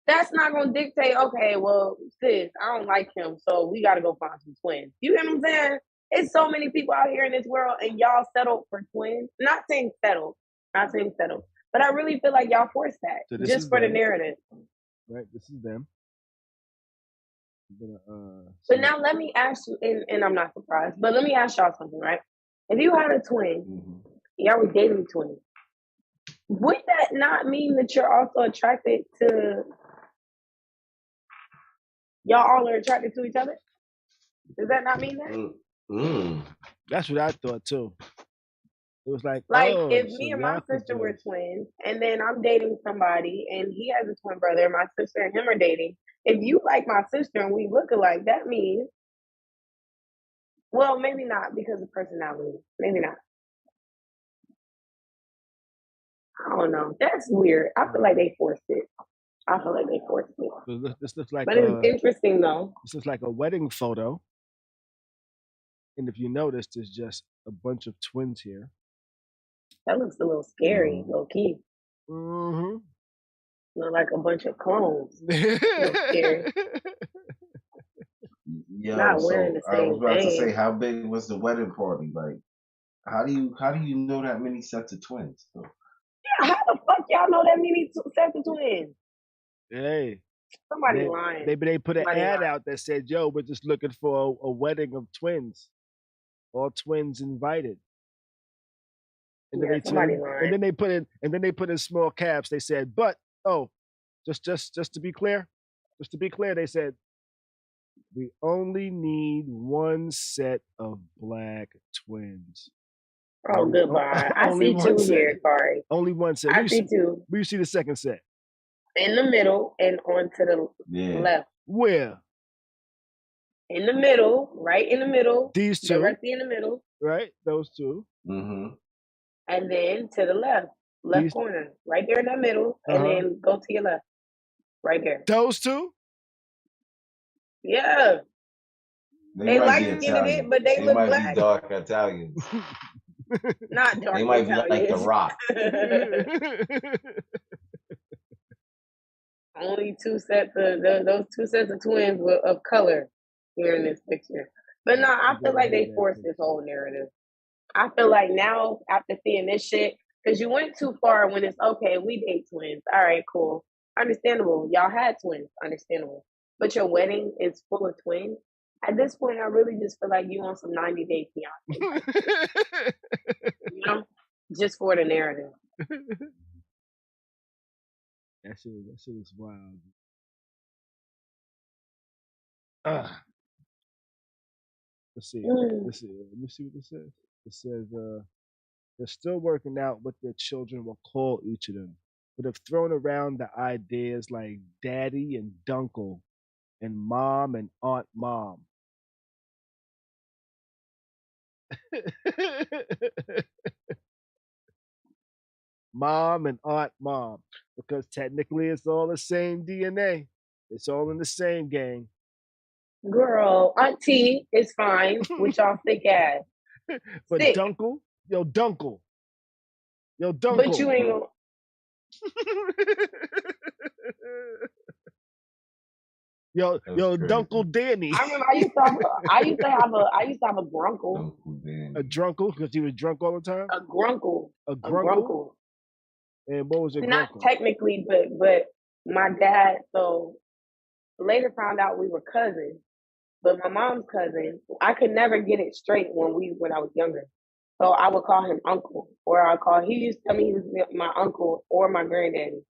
that's not gonna dictate. Okay, well, sis, I don't like him, so we got to go find some twins. You get what I'm saying? It's so many people out here in this world, and y'all settled for twins. Not saying settle, but I really feel like y'all forced that just for the narrative. Right, this is them. But now let me ask you, and I'm not surprised, but let me ask y'all something, right? If you had a twin, y'all were dating twins, would that not mean that you're also attracted to y'all all are attracted to each other? Does that not mean that? That's what I thought too. It was like, Like, oh, if so me and y'all my could sister were just. twins, and then I'm dating somebody, and he has a twin brother, and my sister and him are dating. If you like my sister and we look alike, that means, well, maybe not because of personality. Maybe not. I don't know. That's weird. I feel like they forced it. This looks like But it's interesting though. This looks like a wedding photo. And if you notice, there's just a bunch of twins here. That looks a little scary, low key. Mm-hmm. Look like a bunch of clones. Scary. Yo, not so wearing the I was same about to say, thing. how big was the wedding party? Like, how do you know that many sets of twins? So, Yeah, how the fuck y'all know that many sets of twins? Hey. Somebody lying. Maybe they put an Somebody ad lying. out that said, yo, we're just looking for a wedding of twins. All twins invited. And then they put in small caps. They said, but just to be clear, they said we only need one set of black twins. Oh, goodbye. I see two here, Khary. Only one set. I see two. Where you see the second set? In the middle and on to the left. Where? In the middle, right in the middle. These two. Directly in the middle. Right, those two. Mm-hmm. And then to the left corner, right there in that middle, and then go to your left, right there. Those two? Yeah. They light skinned it, but they look might black. Be dark Italians. Not dark. They might be like The Rock. Only two sets of those two sets of twins of color here in this picture. But no, I feel like they forced this whole narrative. I feel like now, after seeing this shit, because you went too far when it's, okay, we date twins. All right, cool. Understandable. Y'all had twins. Understandable. But your wedding is full of twins. At this point, I really just feel like you on some 90 Day Fiancé. You know? Just for the narrative. That shit is wild. Let's see. Let me see what this says. It says they're still working out what their children will call each of them, but have thrown around the ideas like daddy and dunkle and mom and aunt mom. Mom and aunt mom, because technically it's all the same DNA. It's all in the same gang. Girl, auntie is fine with y'all thick ass. But thick. Dunkle? Yo, Dunkle. But you ain't gonna... Yo, Dunkle Danny. I remember I used to have a grunkle. A drunkle, because he was drunk all the time? A grunkle. A grunkle? And what was it? Not technically, but my dad, so later found out we were cousins. But my mom's cousin, I could never get it straight when I was younger. So I would call him uncle, or he used to tell me he was my uncle or my granddaddy.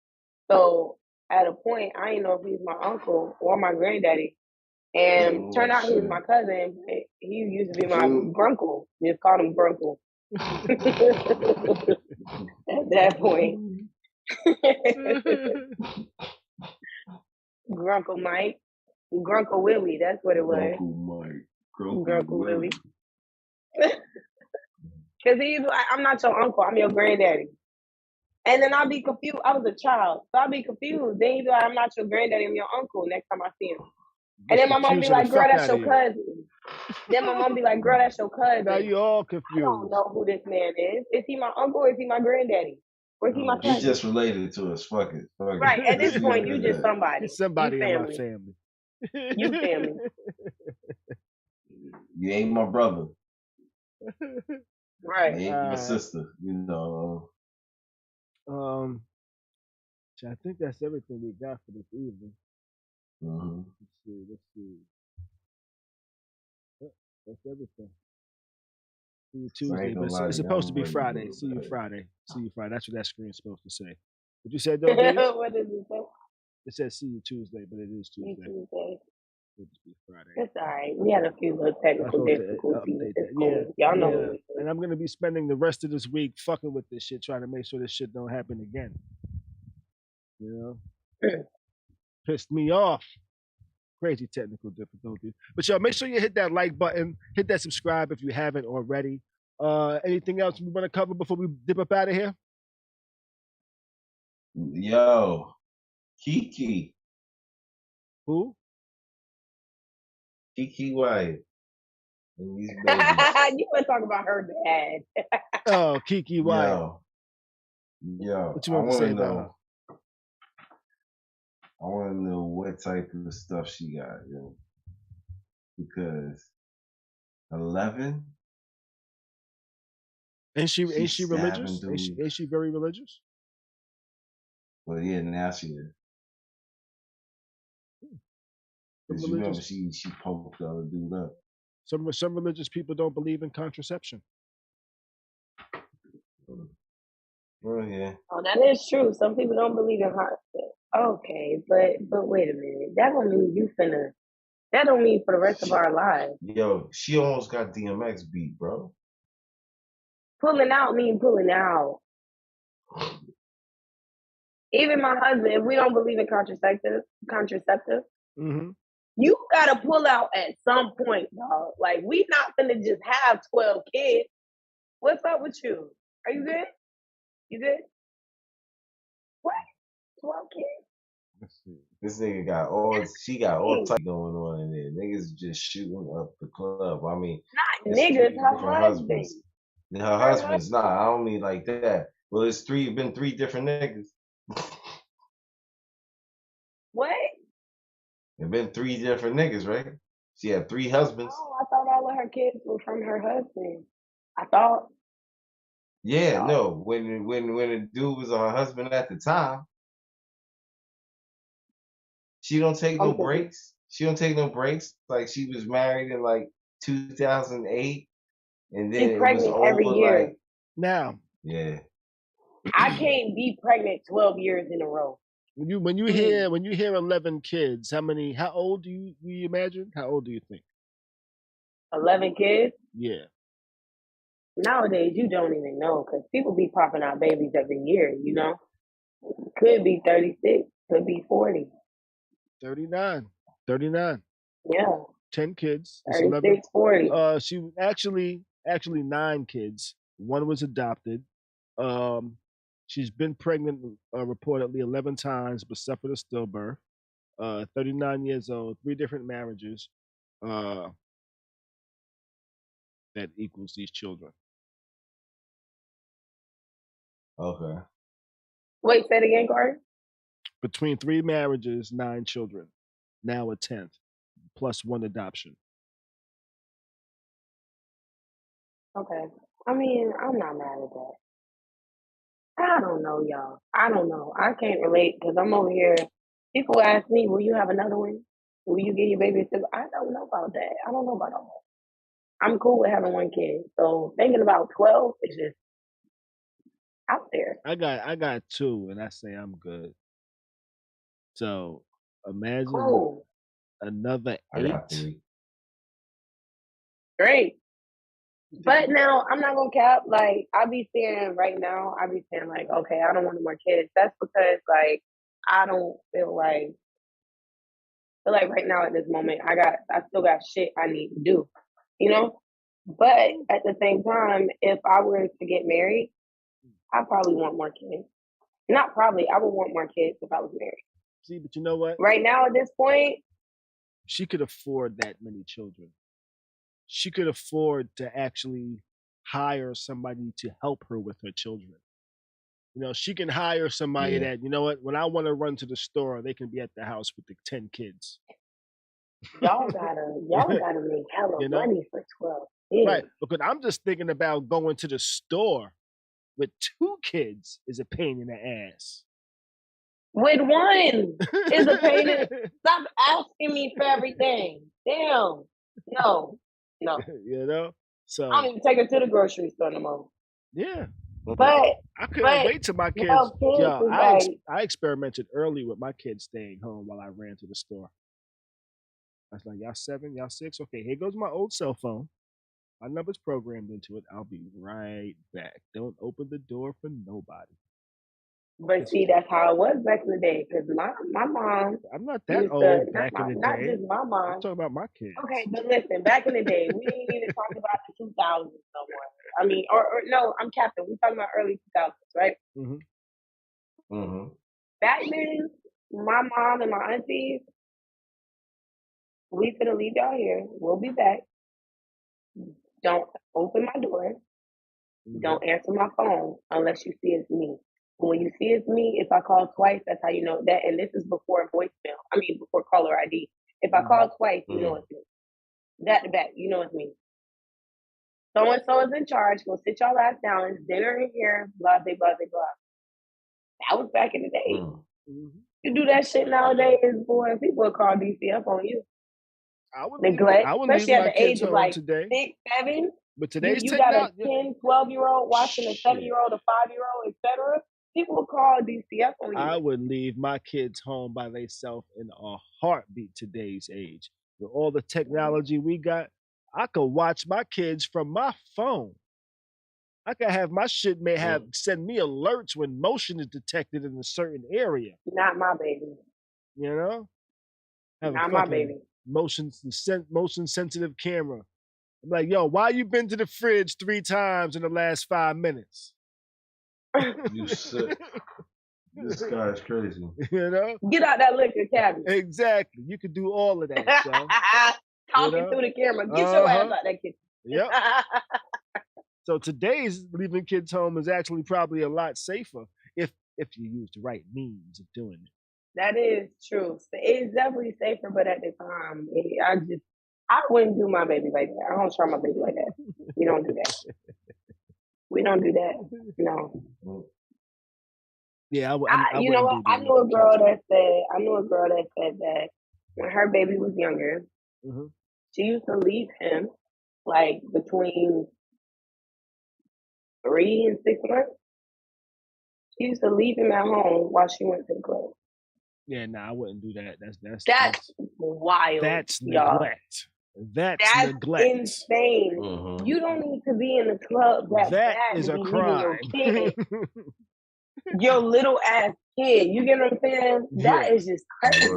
So at a point, I didn't know if he was my uncle or my granddaddy. And turned out he was my cousin. He used to be my grunkle. Just called him grunkle. At that point. Grunkle Mike. Grunkle Willie, that's what it was. Grunkle Willie. Because he's like, I'm not your uncle, I'm your granddaddy. And then I'll be confused. I was a child, so I'll be confused. Then he'd be like, I'm not your granddaddy, I'm your uncle next time I see him. And then my mom be like, girl, that's your cousin. Then my mom be like, girl, that's your cousin. Now you all confused. I don't know who this man is. Is he my uncle or is he my granddaddy? Or is he my cousin? He's just related to us. Fuck it. Right, at this point, you just somebody. Somebody in my family. You family. You ain't my brother. Right. You ain't my sister. You know. I think that's everything we got for this evening. Mm-hmm. Let's see. That's everything. See you Tuesday, but it's supposed to be Friday. See you Friday. That's what that screen's supposed to say. What you said, though, Beez? What does it say? It says see you Tuesday, but it is Tuesday. It'll just be Friday. It's all right. We had a few little technical difficulties. It's cool. Y'all know what it is. And I'm going to be spending the rest of this week fucking with this shit, trying to make sure this shit don't happen again. You know? Pissed me off. Crazy technical difficulties. But y'all, make sure you hit that like button, hit that subscribe if you haven't already. Anything else we want to cover before we dip up out of here? Yo, Kiki. Who? Kiki Wyatt. And these You babies. want to talk about her dad. Oh, Kiki Wyatt. Yo, What you want to say about her? I want to know what type of stuff she got, yo. Because 11. Ain't she religious? Ain't she very religious? Well, yeah, now she is. Because you remember she poked the other dude up. Some religious people don't believe in contraception. Oh yeah. Oh, that is true. Some people don't believe in heart. Okay, but wait a minute. That don't mean that don't mean for the rest of our lives. Yo, she almost got DMX beat, bro. Pulling out mean pulling out. Even my husband, if we don't believe in contraceptive, mm-hmm. You gotta pull out at some point, dog. Like, we not gonna just have 12 kids. What's up with you? Are you good? You good? What? 12 kids? Let's see. This nigga she got all type going on in there. Niggas just shooting up the club. I mean, not niggas, her husband. Her husband's not. I don't mean like that. Well, it's been three different niggas. What? It been three different niggas, right? She had 3 husbands. Oh, I thought all of her kids were from her husband. I thought. Yeah, no. When the dude was her husband at the time, she don't take no breaks. She don't take no breaks. Like, she was married in like 2008, and then she's pregnant every year. Like, now. Yeah. I can't be pregnant 12 years in a row. When you hear 11 kids, how old do you imagine? How old do you think? 11 kids? Yeah. Nowadays, you don't even know, because people be popping out babies every year, you know? Could be 36, could be 40. 39. Yeah. 10 kids. 36, 40. She actually 9 kids. One was adopted. She's been pregnant reportedly 11 times, but suffered a stillbirth. 39 years old, 3 different marriages. That equals these children. Okay. Wait, say it again, Khary? Between 3 marriages, 9 children. Now a 10th, plus 1 adoption. Okay. I mean, I'm not mad at that. I don't know, y'all. I don't know. I can't relate, because I'm over here. People ask me, will you have another one? Will you get your baby? I don't know about that. I don't know about all that. I'm cool with having 1 kid. So thinking about 12 is just out there. I got 2, and I say I'm good. So imagine another 8. I got 3. Great. But now I'm not gonna cap. Like, I be saying right now, like, okay, I don't want no more kids. That's because, like, I don't feel like right now at this moment, I still got shit I need to do, you know? But at the same time, if I were to get married, I probably want more kids. Not probably, I would want more kids if I was married. See, but you know what? Right now at this point, she could afford that many children. She could afford to actually hire somebody to help her with her children. You know, she can hire somebody that, you know what, when I want to run to the store, they can be at the house with the 10 kids. Y'all gotta make hella money for 12 kids. Right, because I'm just thinking about going to the store with 2 kids is a pain in the ass. With 1 is a pain in Stop asking me for everything. Damn. No. You know? So I don't even take her to the grocery store no more. Yeah. But I couldn't wait till my kids. I experimented early with my kids staying home while I ran to the store. I was like, y'all 7, y'all 6? Okay, here goes my old cell phone. My number's programmed into it. I'll be right back. Don't open the door for nobody. But see, that's how it was back in the day. Because my mom I'm not that used old to, back in the not day. just my I'm mom. talking about my kids. Okay, but listen, back in the day, we didn't even talk about the 2000s no more. I mean, or no, I'm capping. We talking about early 2000s, right? Mm-hmm. Mm-hmm. Back then, my mom and my aunties, we finna leave y'all here. We'll be back. Don't open my door. Don't answer my phone unless you see it's me. When you see it's me, if I call twice, that's how you know that. And this is before voicemail. I mean, before caller ID. If I call twice, you know it's me. That to back, you know it's me. So and so is in charge. Go sit y'all ass down. It's dinner in here. Blah blah blah blah. That was back in the day. You do that shit nowadays, boy. People will call DCF on you. Neglect, I would especially leave at my the kids age of home like today. 6, 7. But today's You got a technology. 10, 12-year-old watching a 7-year-old, a 5-year-old, etc. People will call DCF on you. I would leave my kids home by themselves in a heartbeat today's age. With all the technology we got, I could watch my kids from my phone. I could have my shit send me alerts when motion is detected in a certain area. Not my baby. You know? Have Not a my fucking baby. motion sensitive camera. I'm like, yo, why you been to the fridge 3 times in the last 5 minutes? You sick. This guy's crazy. You know? Get out that liquor cabinet. Exactly. You could do all of that, son. Talking through the camera. Get your ass out that kitchen. Yep. So today's leaving kids home is actually probably a lot safer if you use the right means of doing it. That is true. It's definitely safer, but at the time, I wouldn't do my baby like that. I don't try my baby like that. We don't do that. We don't do that. No. Yeah, you know what? I knew a girl that said that when her baby was younger, she used to leave him like between 3 and 6 months. She used to leave him at home while she went to the club. Yeah, I wouldn't do that. That's wild. That's y'all. neglect. That's neglect. Insane. You don't need to be in the club that bad is to a be crime. leaving your kid. Your little ass kid. You get what I'm saying? That is just crazy.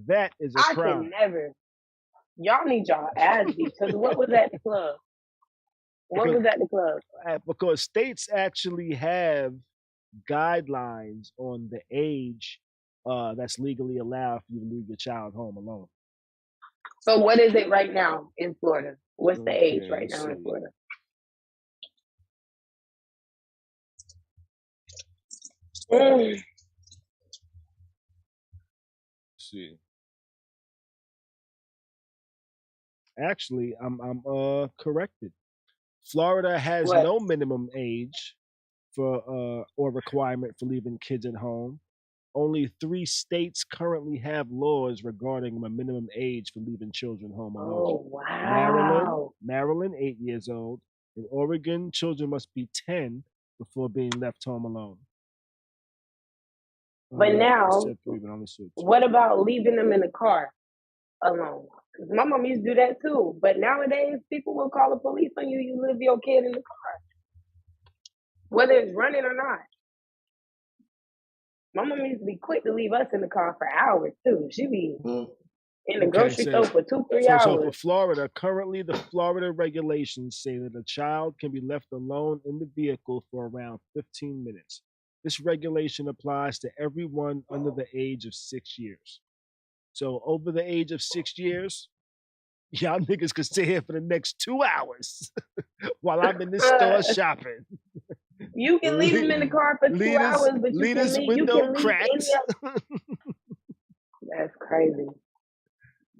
That is a crime. I can never. Y'all need y'all ass beat. Because what was at the club? Because states actually have guidelines on the age that's legally allowed for you to leave your child home alone. So what is it right now in Florida? What's the age right now in Florida? Let's see. Actually, I'm corrected. Florida has no minimum age for or requirement for leaving kids at home. Only 3 states currently have laws regarding a minimum age for leaving children home alone. Oh, wow. Maryland, 8 years old. In Oregon, children must be 10 before being left home alone. But now, what about leaving them in the car alone? Because my mom used to do that too. But nowadays, people will call the police on you. You leave your kid in the car, whether it's running or not. My mom used to be quick to leave us in the car for hours too. She'd be in the grocery store for 2-3 hours. So for Florida, currently the Florida regulations say that a child can be left alone in the vehicle for around 15 minutes. This regulation applies to everyone under the age of 6 years. So over the age of 6 years, y'all niggas could stay here for the next 2 hours while I'm in this store shopping. You can leave them in the car for 2 hours, but you can leave cracks. That's crazy.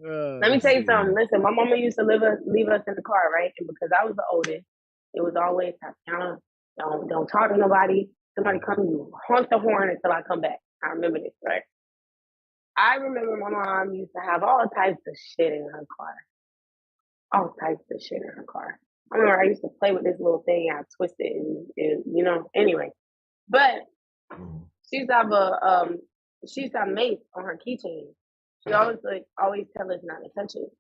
Let me tell you something. Listen, my mama used to leave us in the car, right? And because I was the oldest, it was always, Tatiana, don't talk to nobody. Somebody come, you honk the horn until I come back. I remember this, right? I remember my mom used to have all types of shit in her car. All types of shit in her car. I remember I used to play with this little thing. I twisted and anyway. But she used to have mace on her keychain. She always tell us not to touch it.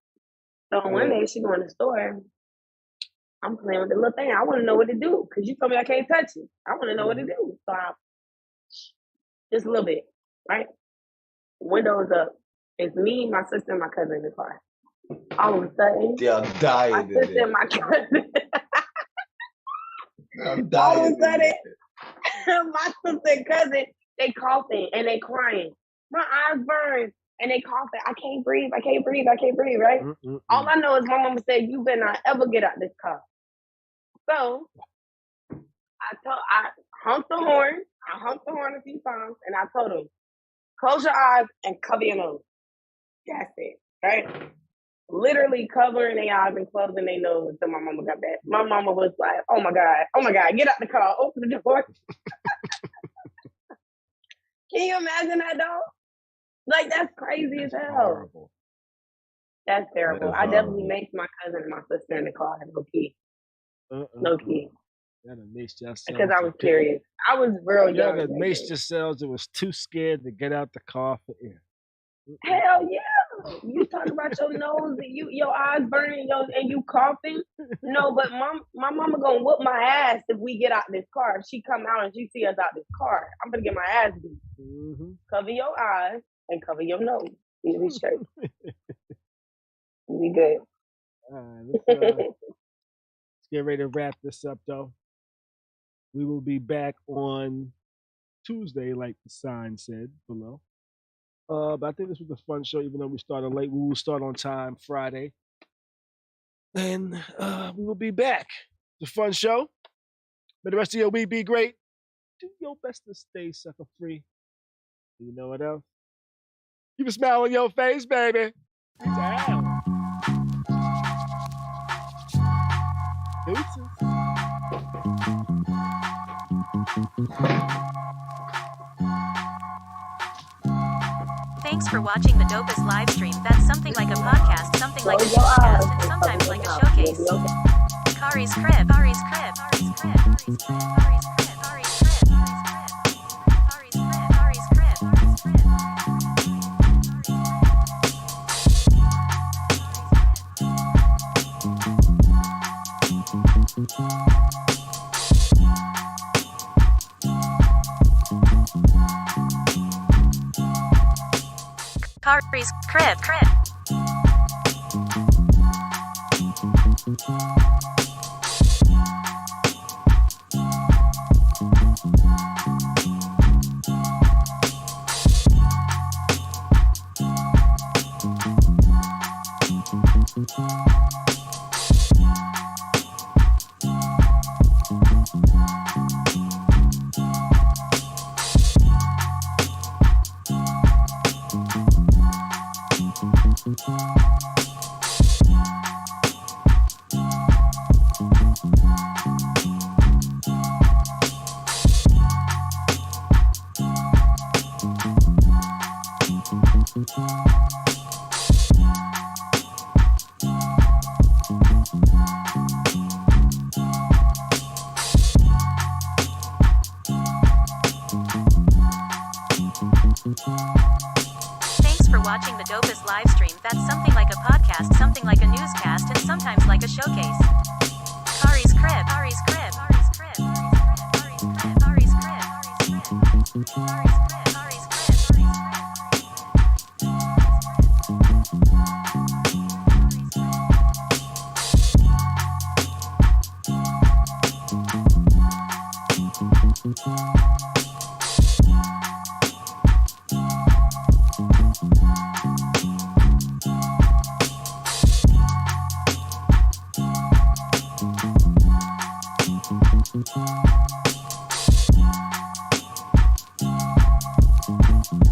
So one day she go in the store. I'm playing with the little thing. I want to know what to do because you told me I can't touch it. I want to know what to do. So just a little bit, right? Windows up. It's me, my sister, and my cousin in the car. All of a sudden, I'm dying. my sister and my cousin. I'm All dying. of a sudden, my sister and cousin, they coughing and they crying. My eyes burn and they coughing. I can't breathe, right? All I know is my mama said, you better not ever get out this car. So I honked the horn. I honked the horn a few times and I told them, close your eyes and cover your nose. That's it, right? Literally covering their eyes and closing their nose until my mama got back. My mama was like, oh my God, get out the car, open the door. Can you imagine that though? Like, that's crazy as hell. Horrible. That's terrible. That is I definitely maced my cousin and my sister in the car, low key. Low key. Because I was curious. I was real young. Yeah, that maced yourselves. It was too scared to get out the car for air. Hell yeah. You talk about your nose and your eyes burning and you coughing. No, but my mama gonna whoop my ass if we get out this car. If she come out and she see us out this car, I'm gonna get my ass beat. Cover your eyes and cover your nose. You'll be straight. You'll be good. All right, let's get ready to wrap this up, though. We will be back on Tuesday, like the sign said below. But I think this was a fun show, even though we started late. We will start on time Friday. And we will be back. It's a fun show. May the rest of your week be great. Do your best to stay sucker free. You know what else? Keep a smile on your face, baby. Down. Deuces. Thanks for watching the dopest live stream. That's something like a podcast, something like a newscast, and sometimes like a showcase. Khary's crib, Khary's crib, Khary's crib, Khary's crib, Khary's crib, Khary's crib, Khary's crib, Khary's crib, Khary's crib, crib. Thanks for watching the dopest live stream. That's something like a podcast, something like a newscast, and sometimes like a showcase. Khary's crib, Khary's crib, Khary's crib, Khary's crib, Khary's crib, Khary's crib, Khary's crib, Khary's crib, Khary's crib.